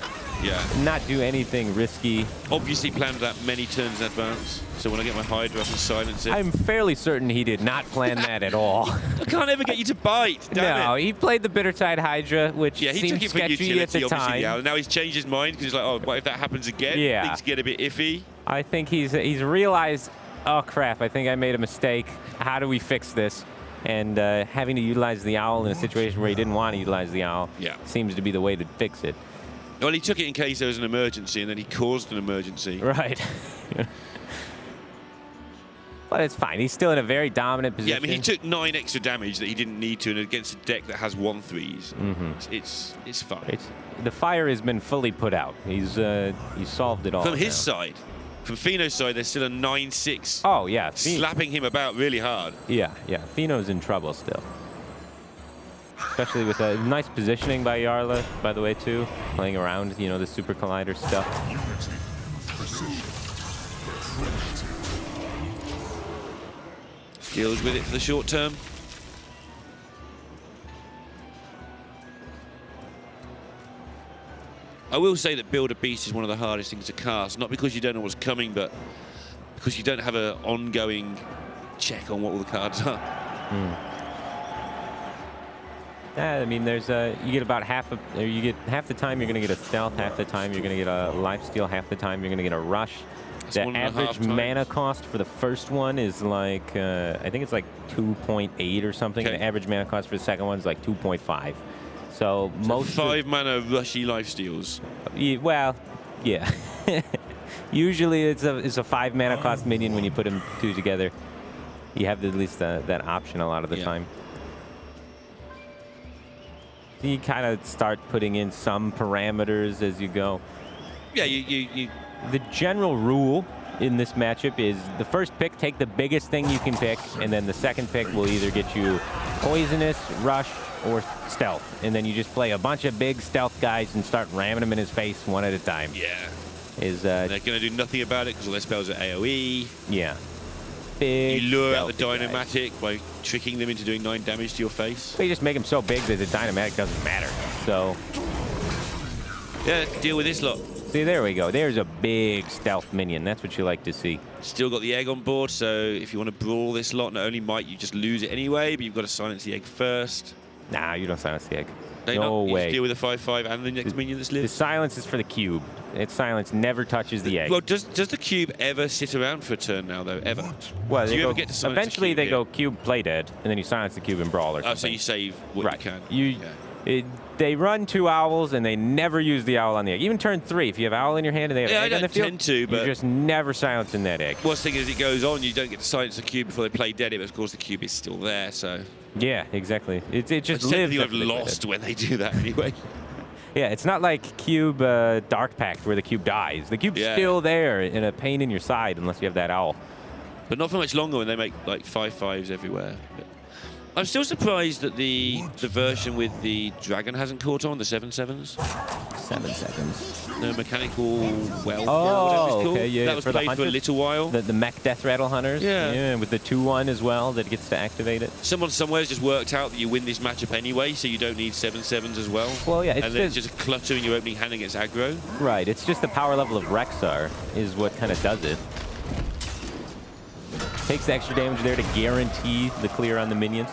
[SPEAKER 2] not do anything risky.
[SPEAKER 3] Obviously planned that many turns in advance, so when I get my Hydra, I can silence it.
[SPEAKER 2] I'm fairly certain he did not plan that at all.
[SPEAKER 3] I can't ever get you to bite, damn it.
[SPEAKER 2] He played the Bittertide Hydra, which
[SPEAKER 3] he
[SPEAKER 2] seemed
[SPEAKER 3] took it for
[SPEAKER 2] sketchy
[SPEAKER 3] utility,
[SPEAKER 2] at the time.
[SPEAKER 3] Yeah. Now he's changed his mind, because he's like, oh, what if that happens again?
[SPEAKER 2] Yeah.
[SPEAKER 3] Things get a bit iffy.
[SPEAKER 2] I think he's realized, oh crap, I think I made a mistake. How do we fix this? And having to utilize the owl in a situation where he didn't want to utilize the owl seems to be the way to fix it.
[SPEAKER 3] Well, he took it in case there was an emergency, and then he caused an emergency.
[SPEAKER 2] Right. But it's fine. He's still in a very dominant position.
[SPEAKER 3] Yeah, I mean, he took 9 extra damage that he didn't need to, and against a deck that has 1/3s. It's fine.
[SPEAKER 2] The fire has been fully put out. He's solved it all.
[SPEAKER 3] From his side. From Feno's side, there's still a 9/6.
[SPEAKER 2] Oh, yeah.
[SPEAKER 3] Slapping him about really hard.
[SPEAKER 2] Yeah. Feno's in trouble still. Especially with a nice positioning by Jarla, by the way, too. Playing around, the Super Collider stuff.
[SPEAKER 3] Deals with it for the short term. I will say that Build a Beast is one of the hardest things to cast, not because you don't know what's coming, but because you don't have an ongoing check on what all the cards are.
[SPEAKER 2] Yeah, I mean, there's you get about half the time you're going to get a stealth, half the time you're going to get a lifesteal, half the time you're going to get a rush. The average mana cost for the first one is like, I think it's like 2.8 or something. Okay. The average mana cost for the second one is like 2.5. So most
[SPEAKER 3] 5 mana rushy lifesteals.
[SPEAKER 2] Well, yeah. Usually it's a 5 mana cost minion when you put them two together. You have at least that option a lot of the time. You kind of start putting in some parameters as you go.
[SPEAKER 3] Yeah, you
[SPEAKER 2] The general rule in this matchup is the first pick, take the biggest thing you can pick, and then the second pick will either get you poisonous, rush, or stealth. And then you just play a bunch of big stealth guys and start ramming them in his face one at a time.
[SPEAKER 3] Yeah.
[SPEAKER 2] They're
[SPEAKER 3] going to do nothing about it because all their spells are AoE.
[SPEAKER 2] Yeah. Big
[SPEAKER 3] you lure out the
[SPEAKER 2] guys.
[SPEAKER 3] Dynamatic by tricking them into doing 9 damage to your face.
[SPEAKER 2] But you just make them so big that the Dynamatic doesn't matter. So.
[SPEAKER 3] Yeah, deal with this lot.
[SPEAKER 2] See, there we go. There's a big stealth minion. That's what you like to see.
[SPEAKER 3] Still got the egg on board, so if you want to brawl this lot, not only might you just lose it anyway, but you've got to silence the egg first.
[SPEAKER 2] Nah, you don't silence the egg.
[SPEAKER 3] No
[SPEAKER 2] way.
[SPEAKER 3] You deal with the 5/5 and the next minion that's lived.
[SPEAKER 2] The silence is for the cube. Its silence never touches the egg.
[SPEAKER 3] Well, does the cube ever sit around for a turn now, though? Ever?
[SPEAKER 2] Well,
[SPEAKER 3] do you ever get to silence
[SPEAKER 2] eventually
[SPEAKER 3] the
[SPEAKER 2] they go cube play dead, and then you silence the cube and brawl or something.
[SPEAKER 3] Oh, so you save what you can.
[SPEAKER 2] They run 2 owls, and they never use the owl on the egg. Even turn 3, if you have owl in your hand and they have egg on the field,
[SPEAKER 3] tend to, but
[SPEAKER 2] you're just never silencing that egg.
[SPEAKER 3] Worst thing is, as it goes on, you don't get to silence the cube before they play dead, but of course the cube is still there, so...
[SPEAKER 2] Yeah, exactly. It just lives.
[SPEAKER 3] I've lost when they do that anyway.
[SPEAKER 2] Yeah, it's not like Cube Dark Pact where the cube dies. The cube's still there in a pain in your side unless you have that owl.
[SPEAKER 3] But not for much longer when they make like 5/5s everywhere. But I'm still surprised that the version with the dragon hasn't caught on, the 7/7s.
[SPEAKER 2] 7 seconds.
[SPEAKER 3] No mechanical welfare.
[SPEAKER 2] Oh, okay, yeah.
[SPEAKER 3] That was played for a little while.
[SPEAKER 2] The mech death rattle hunters.
[SPEAKER 3] Yeah,
[SPEAKER 2] with the 2/1 as well that gets to activate it.
[SPEAKER 3] Someone somewhere has just worked out that you win this matchup anyway, so you don't need 7/7s as well.
[SPEAKER 2] Well, yeah,
[SPEAKER 3] and then it's just a clutter in your opening hand against aggro.
[SPEAKER 2] Right. It's just the power level of Rexar is what kind of does it. Takes the extra damage there to guarantee the clear on the minions.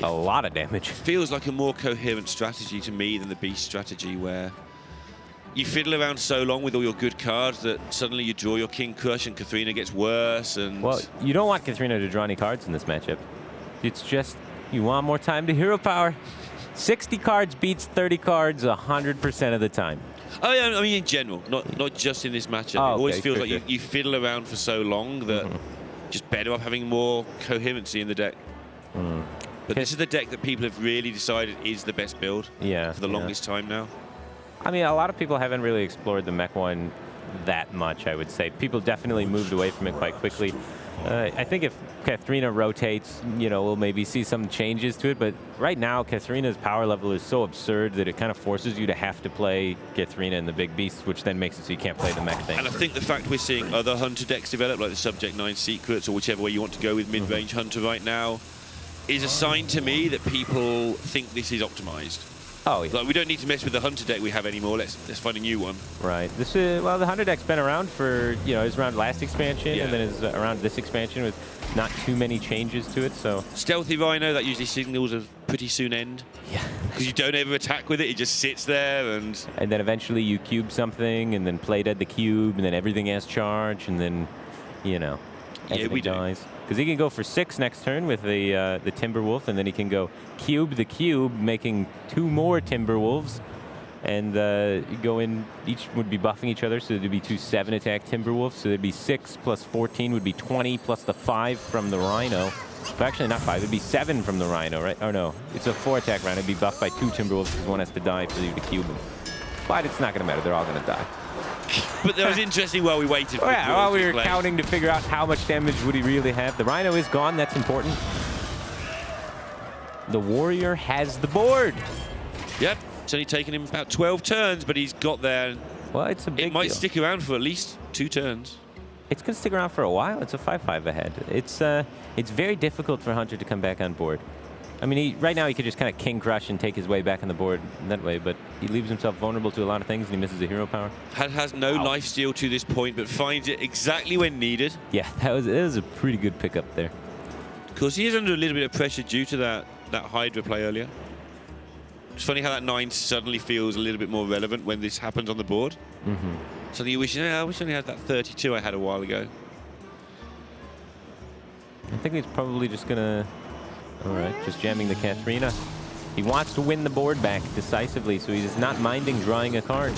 [SPEAKER 2] A lot of damage.
[SPEAKER 3] Feels like a more coherent strategy to me than the Beast strategy, where you fiddle around so long with all your good cards that suddenly you draw your King Crush and Katharina gets worse. And
[SPEAKER 2] well, you don't want Katharina to draw any cards in this matchup. It's just you want more time to hero power. 60 cards beats 30 cards 100% of the time.
[SPEAKER 3] Oh yeah, I mean in general, not just in this matchup.
[SPEAKER 2] Oh,
[SPEAKER 3] it always
[SPEAKER 2] okay,
[SPEAKER 3] feels
[SPEAKER 2] sure,
[SPEAKER 3] like you fiddle around for so long that just better off having more coherency in the deck. But this is the deck that people have really decided is the best build for the longest time now.
[SPEAKER 2] I mean, a lot of people haven't really explored the mech one that much, I would say. People definitely moved away from it quite quickly. I think if Katharina rotates, we'll maybe see some changes to it. But right now, Katharina's power level is so absurd that it kind of forces you to have to play Katharina in the big beasts, which then makes it so you can't play the mech thing.
[SPEAKER 3] And I think the fact we're seeing other Hunter decks develop, like the Subject 9 Secrets, or whichever way you want to go with mid-range Hunter right now, is a sign to me that people think this is optimized.
[SPEAKER 2] Oh, yeah.
[SPEAKER 3] Like, we don't need to mess with the Hunter deck we have anymore. Let's find a new one.
[SPEAKER 2] Right. This is, well, the Hunter deck's been around for, it was around last expansion, and then it's around this expansion with not too many changes to it, so.
[SPEAKER 3] Stealthy Rhino, that usually signals a pretty soon end.
[SPEAKER 2] Yeah.
[SPEAKER 3] Because you don't ever attack with it, it just sits there and...
[SPEAKER 2] And then eventually you cube something, and then play dead the cube, and then everything has charge, and then, everything dies. Because he can go for 6 next turn with the Timberwolf, and then he can go cube the cube, making 2 more Timberwolves, and go in. Each would be buffing each other, so there'd be 2 7 attack Timberwolves. So there'd be 6 plus 14 would be 20 plus the 5 from the Rhino. So actually, not 5. It'd be 7 from the Rhino, right? Oh no, it's a 4 attack Rhino. It'd be buffed by 2 Timberwolves because one has to die for you to cube them. But it's not going to matter. They're all going to die.
[SPEAKER 3] But that was interesting while we waited for
[SPEAKER 2] while we were counting to figure out how much damage would he really have. The Rhino is gone. That's important. The Warrior has the board.
[SPEAKER 3] Yep. It's only taken him about 12 turns, but he's got there.
[SPEAKER 2] Well, it's a big
[SPEAKER 3] It might
[SPEAKER 2] deal.
[SPEAKER 3] stick around for at least 2 turns.
[SPEAKER 2] It's going to stick around for a while. It's a 5/5 ahead. It's very difficult for Hunter to come back on board. I mean, right now he could just kind of king crush and take his way back on the board that way, but he leaves himself vulnerable to a lot of things and he misses a hero power.
[SPEAKER 3] Has no life steal to this point, but finds it exactly when needed.
[SPEAKER 2] Yeah, that was a pretty good pickup there.
[SPEAKER 3] Because he is under a little bit of pressure due to that Hydra play earlier. It's funny how that 9 suddenly feels a little bit more relevant when this happens on the board. Suddenly you wish, I wish I only had that 32 I had a while ago.
[SPEAKER 2] I think he's probably just gonna, all right, just jamming the Katrina. He wants to win the board back decisively, so he's not minding drawing a card.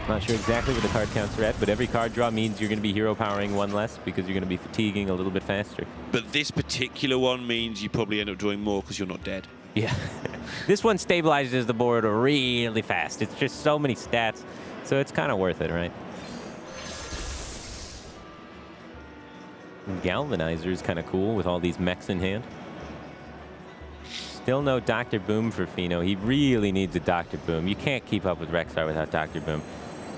[SPEAKER 2] Not sure exactly what the card counts are at, but every card draw means you're going to be hero powering 1 less because you're going to be fatiguing a little bit faster.
[SPEAKER 3] But this particular one means you probably end up drawing more because you're not dead.
[SPEAKER 2] Yeah. This one stabilizes the board really fast. It's just so many stats, so it's kind of worth it, right? Galvanizer is kind of cool with all these mechs in hand. Still no Dr. Boom for Feno. He really needs a Dr. Boom. You can't keep up with Rexar without Dr. Boom.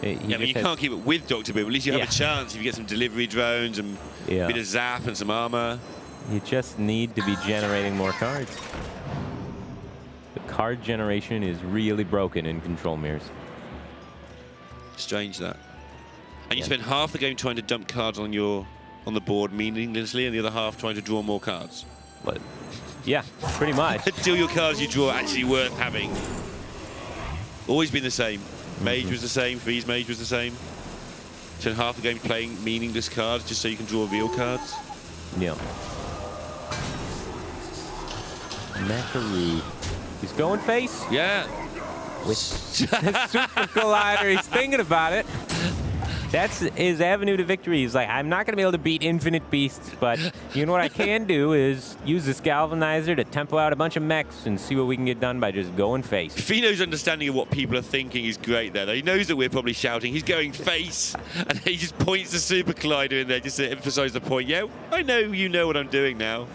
[SPEAKER 3] Yeah, I mean, you can't keep it with Dr. Boom. At least you have a chance if you get some delivery drones and a bit of zap and some armor.
[SPEAKER 2] You just need to be generating more cards. The card generation is really broken in control mirrors.
[SPEAKER 3] Strange that. And you spend half the game trying to dump cards on the board meaninglessly, and the other half trying to draw more cards.
[SPEAKER 2] But yeah, pretty much.
[SPEAKER 3] Until your cards you draw are actually worth having. Always been the same. Mage was the same, Freeze Mage was the same. Spend half the game playing meaningless cards just so you can draw real cards.
[SPEAKER 2] Yeah. Macaroon. He's going face.
[SPEAKER 3] Yeah.
[SPEAKER 2] With the Super Collider. He's thinking about it. That's his avenue to victory. He's like, I'm not going to be able to beat Infinite Beasts, but you know what I can do is use this Galvanizer to tempo out a bunch of mechs and see what we can get done by just going face.
[SPEAKER 3] Feno's understanding of what people are thinking is great there. He knows that we're probably shouting. He's going face, and he just points the Super Collider in there just to emphasize the point. Yeah, I know you know what I'm doing now.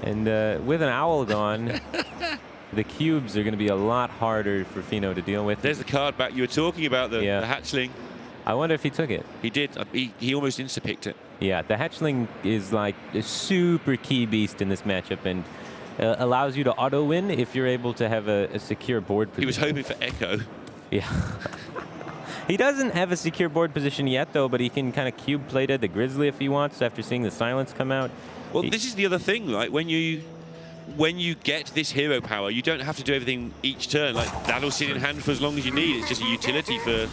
[SPEAKER 2] And with an owl gone, the cubes are going to be a lot harder for Feno to deal with.
[SPEAKER 3] There's the card back you were talking about, the hatchling.
[SPEAKER 2] I wonder if he took it.
[SPEAKER 3] He did. He almost insta-picked it.
[SPEAKER 2] Yeah, the hatchling is like a super key beast in this matchup and allows you to auto-win if you're able to have a secure board position.
[SPEAKER 3] He was hoping for Echo.
[SPEAKER 2] Yeah. He doesn't have a secure board position yet, though, but he can kind of cube play to the Grizzly if he wants after seeing the silence come out.
[SPEAKER 3] Well, this is the other thing, right? When you get this hero power, you don't have to do everything each turn. Like, that'll sit in hand for as long as you need. It's just a utility for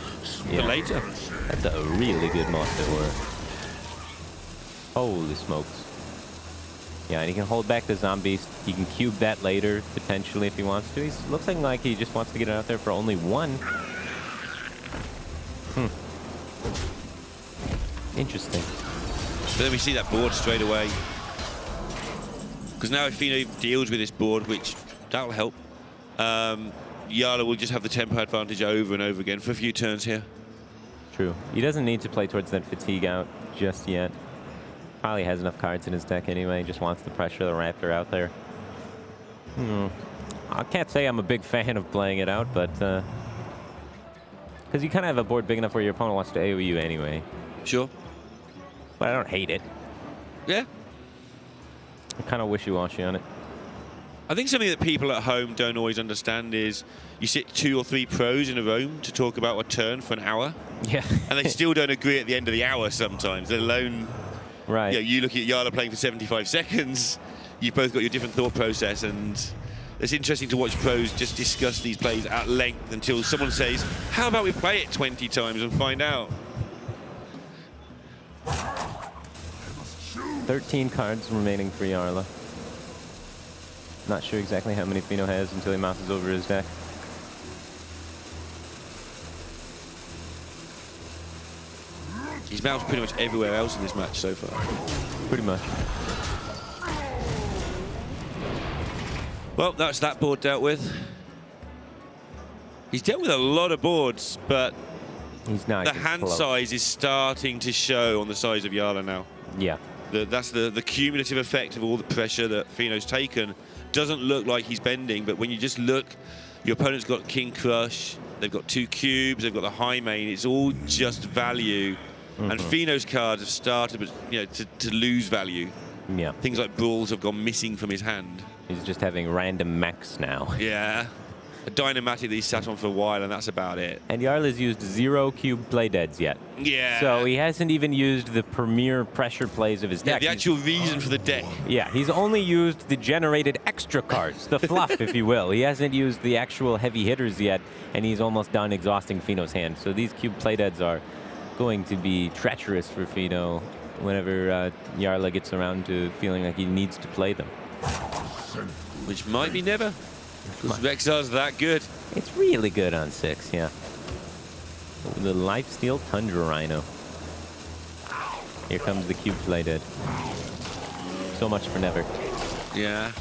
[SPEAKER 3] later.
[SPEAKER 2] That's a really good monster horror. Holy smokes. Yeah, and he can hold back the zombies. He can cube that later, potentially, if he wants to. He looks like he just wants to get it out there for only 1. Interesting.
[SPEAKER 3] But then we see that board straight away. Because now if Feno deals with this board, which that'll help, Jarla will just have the tempo advantage over and over again for a few turns here.
[SPEAKER 2] True. He doesn't need to play towards that fatigue out just yet. Probably has enough cards in his deck anyway. Just wants to pressure the Raptor out there. I can't say I'm a big fan of playing it out, but because you kind of have a board big enough where your opponent wants to AoE you anyway.
[SPEAKER 3] Sure.
[SPEAKER 2] But I don't hate it.
[SPEAKER 3] Yeah.
[SPEAKER 2] I'm kind of wishy-washy on it.
[SPEAKER 3] I think something that people at home don't always understand is you sit 2 or 3 pros in a room to talk about a turn for an hour.
[SPEAKER 2] Yeah.
[SPEAKER 3] And they still don't agree at the end of the hour sometimes, let alone...
[SPEAKER 2] Right.
[SPEAKER 3] You look at Jarla playing for 75 seconds, you've both got your different thought process, and it's interesting to watch pros just discuss these plays at length until someone says, how about we play it 20 times and find out?
[SPEAKER 2] 13 cards remaining for Jarla. Not sure exactly how many Feno has until he mouses over his deck.
[SPEAKER 3] He's bounced pretty much everywhere else in this match so far.
[SPEAKER 2] Pretty much.
[SPEAKER 3] Well, that's that board dealt with. He's dealt with a lot of boards, but
[SPEAKER 2] he's not
[SPEAKER 3] the hand size is starting to show on the size of Jarla now.
[SPEAKER 2] Yeah.
[SPEAKER 3] That's the cumulative effect of all the pressure that Feno's taken. Doesn't look like he's bending, but when you just look, your opponent's got King Crush, they've got 2 cubes, they've got the high main. It's all just value. And Feno's cards have started to lose value.
[SPEAKER 2] Yeah.
[SPEAKER 3] Things like brawls have gone missing from his hand.
[SPEAKER 2] He's just having random mechs now.
[SPEAKER 3] Yeah. A Dynamatic that he sat on for a while, and that's about it.
[SPEAKER 2] And Jarla's used 0 cube play deads yet.
[SPEAKER 3] Yeah.
[SPEAKER 2] So he hasn't even used the premier pressure plays of his
[SPEAKER 3] Yeah,
[SPEAKER 2] deck.
[SPEAKER 3] the actual reason for the deck.
[SPEAKER 2] Yeah, he's only used the generated extra cards, the fluff, if you will. He hasn't used the actual heavy hitters yet, and he's almost done exhausting Feno's hand. So these cube playdeads are going to be treacherous for Feno whenever Jarla gets around to feeling like he needs to play them.
[SPEAKER 3] Which might be never. Because Rexar's that good.
[SPEAKER 2] It's really good on 6, yeah. The Lifesteal Tundra Rhino. Here comes the cube playdead. So much for never.
[SPEAKER 3] Yeah.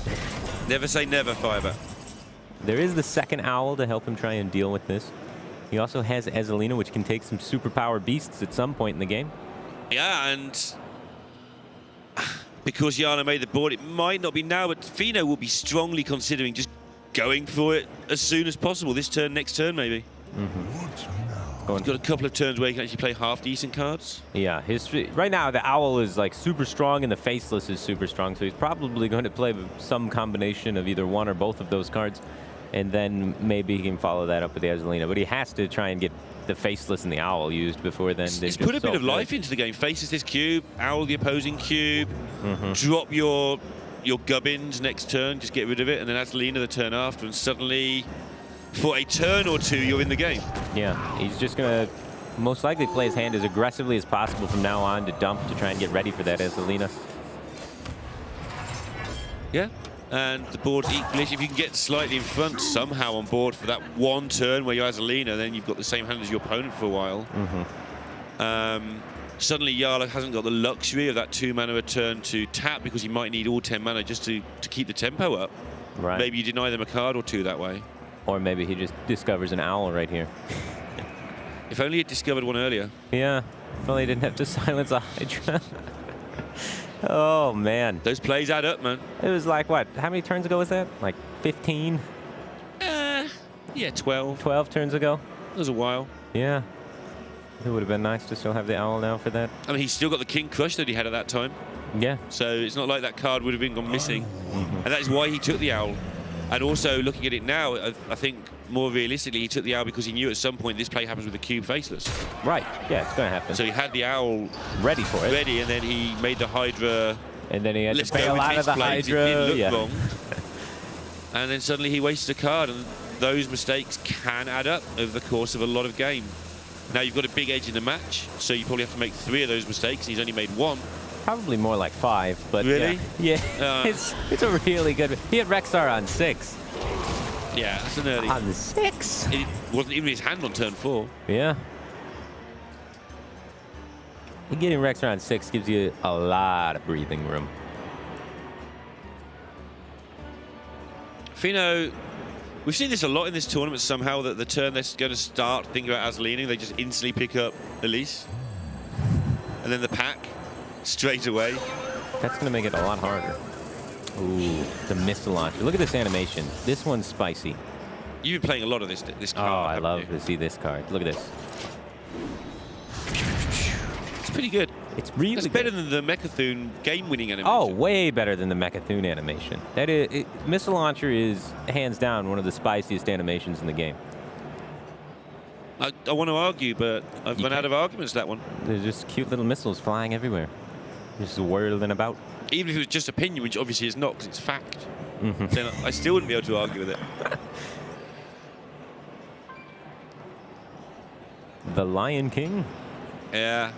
[SPEAKER 3] Never say never, Fiber.
[SPEAKER 2] There is the second owl to help him try and deal with this. He also has Azalina, which can take some superpower beasts at some point in the game.
[SPEAKER 3] Yeah, and because Jarla made the board, it might not be now, but Feno will be strongly considering just going for it as soon as possible. This turn, next turn, maybe. He's got a couple of turns where he can actually play half-decent cards.
[SPEAKER 2] Yeah, right now the owl is like super strong and the faceless is super strong, so he's probably going to play some combination of either one or both of those cards, and then maybe he can follow that up with the Azalina. But he has to try and get the faceless and the owl used before then.
[SPEAKER 3] It's put a bit of life into the game. Faces this cube, owl the opposing cube, drop your gubbins next turn, just get rid of it, and then Azalina the turn after, and suddenly, for a turn or two, you're in the game.
[SPEAKER 2] Yeah, he's just going to most likely play his hand as aggressively as possible from now on to dump to try and get ready for that Azalina.
[SPEAKER 3] Yeah, and the board's equalish. If you can get slightly in front somehow on board for that one turn where you're Azalina, then you've got the same hand as your opponent for a while. Suddenly Jarla hasn't got the luxury of that 2 mana return to tap because he might need all 10 mana just to keep the tempo up.
[SPEAKER 2] Right.
[SPEAKER 3] Maybe you deny them a card or two that way.
[SPEAKER 2] Or maybe he just discovers an owl right here.
[SPEAKER 3] If only he'd discovered one earlier.
[SPEAKER 2] Yeah, if only he didn't have to silence a Hydra. Oh, man.
[SPEAKER 3] Those plays add up, man.
[SPEAKER 2] It was like, what, how many turns ago was that? Like 15?
[SPEAKER 3] Yeah, 12.
[SPEAKER 2] 12 turns ago?
[SPEAKER 3] That was a while.
[SPEAKER 2] Yeah. It would have been nice to still have the owl now for that.
[SPEAKER 3] I mean, he's still got the King Crush that he had at that time.
[SPEAKER 2] Yeah.
[SPEAKER 3] So it's not like that card would have been gone missing. And that is why he took the owl. And also, looking at it now, I think more realistically, he took the owl because he knew at some point this play happens with the cube faceless.
[SPEAKER 2] Right. Yeah, it's going to happen.
[SPEAKER 3] So he had the owl
[SPEAKER 2] ready for it.
[SPEAKER 3] Ready, and then he made the Hydra.
[SPEAKER 2] And then he had
[SPEAKER 3] Let's
[SPEAKER 2] to bail
[SPEAKER 3] go with
[SPEAKER 2] out
[SPEAKER 3] his
[SPEAKER 2] of the
[SPEAKER 3] plays.
[SPEAKER 2] Hydra.
[SPEAKER 3] It didn't look wrong. And then suddenly he wasted a card, and those mistakes can add up over the course of a lot of game. Now you've got a big edge in the match, so you probably have to make 3 of those mistakes. He's only made 1.
[SPEAKER 2] Probably more like 5, but
[SPEAKER 3] really?
[SPEAKER 2] Yeah. It's a really good. He had Rexar on 6.
[SPEAKER 3] Yeah, that's an early.
[SPEAKER 2] On 6.
[SPEAKER 3] It wasn't even his hand on turn 4.
[SPEAKER 2] Yeah. Getting Rexar on 6 gives you a lot of breathing room.
[SPEAKER 3] Feno, we've seen this a lot in this tournament somehow, that the turn they're going to start thinking about Azalina, they just instantly pick up Elise. And then the pack, straight away.
[SPEAKER 2] That's going to make it a lot harder. Ooh, the missile launcher. Look at this animation. This one's spicy.
[SPEAKER 3] You've been playing a lot of this card.
[SPEAKER 2] Oh, I love to see this card. Look at this.
[SPEAKER 3] It's pretty good.
[SPEAKER 2] It's really
[SPEAKER 3] It's better than the Mechathune game-winning animation.
[SPEAKER 2] Oh, way better than the Mechathune animation. That is, missile launcher is hands down one of the spiciest animations in the game.
[SPEAKER 3] I want to argue, but I've run out of arguments that one.
[SPEAKER 2] There's just cute little missiles flying everywhere, just whirling about.
[SPEAKER 3] Even if it was just opinion, which obviously is not, because it's fact, then I still wouldn't be able to argue with it.
[SPEAKER 2] The Lion King.
[SPEAKER 3] Yeah.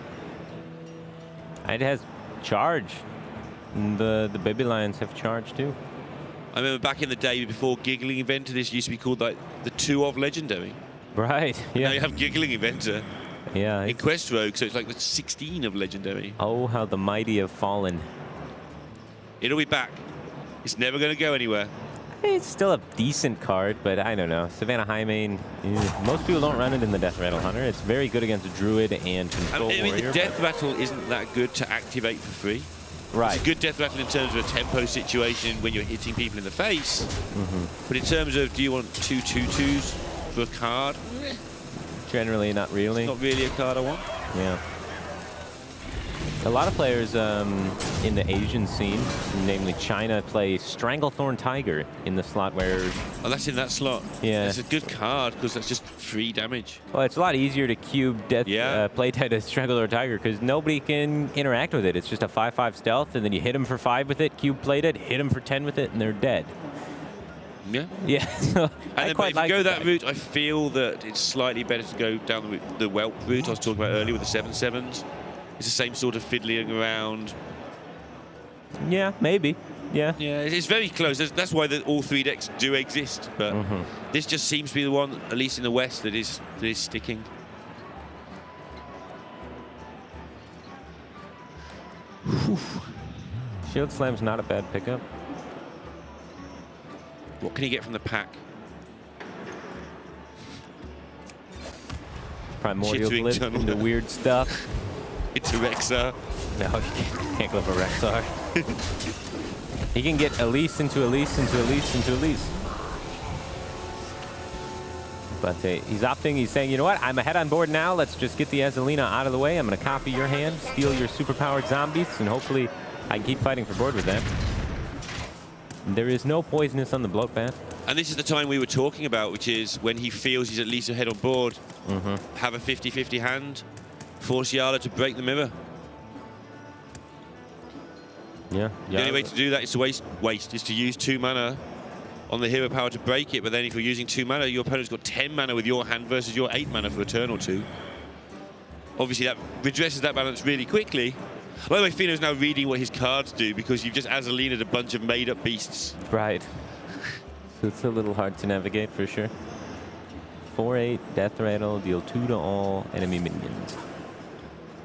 [SPEAKER 2] It has charge. The baby lions have charge too.
[SPEAKER 3] I remember back in the day before Giggling Inventor, this used to be called like the 2 of Legendary.
[SPEAKER 2] Right. Yeah.
[SPEAKER 3] Now you have Giggling Inventor.
[SPEAKER 2] Yeah.
[SPEAKER 3] In Quest Rogue, so it's like the 16 of Legendary.
[SPEAKER 2] Oh, how the mighty have fallen.
[SPEAKER 3] It'll be back. It's never going to go anywhere.
[SPEAKER 2] It's still a decent card, but I don't know. Savannah Highmane, most people don't run it in the Death Rattle Hunter. It's very good against a Druid and Control
[SPEAKER 3] I mean,
[SPEAKER 2] Warrior.
[SPEAKER 3] the Death Rattle isn't that good to activate for free.
[SPEAKER 2] Right.
[SPEAKER 3] It's a good Death Rattle in terms of a tempo situation when you're hitting people in the face. But in terms of, do you want 2 2/2s for a card?
[SPEAKER 2] Generally, not really.
[SPEAKER 3] It's not really a card I want.
[SPEAKER 2] Yeah. A lot of players in the Asian scene, namely China, play Stranglethorn Tiger in the slot where...
[SPEAKER 3] Oh, that's in that slot.
[SPEAKER 2] Yeah.
[SPEAKER 3] It's a good card because that's just free damage.
[SPEAKER 2] Well, it's a lot easier to cube death play type as Stranglethorn Tiger because nobody can interact with it. It's just a 5/5 stealth, and then you hit them for 5 with it, cube played it, hit them for 10 with it, and they're dead.
[SPEAKER 3] Yeah.
[SPEAKER 2] Yeah. So
[SPEAKER 3] and then, if you go that route, I feel that it's slightly better to go down the whelp route I was talking about earlier with the 7/7s. It's the same sort of fiddling around.
[SPEAKER 2] Yeah, maybe. Yeah.
[SPEAKER 3] Yeah, it's very close. That's why all 3 decks do exist. But this just seems to be the one, at least in the West, that is sticking.
[SPEAKER 2] Shield Slam's not a bad pickup.
[SPEAKER 3] What can he get from the pack?
[SPEAKER 2] Primordial
[SPEAKER 3] Chittering
[SPEAKER 2] Blitz
[SPEAKER 3] Tunnel.
[SPEAKER 2] into weird stuff.
[SPEAKER 3] It's a Rexar.
[SPEAKER 2] No, you can't go for Rexar. He can get Elise into Elise into Elise into Elise. But he's opting, he's saying, you know what, I'm ahead on board now. Let's just get the Azalina out of the way. I'm going to copy your hand, steal your superpowered zombies, and hopefully I can keep fighting for board with that. There is no poisonous on the Bloatbath.
[SPEAKER 3] And this is the time we were talking about, which is when he feels he's at least ahead on board. Have a 50-50 hand. Force Jarla to break the mirror.
[SPEAKER 2] Yeah.
[SPEAKER 3] The only way to do that is to waste is to use 2 mana on the hero power to break it. But then if you're using 2 mana, your opponent's got 10 mana with your hand versus your 8 mana for a turn or 2. Obviously, that redresses that balance really quickly. By the way, Feno's now reading what his cards do because you've just Azalina'd a bunch of made-up beasts.
[SPEAKER 2] Right. So it's a little hard to navigate for sure. 4/8, Death Rattle, deal 2 to all enemy minions.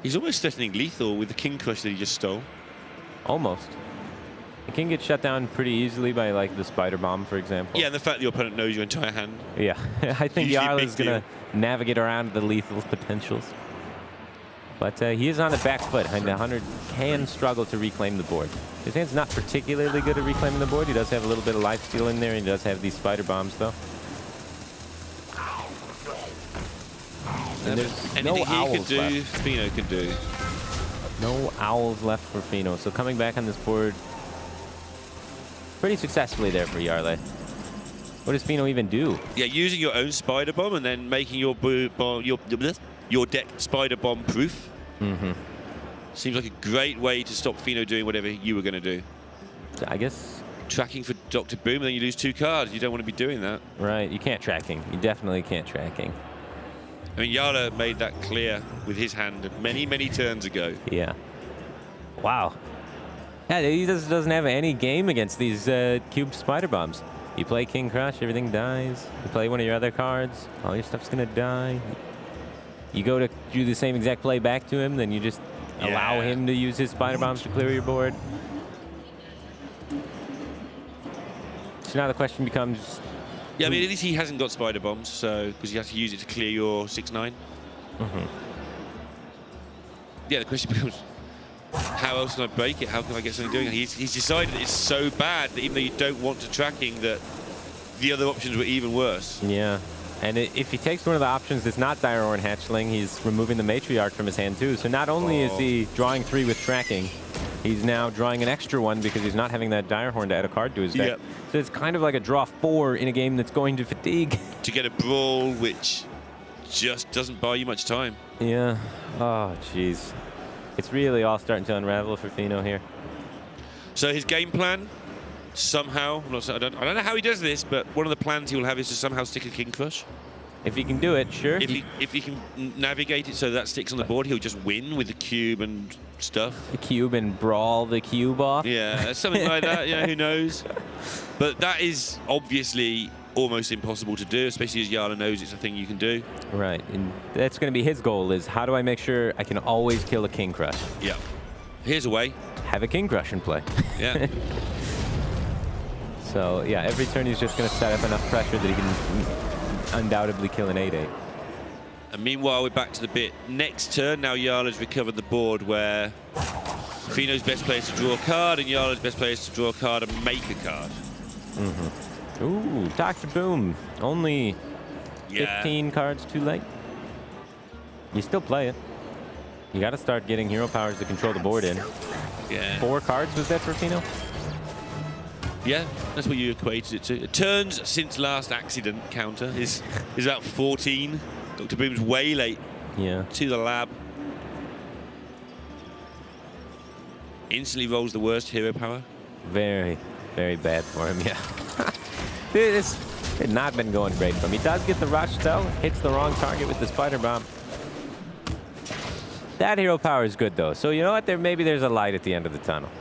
[SPEAKER 3] He's almost threatening lethal with the King Crush that he just stole.
[SPEAKER 2] Almost. It can get shut down pretty easily by like the Spider Bomb, for example.
[SPEAKER 3] Yeah, and the fact that your opponent knows your entire hand.
[SPEAKER 2] Yeah, I think
[SPEAKER 3] Usually
[SPEAKER 2] Jarla
[SPEAKER 3] big
[SPEAKER 2] is going to navigate around the lethal potentials. But he is on the back foot, and 100 can struggle to reclaim the board. His hand's not particularly good at reclaiming the board. He does have a little bit of lifesteal in there, and he does have these Spider Bombs, though. And there's
[SPEAKER 3] Anything
[SPEAKER 2] no
[SPEAKER 3] he
[SPEAKER 2] owls
[SPEAKER 3] can do,
[SPEAKER 2] left.
[SPEAKER 3] Feno can do.
[SPEAKER 2] No owls left for Feno. So coming back on this board pretty successfully there for Jarla. What does Feno even do?
[SPEAKER 3] Yeah, using your own Spider Bomb and then making your deck Spider Bomb proof. Seems like a great way to stop Feno doing whatever you were going to do.
[SPEAKER 2] I guess.
[SPEAKER 3] Tracking for Dr. Boom, and then you lose 2 cards. You don't want to be doing that.
[SPEAKER 2] Right, you can't tracking. You definitely can't tracking.
[SPEAKER 3] I mean, Jarla made that clear with his hand many, many turns ago.
[SPEAKER 2] Yeah. Wow. Yeah, he doesn't have any game against these cubed Spider Bombs. You play King Crush, everything dies. You play one of your other cards, all your stuff's going to die. You go to do the same exact play back to him, then you just allow him to use his Spider Bombs to clear your board. So now the question becomes...
[SPEAKER 3] Yeah, I mean, at least he hasn't got Spider Bombs, so because you have to use it to clear your 6/9. Yeah, the question becomes, how else can I break it? How can I get something doing? He's decided it's so bad that even though you don't want to tracking, that the other options were even worse.
[SPEAKER 2] Yeah. And if he takes one of the options that's not Direhorn Hatchling, he's removing the Matriarch from his hand too. So not only is he drawing 3 with tracking, he's now drawing an extra 1 because he's not having that Direhorn to add a card to his deck.
[SPEAKER 3] Yep.
[SPEAKER 2] So it's kind of like a draw 4 in a game that's going to fatigue.
[SPEAKER 3] To get a brawl, which just doesn't buy you much time.
[SPEAKER 2] Yeah. Oh, jeez. It's really all starting to unravel for Feno here.
[SPEAKER 3] So his game plan, somehow, I don't know how he does this, but one of the plans he will have is to somehow stick a King Crush.
[SPEAKER 2] If he can do it, sure.
[SPEAKER 3] If he can navigate it so that sticks on the board, he'll just win with the cube and stuff.
[SPEAKER 2] The cube and brawl the cube off.
[SPEAKER 3] Yeah, something like that. Yeah, who knows? But that is obviously almost impossible to do, especially as Jarla knows it's a thing you can do.
[SPEAKER 2] Right, and that's going to be his goal, is how do I make sure I can always kill a King Crush?
[SPEAKER 3] Yeah. Here's a way.
[SPEAKER 2] Have a King Crush in play.
[SPEAKER 3] Yeah.
[SPEAKER 2] So, yeah, every turn he's just going to set up enough pressure that he can undoubtedly kill an 8/8.
[SPEAKER 3] And meanwhile, we're back to the bit next turn. Now Jarla's recovered the board where Feno's best player is to draw a card and Jarla's best player is to draw a card and make a card.
[SPEAKER 2] Ooh, Dr. Boom. Only 15 cards too late. You still play it. You got to start getting hero powers to control the board in.
[SPEAKER 3] Yeah.
[SPEAKER 2] 4 cards was that for Feno?
[SPEAKER 3] Yeah, that's what you equated it to. Turns since last accident counter is about 14. Dr. Boom's way late to the lab. Instantly rolls the worst hero power.
[SPEAKER 2] Very, very bad for him, yeah. This had not been going great for him. He does get the rush, though. Hits the wrong target with the spider bomb. That hero power is good, though. So you know what? Maybe there's a light at the end of the tunnel.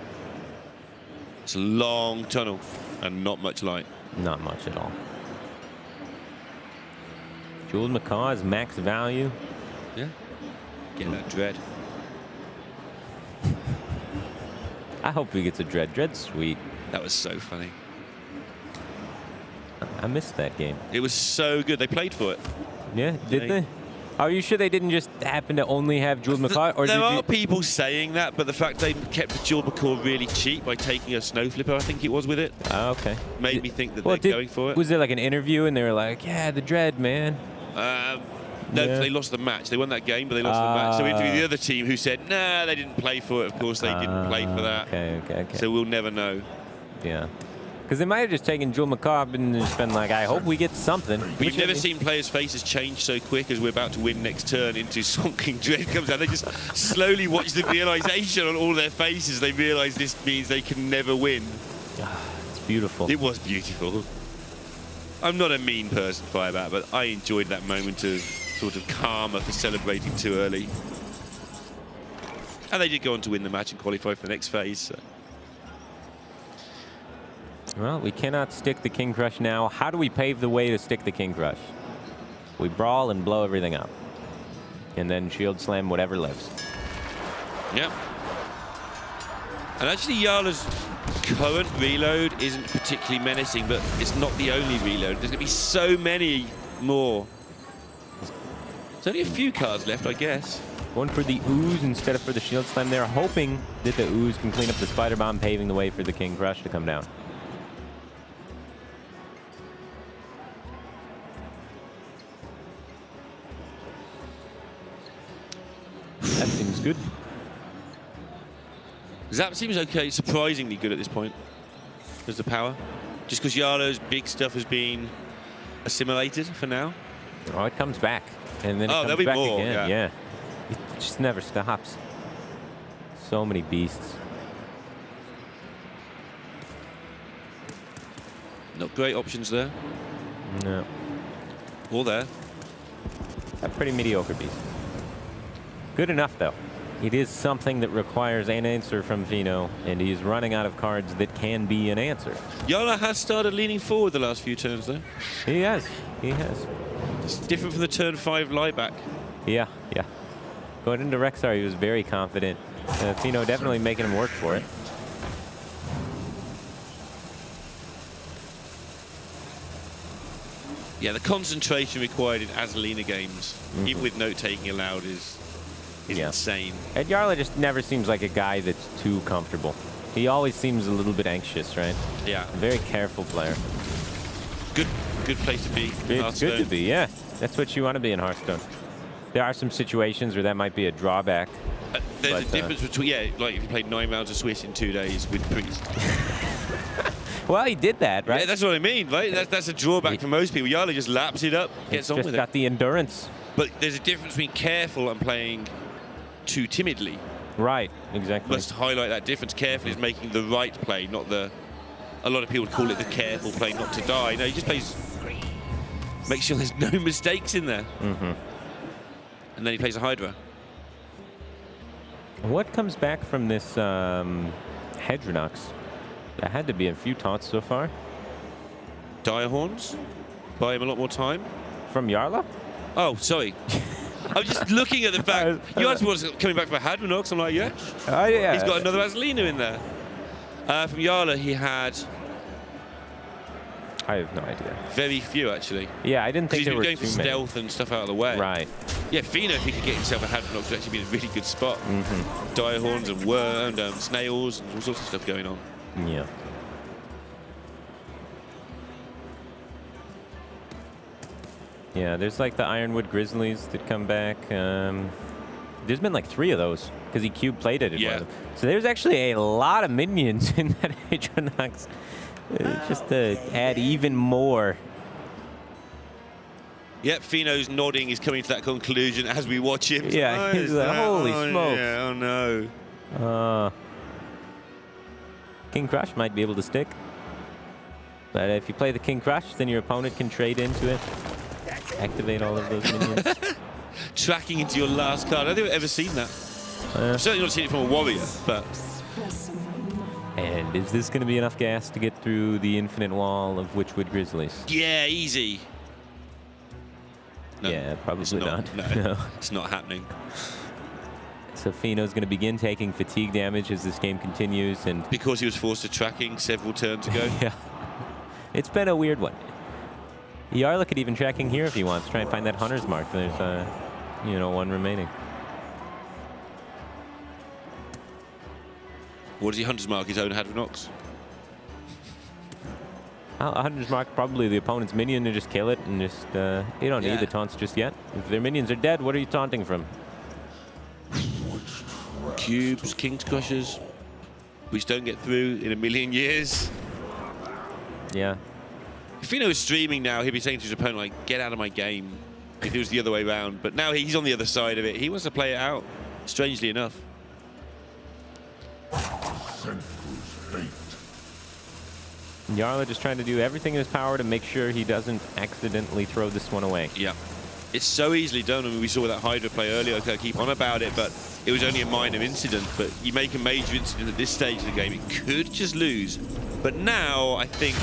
[SPEAKER 3] It's a long tunnel and not much light.
[SPEAKER 2] Not much at all. Jeweled Macaw is max value.
[SPEAKER 3] Yeah. Get that dread.
[SPEAKER 2] I hope he gets a dread. Dread's sweet.
[SPEAKER 3] That was so funny.
[SPEAKER 2] I missed that game.
[SPEAKER 3] It was so good. They played for it.
[SPEAKER 2] Yeah, did they? Are you sure they didn't just happen to only have Jeweled Macaw? Or
[SPEAKER 3] there are people saying that, but the fact they kept the Jeweled Macaw really cheap by taking a Snow Flipper, I think it was, with it.
[SPEAKER 2] Oh, okay.
[SPEAKER 3] Made me think that they're going for it.
[SPEAKER 2] Was there like an interview and they were like, yeah, the dread, man?
[SPEAKER 3] No, they lost the match. They won that game, but they lost the match. So we interviewed the other team who said, nah, they didn't play for it. Of course, they didn't play for that.
[SPEAKER 2] Okay.
[SPEAKER 3] So we'll never know.
[SPEAKER 2] Yeah. Because they might have just taken Jewel Macaw and just been like, I hope we get something.
[SPEAKER 3] We've never seen players' faces change so quick as we're about to win next turn into Swamp King Dread comes out. They just slowly watch the realization on all their faces. They realize this means they can never win.
[SPEAKER 2] It's beautiful.
[SPEAKER 3] It was beautiful. I'm not a mean person, Firebat, but I enjoyed that moment of sort of karma for celebrating too early. And they did go on to win the match and qualify for the next phase. So.
[SPEAKER 2] Well, we cannot stick the King Crush now. How do we pave the way to stick the King Crush? We brawl and blow everything up. And then shield slam whatever lives.
[SPEAKER 3] Yep. And actually, Jarla's current reload isn't particularly menacing, but it's not the only reload. There's going to be so many more. There's only a few cards left, I guess.
[SPEAKER 2] One for the Ooze instead of for the shield slam. They're hoping that the Ooze can clean up the spider bomb, paving the way for the King Crush to come down. That seems good.
[SPEAKER 3] Zap seems okay, surprisingly good at this point. There's the power. Just because Jarla's big stuff has been assimilated for now.
[SPEAKER 2] Oh, it comes back. And then it comes
[SPEAKER 3] there'll be
[SPEAKER 2] back
[SPEAKER 3] more,
[SPEAKER 2] again.
[SPEAKER 3] yeah.
[SPEAKER 2] It just never stops. So many beasts.
[SPEAKER 3] Not great options there.
[SPEAKER 2] No.
[SPEAKER 3] All there.
[SPEAKER 2] A pretty mediocre beast. Good enough, though. It is something that requires an answer from Feno, and he's running out of cards that can be an answer.
[SPEAKER 3] Jarla has started leaning forward the last few turns, though.
[SPEAKER 2] He has. He has.
[SPEAKER 3] It's different from the turn 5 lie back.
[SPEAKER 2] Yeah. Going into Rexar, he was very confident. Feno definitely making him work for it.
[SPEAKER 3] Yeah, the concentration required in Azalina games, even with note-taking allowed, is insane.
[SPEAKER 2] Ed Jarla just never seems like a guy that's too comfortable. He always seems a little bit anxious, right?
[SPEAKER 3] Yeah.
[SPEAKER 2] A very careful player.
[SPEAKER 3] Good place to be.
[SPEAKER 2] It's good to be, yeah. That's what you want to be in Hearthstone. There are some situations where that might be a drawback.
[SPEAKER 3] There's a difference between, like if you played 9 rounds of Swiss in 2 days with Prix.
[SPEAKER 2] Well, he did that, right?
[SPEAKER 3] Yeah, that's what I mean, right? That's a drawback for most people. Jarla just laps it up, gets on with it.
[SPEAKER 2] Just got the endurance.
[SPEAKER 3] But there's a difference between careful and playing too timidly.
[SPEAKER 2] Right, exactly.
[SPEAKER 3] Must highlight that difference. Careful is making the right play, not the... A lot of people call it the careful play not to die. No, he just plays... Make sure there's no mistakes in there. And then he plays a Hydra.
[SPEAKER 2] What comes back from this Hedronox? There had to be a few taunts so far.
[SPEAKER 3] Dire Horns. Buy him a lot more time.
[SPEAKER 2] From Jarla?
[SPEAKER 3] Oh, sorry. I'm just looking at the fact. You asked was coming back from Hadronox. I'm like, yeah.
[SPEAKER 2] Oh, yeah.
[SPEAKER 3] He's got another Azalina in there. From Jarla, he had...
[SPEAKER 2] I have no idea.
[SPEAKER 3] Very few, actually.
[SPEAKER 2] Yeah, I didn't think there were too many.
[SPEAKER 3] He's been going for stealth and stuff out of the way.
[SPEAKER 2] Right.
[SPEAKER 3] Yeah, Feno, if he could get himself a Hadronox, would actually be in a really good spot. Dire Horns and worm and snails and all sorts of stuff going on.
[SPEAKER 2] Yeah. Yeah, there's like the Ironwood Grizzlies that come back. There's been like 3 of those because he cube plated it.
[SPEAKER 3] Yeah.
[SPEAKER 2] So there's actually a lot of minions in that Atronox, just to add even more.
[SPEAKER 3] Yep, Feno's nodding. He's coming to that conclusion as we watch him.
[SPEAKER 2] Yeah, he's like, holy smokes.
[SPEAKER 3] Yeah, oh no.
[SPEAKER 2] King Crush might be able to stick. But if you play the King Crush, then your opponent can trade into it. Activate all of those minions.
[SPEAKER 3] Tracking into your last card. I don't think I've ever seen that. I've certainly not seen it from a warrior, but...
[SPEAKER 2] And is this going to be enough gas to get through the infinite wall of Witchwood Grizzlies?
[SPEAKER 3] Yeah, easy. No,
[SPEAKER 2] yeah, probably not.
[SPEAKER 3] No, it's not happening.
[SPEAKER 2] So Feno's going to begin taking fatigue damage as this game continues, and
[SPEAKER 3] because he was forced to tracking several turns ago.
[SPEAKER 2] Yeah, it's been a weird one. Jarla could even tracking here if he wants. Try and find that hunter's mark. There's, you know, 1 remaining.
[SPEAKER 3] What does he hunter's mark? His own Hadronox?
[SPEAKER 2] A hunter's mark, probably the opponent's minion, to just kill it and just, you don't need the taunts just yet. If their minions are dead, what are you taunting from?
[SPEAKER 3] Cubes, King's Crushers, which don't get through in a million years.
[SPEAKER 2] Yeah.
[SPEAKER 3] If Feno was streaming now, he'd be saying to his opponent, like, get out of my game. If it was the other way around. But now he's on the other side of it. He wants to play it out, strangely enough.
[SPEAKER 2] Jarla just trying to do everything in his power to make sure he doesn't accidentally throw this one away.
[SPEAKER 3] Yeah. It's so easily done. I mean, we saw that Hydra play earlier. I keep on about it, but it was only a minor incident. But you make a major incident at this stage of the game, it could just lose. But now, I think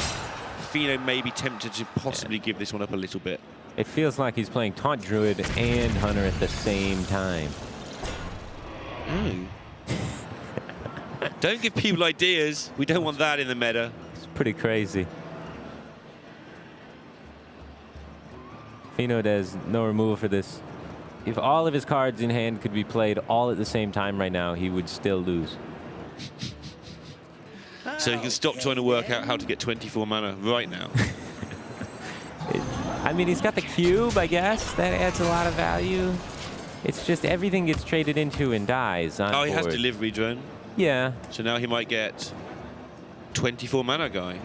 [SPEAKER 3] Feno may be tempted to possibly give this one up a little bit.
[SPEAKER 2] It feels like he's playing Taunt Druid and Hunter at the same time.
[SPEAKER 3] Don't give people ideas. We don't want that in the meta.
[SPEAKER 2] It's pretty crazy. Feno does no removal for this. If all of his cards in hand could be played all at the same time right now, he would still lose.
[SPEAKER 3] So he can stop trying to work out how to get 24 mana right now.
[SPEAKER 2] I mean, he's got the cube, I guess. That adds a lot of value. It's just everything gets traded into and dies on
[SPEAKER 3] Oh, he has
[SPEAKER 2] board.
[SPEAKER 3] delivery drone.
[SPEAKER 2] Yeah.
[SPEAKER 3] So now he might get 24 mana guy.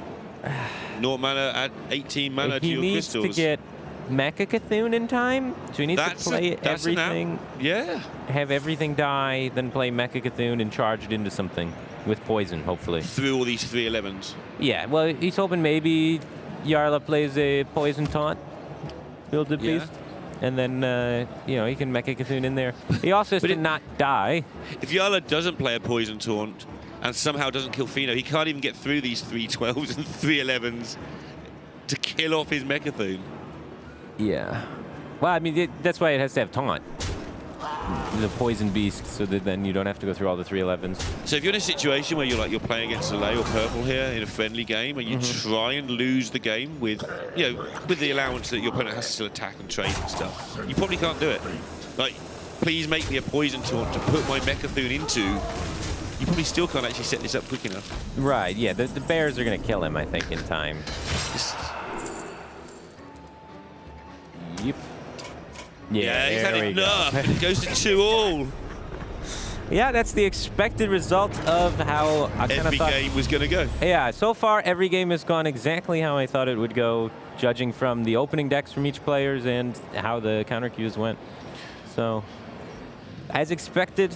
[SPEAKER 3] 0 mana at 18 mana to your crystals.
[SPEAKER 2] He needs to get Mecha Cthulhu in time, so he needs to play everything.
[SPEAKER 3] Yeah.
[SPEAKER 2] Have everything die, then play Mecha Cthulhu and charge it into something with poison, hopefully.
[SPEAKER 3] Through all these 3/11s.
[SPEAKER 2] Yeah, well, he's hoping maybe Jarla plays a poison taunt, build beast, and then, you know, he can Mecha Cthulhu in there. He also has to not die.
[SPEAKER 3] If Jarla doesn't play a poison taunt and somehow doesn't kill Feno, he can't even get through these 3/12s and 3/11s to kill off his Mechathune.
[SPEAKER 2] Yeah. Well, I mean, that's why it has to have taunt. The poison beast, so that then you don't have to go through all the 3/11s.
[SPEAKER 3] So if you're in a situation where you're playing against Soleil or Purple here in a friendly game, and you try and lose the game with, you know, with the allowance that your opponent has to still attack and trade and stuff, you probably can't do it. Like, please make me a poison taunt to put my Mechathune into. You probably still can't actually set this up quick enough.
[SPEAKER 2] Right. Yeah. The bears are gonna kill him, I think, in time. Yep.
[SPEAKER 3] Yeah, he's had enough. It goes to 2-all.
[SPEAKER 2] Yeah, that's the expected result of how I kind of thought
[SPEAKER 3] every game was going to go.
[SPEAKER 2] Yeah, so far every game has gone exactly how I thought it would go, judging from the opening decks from each players and how the counter queues went. So, as expected,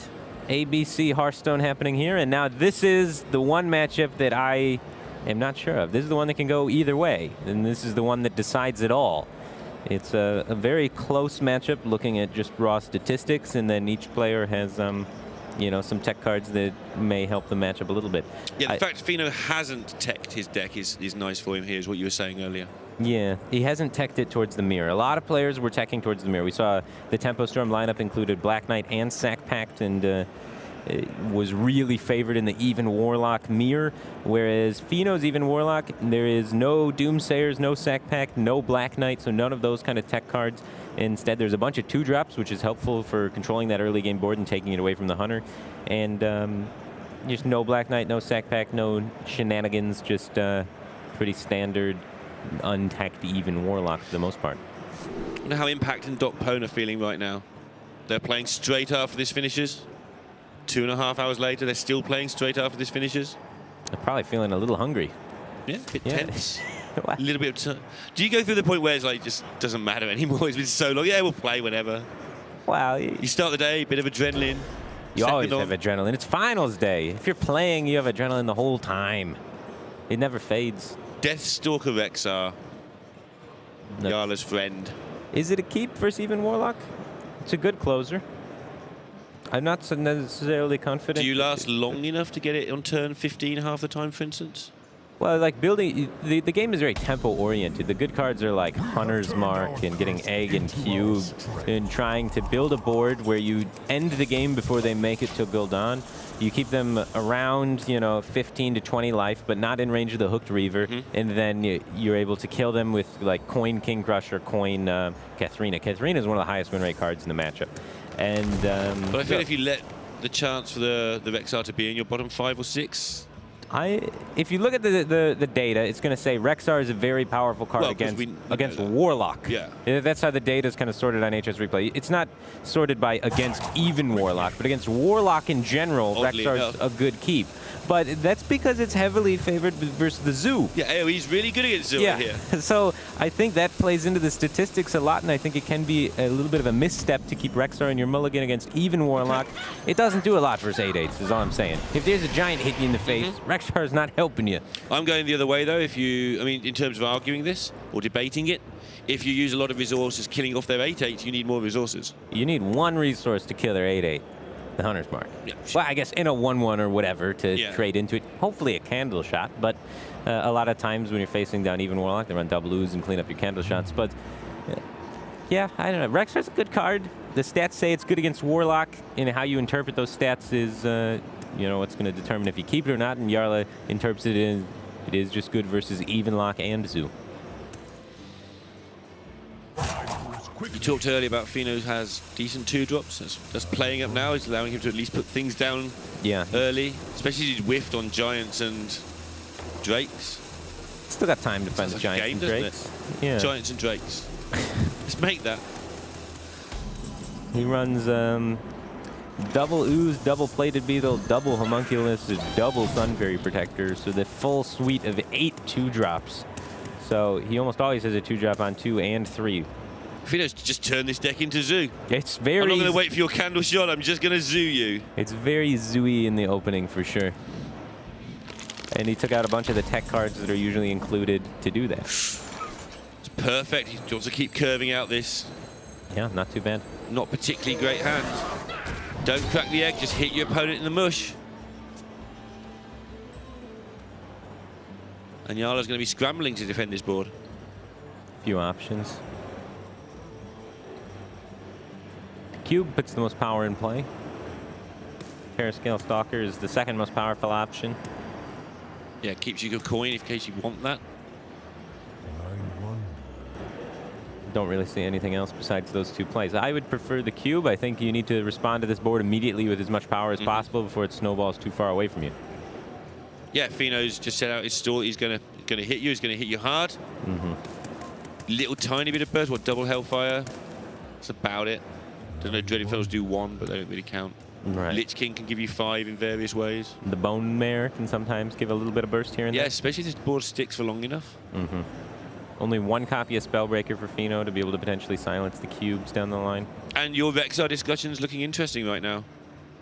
[SPEAKER 2] ABC Hearthstone happening here, and now this is the one matchup that I am not sure of. This is the one that can go either way, and this is the one that decides it all. It's a very close matchup looking at just raw statistics, and then each player has, you know, some tech cards that may help the matchup a little bit.
[SPEAKER 3] Yeah, the fact Feno hasn't teched his deck is nice for him here, is what you were saying earlier.
[SPEAKER 2] Yeah, he hasn't teched it towards the mirror. A lot of players were teching towards the mirror. We saw the Tempo Storm lineup included Black Knight and Sack Pact, and it was really favored in the Even Warlock mirror, whereas Feno's Even Warlock, there is no Doomsayers, no Sack Pact, no Black Knight, so none of those kind of tech cards. Instead, there's a bunch of 2-drops, which is helpful for controlling that early game board and taking it away from the Hunter. And just no Black Knight, no Sack Pact, no shenanigans, just pretty standard untacked Even Warlock for the most part.
[SPEAKER 3] I wonder how Impact and Doc Pone are feeling right now. They're playing straight after this finishes. 2.5 hours later, they're still playing straight after this finishes.
[SPEAKER 2] They're probably feeling a little hungry.
[SPEAKER 3] Yeah, a bit tense. A little bit of do you go through the point where it's like, just doesn't matter anymore? It's been so long. Yeah, we'll play whenever.
[SPEAKER 2] Wow.
[SPEAKER 3] You start the day, bit of adrenaline.
[SPEAKER 2] You always have adrenaline. It's finals day. If you're playing, you have adrenaline the whole time. It never fades.
[SPEAKER 3] Deathstalker Rexar.
[SPEAKER 2] No.
[SPEAKER 3] Jarla's friend.
[SPEAKER 2] Is it a keep versus even Warlock? It's a good closer. I'm not so necessarily confident.
[SPEAKER 3] Do you last long enough to get it on turn 15 half the time, for instance?
[SPEAKER 2] Well, like building, the game is very tempo-oriented. The good cards are like Hunter's Mark and getting Egg and Cube and trying to build a board where you end the game before they make it to Gul'dan. You keep them around, 15 to 20 life, but not in range of the Hooked Reaver. And then you're able to kill them with like Coin King Crusher, Coin Katharina. Katharina is one of the highest win rate cards in the matchup. And
[SPEAKER 3] but I feel if you let the chance for the Rexar to be in your bottom 5 or 6.
[SPEAKER 2] If you look at the data, it's going to say Rexar is a very powerful card against Warlock.
[SPEAKER 3] Yeah.
[SPEAKER 2] That's how the data is kind of sorted on HS Replay. It's not sorted by against even Warlock, but against Warlock in general, Rexar's a good keep. But that's because it's heavily favored versus the Zoo.
[SPEAKER 3] Yeah, AoE's really good against Zoo here.
[SPEAKER 2] So I think that plays into the statistics a lot, and I think it can be a little bit of a misstep to keep Rexar in your mulligan against even Warlock. It doesn't do a lot versus 8/8s, is all I'm saying. If there's a giant hit you in the face, Rexar is not helping you.
[SPEAKER 3] I'm going the other way, though. In terms of arguing this or debating it, if you use a lot of resources killing off their 8/8, you need more resources.
[SPEAKER 2] You need one resource to kill their 8/8. The Hunter's Mark. Yeah, well, I guess in a 1/1 or whatever to trade into it. Hopefully a candle shot, but a lot of times when you're facing down even Warlock, they run double ooze and clean up your candle shots. But yeah, I don't know. Rexar's a good card. The stats say it's good against Warlock, and how you interpret those stats is, what's going to determine if you keep it or not. And Jarla interprets it as it is just good versus even Lock and Zoo.
[SPEAKER 3] You talked earlier about Feno has decent 2-drops. That's playing up now. It's allowing him to at least put things down early, especially if he's whiffed on Giants and Drakes.
[SPEAKER 2] Still got time to find the Giants and Drakes.
[SPEAKER 3] Yeah. Giants and Drakes. Let's make that.
[SPEAKER 2] He runs double Ooze, double Plated Beetle, double Homunculus, double Sun Fairy Protector, so the full suite of 8 2-drops. So he almost always has a 2-drop on 2 and 3.
[SPEAKER 3] Feno's just turn this deck into Zoo.
[SPEAKER 2] It's very.
[SPEAKER 3] I'm not going to wait for your candle shot. I'm just going to Zoo you.
[SPEAKER 2] It's very Zoo-y in the opening for sure. And he took out a bunch of the tech cards that are usually included to do that.
[SPEAKER 3] It's perfect. He wants to keep curving out this.
[SPEAKER 2] Yeah, not too bad.
[SPEAKER 3] Not particularly great hand. Don't crack the egg. Just hit your opponent in the mush. And Jarla's going to be scrambling to defend this board.
[SPEAKER 2] Few options. Cube puts the most power in play. Parascale Stalker is the second most powerful option.
[SPEAKER 3] Yeah, keeps you a coin in case you want that.
[SPEAKER 2] Don't really see anything else besides those 2 plays. I would prefer the Cube. I think you need to respond to this board immediately with as much power as possible before it snowballs too far away from you.
[SPEAKER 3] Yeah, Feno's just set out his stall. He's gonna hit you. He's gonna hit you hard. Little tiny bit of burst. What, double Hellfire? That's about it. Don't know, Dreaded Fellows do 1, but they don't really count.
[SPEAKER 2] Right.
[SPEAKER 3] Lich King can give you 5 in various ways.
[SPEAKER 2] The Bone Mare can sometimes give a little bit of burst here and there.
[SPEAKER 3] Yeah, especially if this board sticks for long enough.
[SPEAKER 2] Only 1 copy of Spellbreaker for Feno to be able to potentially silence the cubes down the line.
[SPEAKER 3] And your Rexar discussion's looking interesting right now.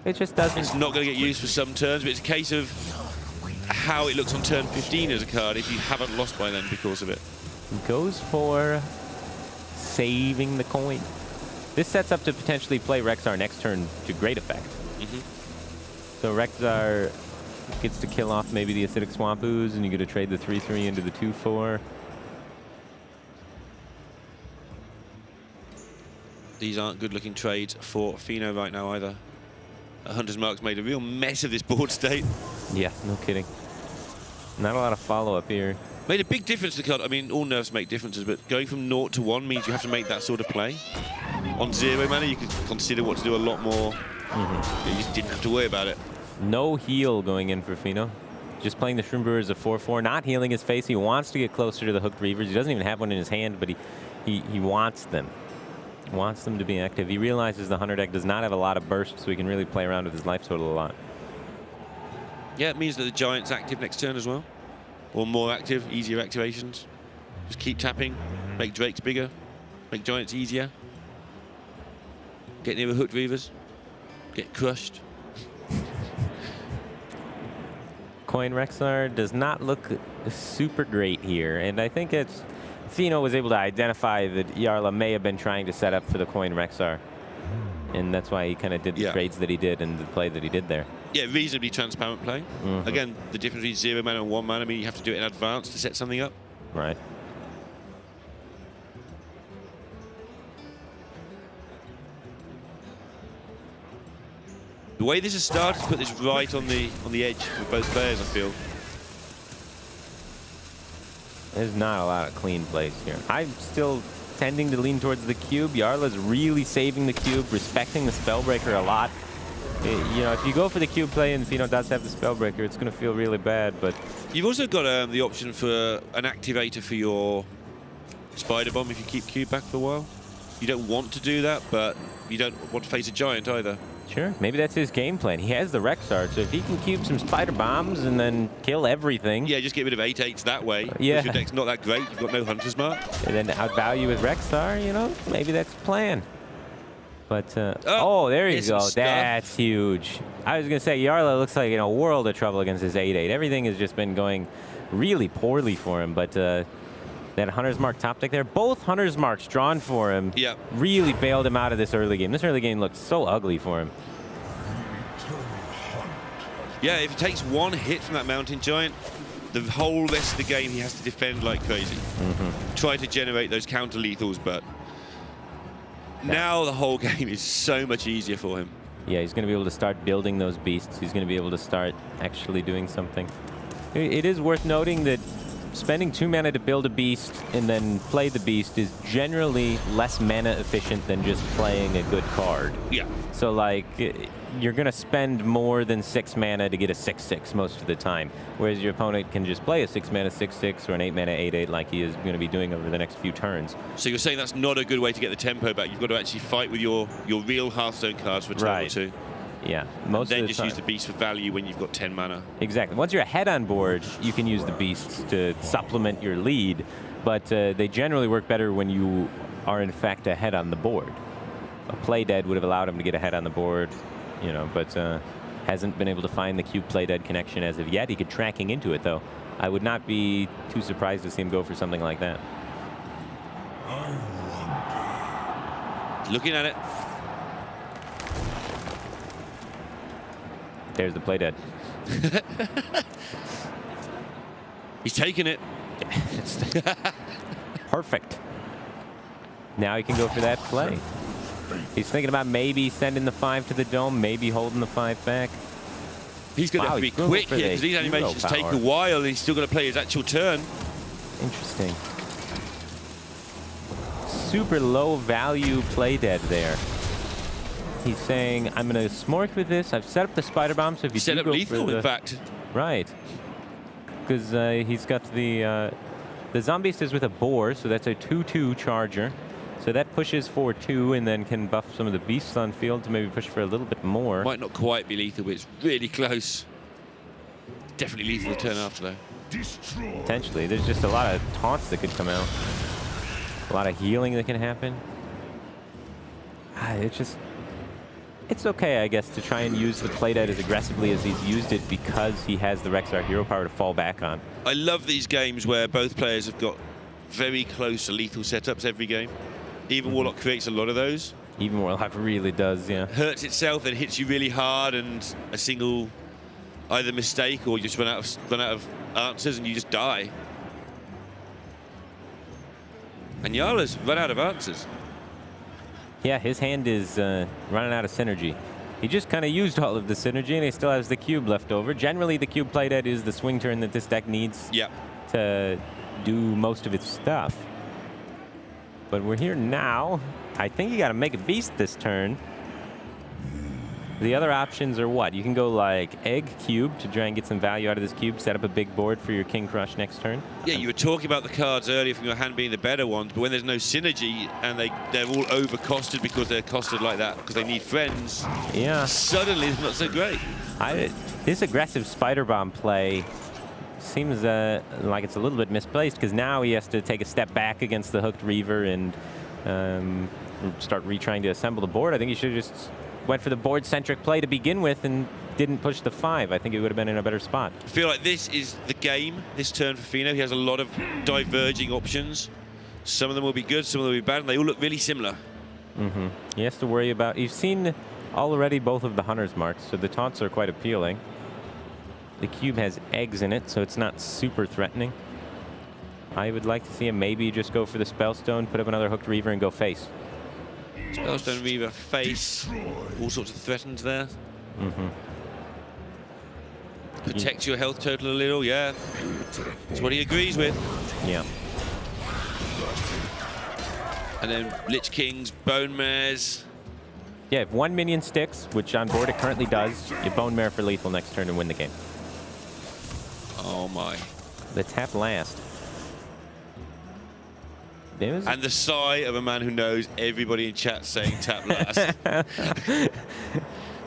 [SPEAKER 2] It just doesn't.
[SPEAKER 3] It's not going to get used for some turns, but it's a case of how it looks on turn 15 as a card if you haven't lost by then because of it.
[SPEAKER 2] Goes for saving the coin. This sets up to potentially play Rexar next turn to great effect. So Rexar gets to kill off maybe the Acidic Swamp Ooze, and you get to trade the 3/3 into the 2/4.
[SPEAKER 3] These aren't good-looking trades for Feno right now either. Hunter's Mark's made a real mess of this board state.
[SPEAKER 2] Yeah, no kidding. Not a lot of follow-up here.
[SPEAKER 3] Made a big difference to the card. I mean, all nerfs make differences, but going from 0 to 1 means you have to make that sort of play. On 0 mana, you could consider what to do a lot more. You just didn't have to worry about it.
[SPEAKER 2] No heal going in for Feno. Just playing the Shroom Brewer as a 4/4, not healing his face. He wants to get closer to the Hooked Reavers. He doesn't even have one in his hand, but he wants them. Wants them to be active. He realizes the Hunter deck does not have a lot of burst, so he can really play around with his life total a lot.
[SPEAKER 3] Yeah, it means that the Giant's active next turn as well. Or more active, easier activations. Just keep tapping, make Drakes bigger, make Giants easier. Get near the Hooked Reavers, get crushed.
[SPEAKER 2] Coin Rexar does not look super great here, and I think it's Feno was able to identify that Jarla may have been trying to set up for the Coin Rexar, and that's why he kind of did the trades that he did and the play that he did there.
[SPEAKER 3] Yeah, reasonably transparent play. Again, the difference between 0 mana and 1 mana, I mean, you have to do it in advance to set something up.
[SPEAKER 2] Right.
[SPEAKER 3] The way this has started, put this right on the edge with both players, I feel.
[SPEAKER 2] There's not a lot of clean plays here. I'm still tending to lean towards the cube. Jarla's really saving the cube, respecting the Spellbreaker a lot. You know, if you go for the cube play and Feno does have the Spellbreaker, it's going to feel really bad, but...
[SPEAKER 3] You've also got the option for an activator for your Spider Bomb if you keep cube back for a while. You don't want to do that, but you don't want to face a Giant either.
[SPEAKER 2] Sure, maybe that's his game plan. He has the Rexar, so if he can cube some Spider Bombs and then kill everything...
[SPEAKER 3] Yeah, just get rid of 8/8s that way.
[SPEAKER 2] Yeah.
[SPEAKER 3] If your deck's not that great, you've got no Hunter's Mark.
[SPEAKER 2] And then outvalue with Rexar, you know, maybe that's the plan. But,
[SPEAKER 3] oh,
[SPEAKER 2] there you go.
[SPEAKER 3] Scuff.
[SPEAKER 2] That's huge. I was going to say, Jarla looks like in a world of trouble against his 8/8. Everything has just been going really poorly for him, but that Hunter's Mark top deck there, both Hunter's Marks drawn for him, really bailed him out of this early game. This early game looked so ugly for him.
[SPEAKER 3] Yeah, if he takes one hit from that Mountain Giant, the whole rest of the game he has to defend like crazy. Try to generate those counter-lethals, but now the whole game is so much easier for him.
[SPEAKER 2] Yeah, he's going to be able to start building those beasts. He's going to be able to start actually doing something. It is worth noting that spending 2 mana to build a beast and then play the beast is generally less mana efficient than just playing a good card.
[SPEAKER 3] Yeah.
[SPEAKER 2] So, like, you're going to spend more than 6 mana to get a 6/6 most of the time, whereas your opponent can just play a 6 mana 6/6 or an 8 mana 8/8 like he is going to be doing over the next few turns.
[SPEAKER 3] So you're saying that's not a good way to get the tempo back. You've got to actually fight with your real Hearthstone cards for a turn or two.
[SPEAKER 2] Yeah, most of the time.
[SPEAKER 3] Then just use the beast for value when you've got 10 mana.
[SPEAKER 2] Exactly. Once you're ahead on board, you can use the beasts to supplement your lead, but they generally work better when you are in fact ahead on the board. A play dead would have allowed him to get ahead on the board, you know, but hasn't been able to find the cube play dead connection as of yet. He could tracking into it though. I would not be too surprised to see him go for something like that.
[SPEAKER 3] Looking at it.
[SPEAKER 2] There's the play dead.
[SPEAKER 3] He's taking it.
[SPEAKER 2] Perfect. Now he can go for that play. He's thinking about maybe sending the 5 to the dome, maybe holding the 5 back.
[SPEAKER 3] He's going to have to be quick here because these animations take a while and he's still going to play his actual turn.
[SPEAKER 2] Interesting. Super low value play dead there. He's saying, I'm going to smork with this. I've set up the Spider Bomb, so if you
[SPEAKER 3] set up lethal, in fact.
[SPEAKER 2] Right. Because he's got the Zombie is with a boar, so that's a 2/2 charger. So that pushes for 2 and then can buff some of the beasts on field to maybe push for a little bit more.
[SPEAKER 3] Might not quite be lethal, but it's really close. Definitely lethal the turn after, though.
[SPEAKER 2] Potentially. There's just a lot of taunts that could come out. A lot of healing that can happen. It's okay, I guess, to try and use the play dead as aggressively as he's used it because he has the Rexar hero power to fall back on.
[SPEAKER 3] I love these games where both players have got very close to lethal setups every game. Even Warlock creates a lot of those.
[SPEAKER 2] Even Warlock really does, yeah.
[SPEAKER 3] Hurts itself and hits you really hard, and a single either mistake or you just run out of answers and you just die. And Jarla's run out of answers.
[SPEAKER 2] Yeah, his hand is running out of synergy. He just kind of used all of the synergy and he still has the cube left over. Generally, the cube play dead is the swing turn that this deck needs to do most of its stuff. But we're here now. I think you got to make a beast this turn. The other options are what? You can go like egg cube to try and get some value out of this cube, set up a big board for your king crush next turn.
[SPEAKER 3] Yeah, you were talking about the cards earlier from your hand being the better ones, but when there's no synergy and they're all overcosted because they're costed like that because they need friends,
[SPEAKER 2] yeah,
[SPEAKER 3] suddenly it's not so great.
[SPEAKER 2] This aggressive spider bomb play seems like it's a little bit misplaced because now he has to take a step back against the hooked Reaver and start retrying to assemble the board. I think he should have just went for the board-centric play to begin with and didn't push the 5. I think he would have been in a better spot.
[SPEAKER 3] I feel like this is the game this turn for Feno. He has a lot of diverging options. Some of them will be good, some of them will be bad, and they all look really similar.
[SPEAKER 2] He has to worry about... You've seen already both of the Hunter's Marks, so the taunts are quite appealing. The cube has eggs in it, so it's not super threatening. I would like to see him maybe just go for the Spellstone, put up another hooked Reaver, and go face.
[SPEAKER 3] Spellstone Reaver, face, all sorts of threatens there. Protects your health total a little, yeah. That's what he agrees with.
[SPEAKER 2] Yeah.
[SPEAKER 3] And then Lich Kings, Bone Mares.
[SPEAKER 2] Yeah, if one minion sticks, which on board it currently does, you Bone Mare for lethal next turn and win the game.
[SPEAKER 3] Oh my.
[SPEAKER 2] The tap last.
[SPEAKER 3] And the sigh of a man who knows everybody in chat saying tap last.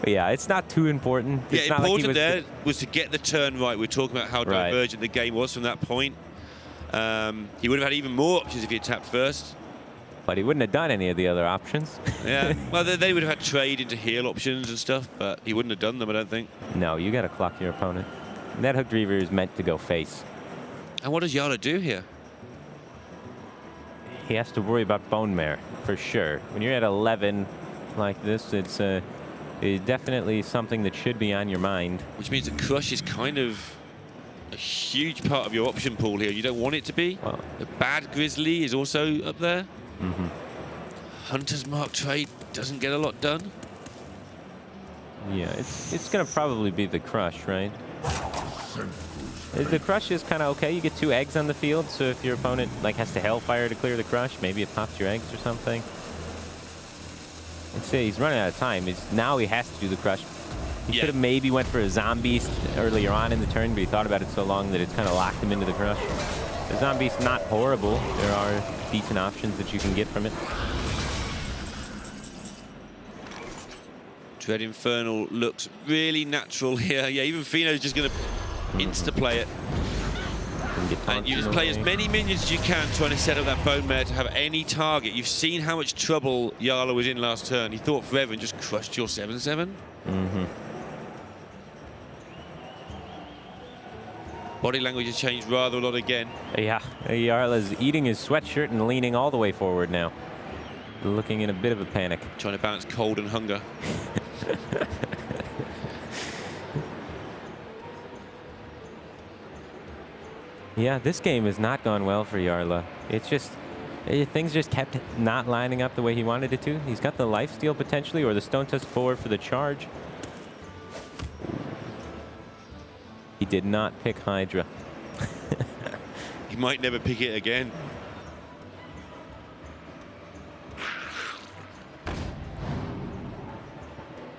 [SPEAKER 2] Yeah, it's not too important. It's
[SPEAKER 3] Yeah,
[SPEAKER 2] not
[SPEAKER 3] important
[SPEAKER 2] like
[SPEAKER 3] there was to get the turn right. We're talking about how divergent the game was from that point. He would have had even more options if he had tapped first.
[SPEAKER 2] But he wouldn't have done any of the other options.
[SPEAKER 3] Yeah, well, they would have had trade into heal options and stuff, but he wouldn't have done them, I don't think.
[SPEAKER 2] No, you got to clock your opponent. And that hooked Reaver is meant to go face.
[SPEAKER 3] And what does Jarla do here?
[SPEAKER 2] He has to worry about Bone Mare, for sure. When you're at 11 like this, it's definitely something that should be on your mind.
[SPEAKER 3] Which means that Crush is kind of a huge part of your option pool here. You don't want it to be.
[SPEAKER 2] Well,
[SPEAKER 3] the bad Grizzly is also up there. Hunter's Mark trade doesn't get a lot done.
[SPEAKER 2] Yeah, it's going to probably be the Crush, right? The Crush is kind of okay. You get 2 eggs on the field, so if your opponent like has to Hellfire to clear the Crush, maybe it pops your eggs or something. Let's say he's running out of time. Now he has to do the Crush. He could have maybe went for a Zombieast earlier on in the turn, but he thought about it so long that it's kind of locked him into the Crush. The Zombieast not horrible. There are decent options that you can get from it.
[SPEAKER 3] Dread Infernal looks really natural here. Yeah, even Feno's just going to insta-play it. And you just play as many minions as you can trying to set up that Bone Mare to have any target. You've seen how much trouble Jarla was in last turn. He thought forever and just crushed your 7/7. Body language has changed rather a lot again.
[SPEAKER 2] Yeah, Jarla's eating his sweatshirt and leaning all the way forward now. Looking in a bit of a panic.
[SPEAKER 3] Trying to balance cold and hunger.
[SPEAKER 2] Yeah, this game has not gone well for Jarla. It's just, things just kept not lining up the way he wanted it to. He's got the lifesteal potentially, or the Stone Tusk 4 for the charge. He did not pick Hydra.
[SPEAKER 3] He might never pick it again.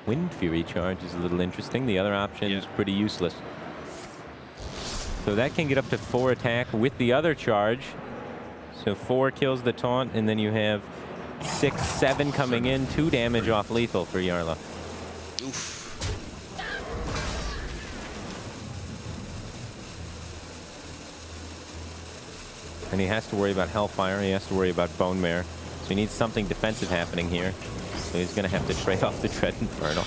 [SPEAKER 2] Wind Fury charge is a little interesting. The other option is pretty useless. So that can get up to 4 attack with the other charge. So 4 kills the taunt, and then you have 6, 7 coming in, 2 damage off lethal for Jarla.
[SPEAKER 3] Oof.
[SPEAKER 2] And he has to worry about Hellfire. He has to worry about Bone Mare. So he needs something defensive happening here. So he's going to have to trade off the Dread Infernal.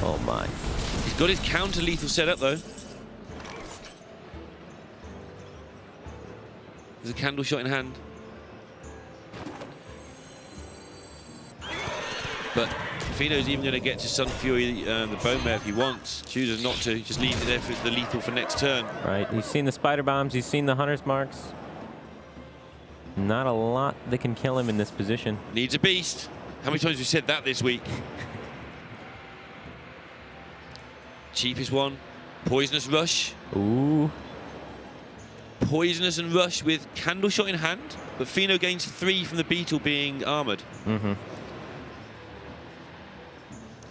[SPEAKER 2] Oh my.
[SPEAKER 3] He's got his counter lethal set up though. There's a candle shot in hand. But Feno's even going to get to Sun Fury the Bone Mare if he wants. Chooses not to, just leaves it there for the lethal for next turn.
[SPEAKER 2] Right, he's seen the Spider Bombs, he's seen the Hunter's Marks. Not a lot that can kill him in this position.
[SPEAKER 3] Needs a beast. How many times have we said that this week? Cheapest one. Poisonous Rush.
[SPEAKER 2] Ooh.
[SPEAKER 3] Poisonous and Rush with Candle Shot in hand, but Feno gains 3 from the Beetle being armored.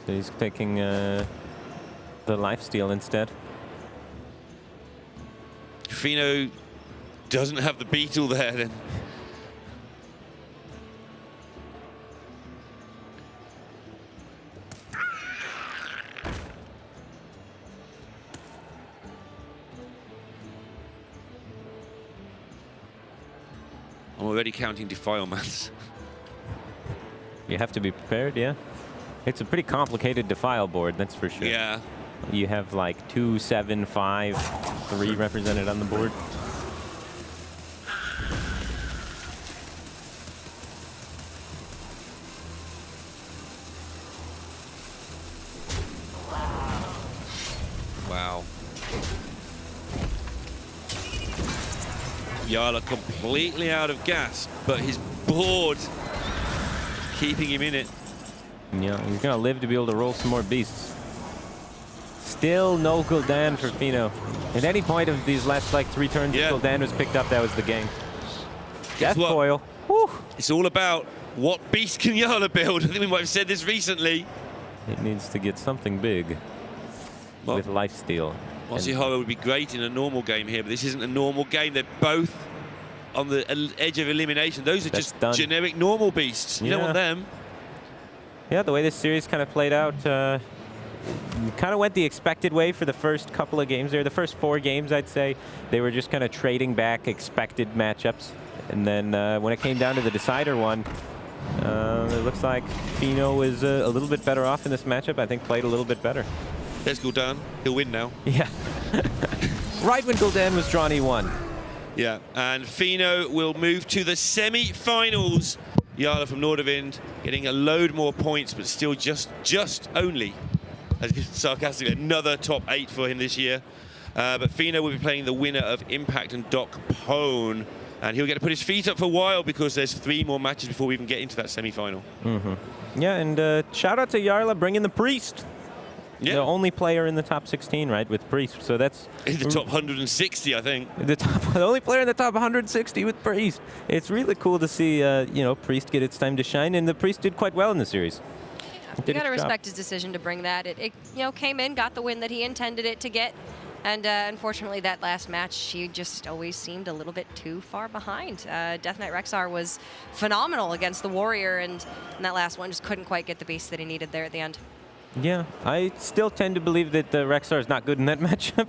[SPEAKER 2] He's taking the lifesteal instead.
[SPEAKER 3] Feno doesn't have the beetle there then. I'm already counting defilements.
[SPEAKER 2] You have to be prepared, yeah. It's a pretty complicated defile board, that's for sure.
[SPEAKER 3] Yeah.
[SPEAKER 2] You have like 2, 7, 5, 3 represented on the board.
[SPEAKER 3] Wow. Jarla completely out of gas, but his board keeping him in it.
[SPEAKER 2] Yeah, he's gonna live to be able to roll some more beasts. Still no Gul'dan for Feno. At any point of these last like 3 turns, if Gul'dan was picked up, that was the game. Death Coil. Whew.
[SPEAKER 3] It's all about what beast can Jarla build. I think we might have said this recently.
[SPEAKER 2] It needs to get something big with lifesteal.
[SPEAKER 3] Montreal would be great in a normal game here, but this isn't a normal game. They're both on the edge of elimination. Those are just generic normal beasts. You don't want them.
[SPEAKER 2] Yeah, the way this series kind of played out, kind of went the expected way for the first couple of games there. The first 4 games, I'd say, they were just kind of trading back expected matchups. And then when it came down to the decider one, it looks like Feno is a little bit better off in this matchup. I think played a little bit better.
[SPEAKER 3] There's Gul'dan. He'll win now.
[SPEAKER 2] Yeah. Right when Gul'dan was drawn, he won.
[SPEAKER 3] Yeah, and Feno will move to the semi-finals. Jarla from Nordavind getting a load more points, but still just only, as sarcastically, another top 8 for him this year. But Feno will be playing the winner of Impact and Doc Pone, and he'll get to put his feet up for a while because there's 3 more matches before we even get into that semi-final.
[SPEAKER 2] Yeah, and shout out to Jarla bringing the Priest.
[SPEAKER 3] Yeah.
[SPEAKER 2] The only player in the top 16, right, with Priest. So that's
[SPEAKER 3] in the top 160, I think.
[SPEAKER 2] The only player in the top 160 with Priest. It's really cool to see, you know, Priest get its time to shine, and the Priest did quite well in the series.
[SPEAKER 1] You got to respect his decision to bring that. It you know, came in, got the win that he intended it to get, and unfortunately, that last match, she just always seemed a little bit too far behind. Death Knight Rexar was phenomenal against the Warrior, and that last one just couldn't quite get the beast that he needed there at the end.
[SPEAKER 2] Yeah, I still tend to believe that the Rexar is not good in that matchup.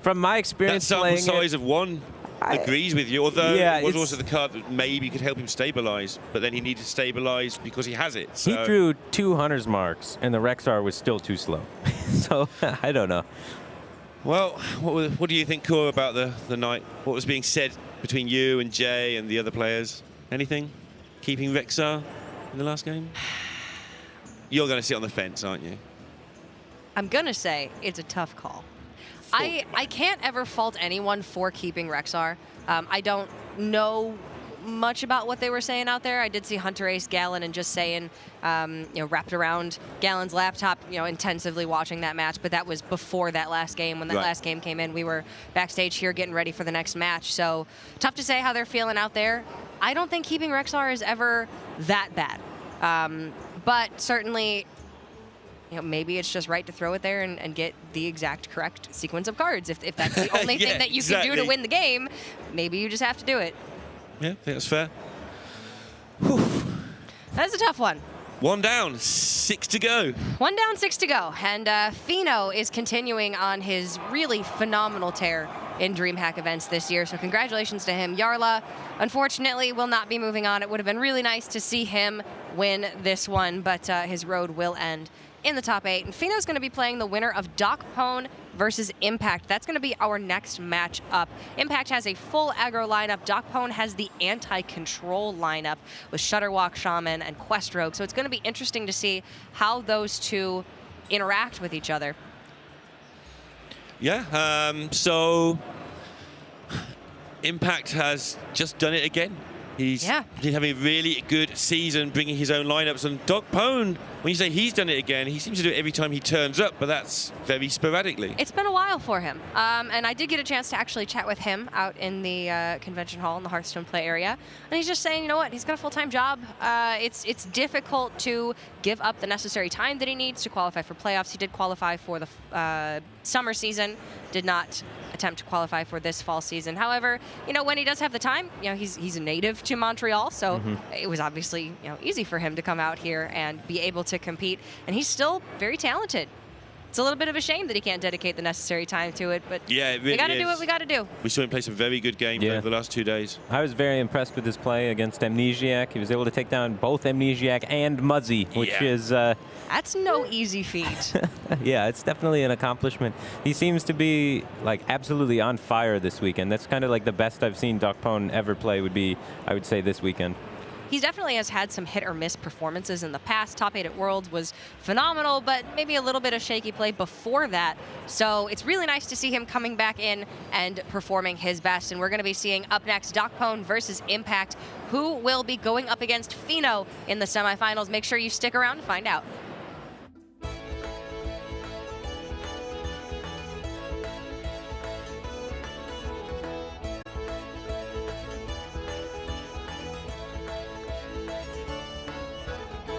[SPEAKER 2] From my experience playing
[SPEAKER 3] that sample size of 1 agrees with you, although it was also the card that maybe could help him stabilize, but then he needed to stabilize because he has it. So.
[SPEAKER 2] He drew 2 Hunter's Marks, and the Rexar was still too slow. So, I don't know.
[SPEAKER 3] Well, what do you think, Core, about the night? What was being said between you and Jay and the other players? Anything? Keeping Rexar in the last game? You're going to sit on the fence, aren't you?
[SPEAKER 1] I'm going to say it's a tough call. I can't ever fault anyone for keeping Rexar. I don't know much about what they were saying out there. I did see Hunter Ace Gallon and just saying, you know, wrapped around Gallon's laptop, you know, intensively watching that match. But that was before that last game. When that last game came in, we were backstage here getting ready for the next match. So tough to say how they're feeling out there. I don't think keeping Rexar is ever that bad. But certainly, you know, maybe it's just right to throw it there and get the exact correct sequence of cards. If that's the only thing that you can do to win the game, maybe you just have to do it.
[SPEAKER 3] Yeah, I think that's fair.
[SPEAKER 1] That's a tough one.
[SPEAKER 3] 1 down, 6 to go.
[SPEAKER 1] 1 down, 6 to go. And Feno is continuing on his really phenomenal tear in DreamHack events this year. So congratulations to him. Jarla, unfortunately, will not be moving on. It would have been really nice to see him win this one, but his road will end in the top 8. And Feno's going to be playing the winner of Doc Pone versus Impact. That's going to be our next match up. Impact has a full aggro lineup. Doc Pone has the anti-control lineup with Shutterwalk Shaman and Quest Rogue. So it's going to be interesting to see how those two interact with each other.
[SPEAKER 3] Yeah, so Impact has just done it again. He's having a really good season, bringing his own lineups, and Doc Pone when you say he's done it again, he seems to do it every time he turns up, but that's very sporadically.
[SPEAKER 1] It's been a while for him. And I did get a chance to actually chat with him out in the convention hall in the Hearthstone play area. And he's just saying, you know what, he's got a full-time job. It's difficult to give up the necessary time that he needs to qualify for playoffs. He did qualify for the summer season, did not attempt to qualify for this fall season. However, you know, when he does have the time, you know, he's a native to Montreal, so it was obviously, you know, easy for him to come out here and be able to compete. And he's still very talented. It's a little bit of a shame that he can't dedicate the necessary time to it, but
[SPEAKER 3] yeah, it really
[SPEAKER 1] we got to do what we got to do.
[SPEAKER 3] We saw him play some very good games over the last 2 days.
[SPEAKER 2] I was very impressed with his play against Amnesiac. He was able to take down both Amnesiac and Muzzy, which is...
[SPEAKER 1] That's no easy feat.
[SPEAKER 2] yeah, it's definitely an accomplishment. He seems to be like absolutely on fire this weekend. That's kind of like the best I've seen Dokpon ever play would be, I would say, this weekend.
[SPEAKER 1] He definitely has had some hit or miss performances in the past. Top 8 at Worlds was phenomenal, but maybe a little bit of shaky play before that. So it's really nice to see him coming back in and performing his best. And we're going to be seeing up next Dokpon versus Impact, who will be going up against Feno in the semifinals. Make sure you stick around to find out.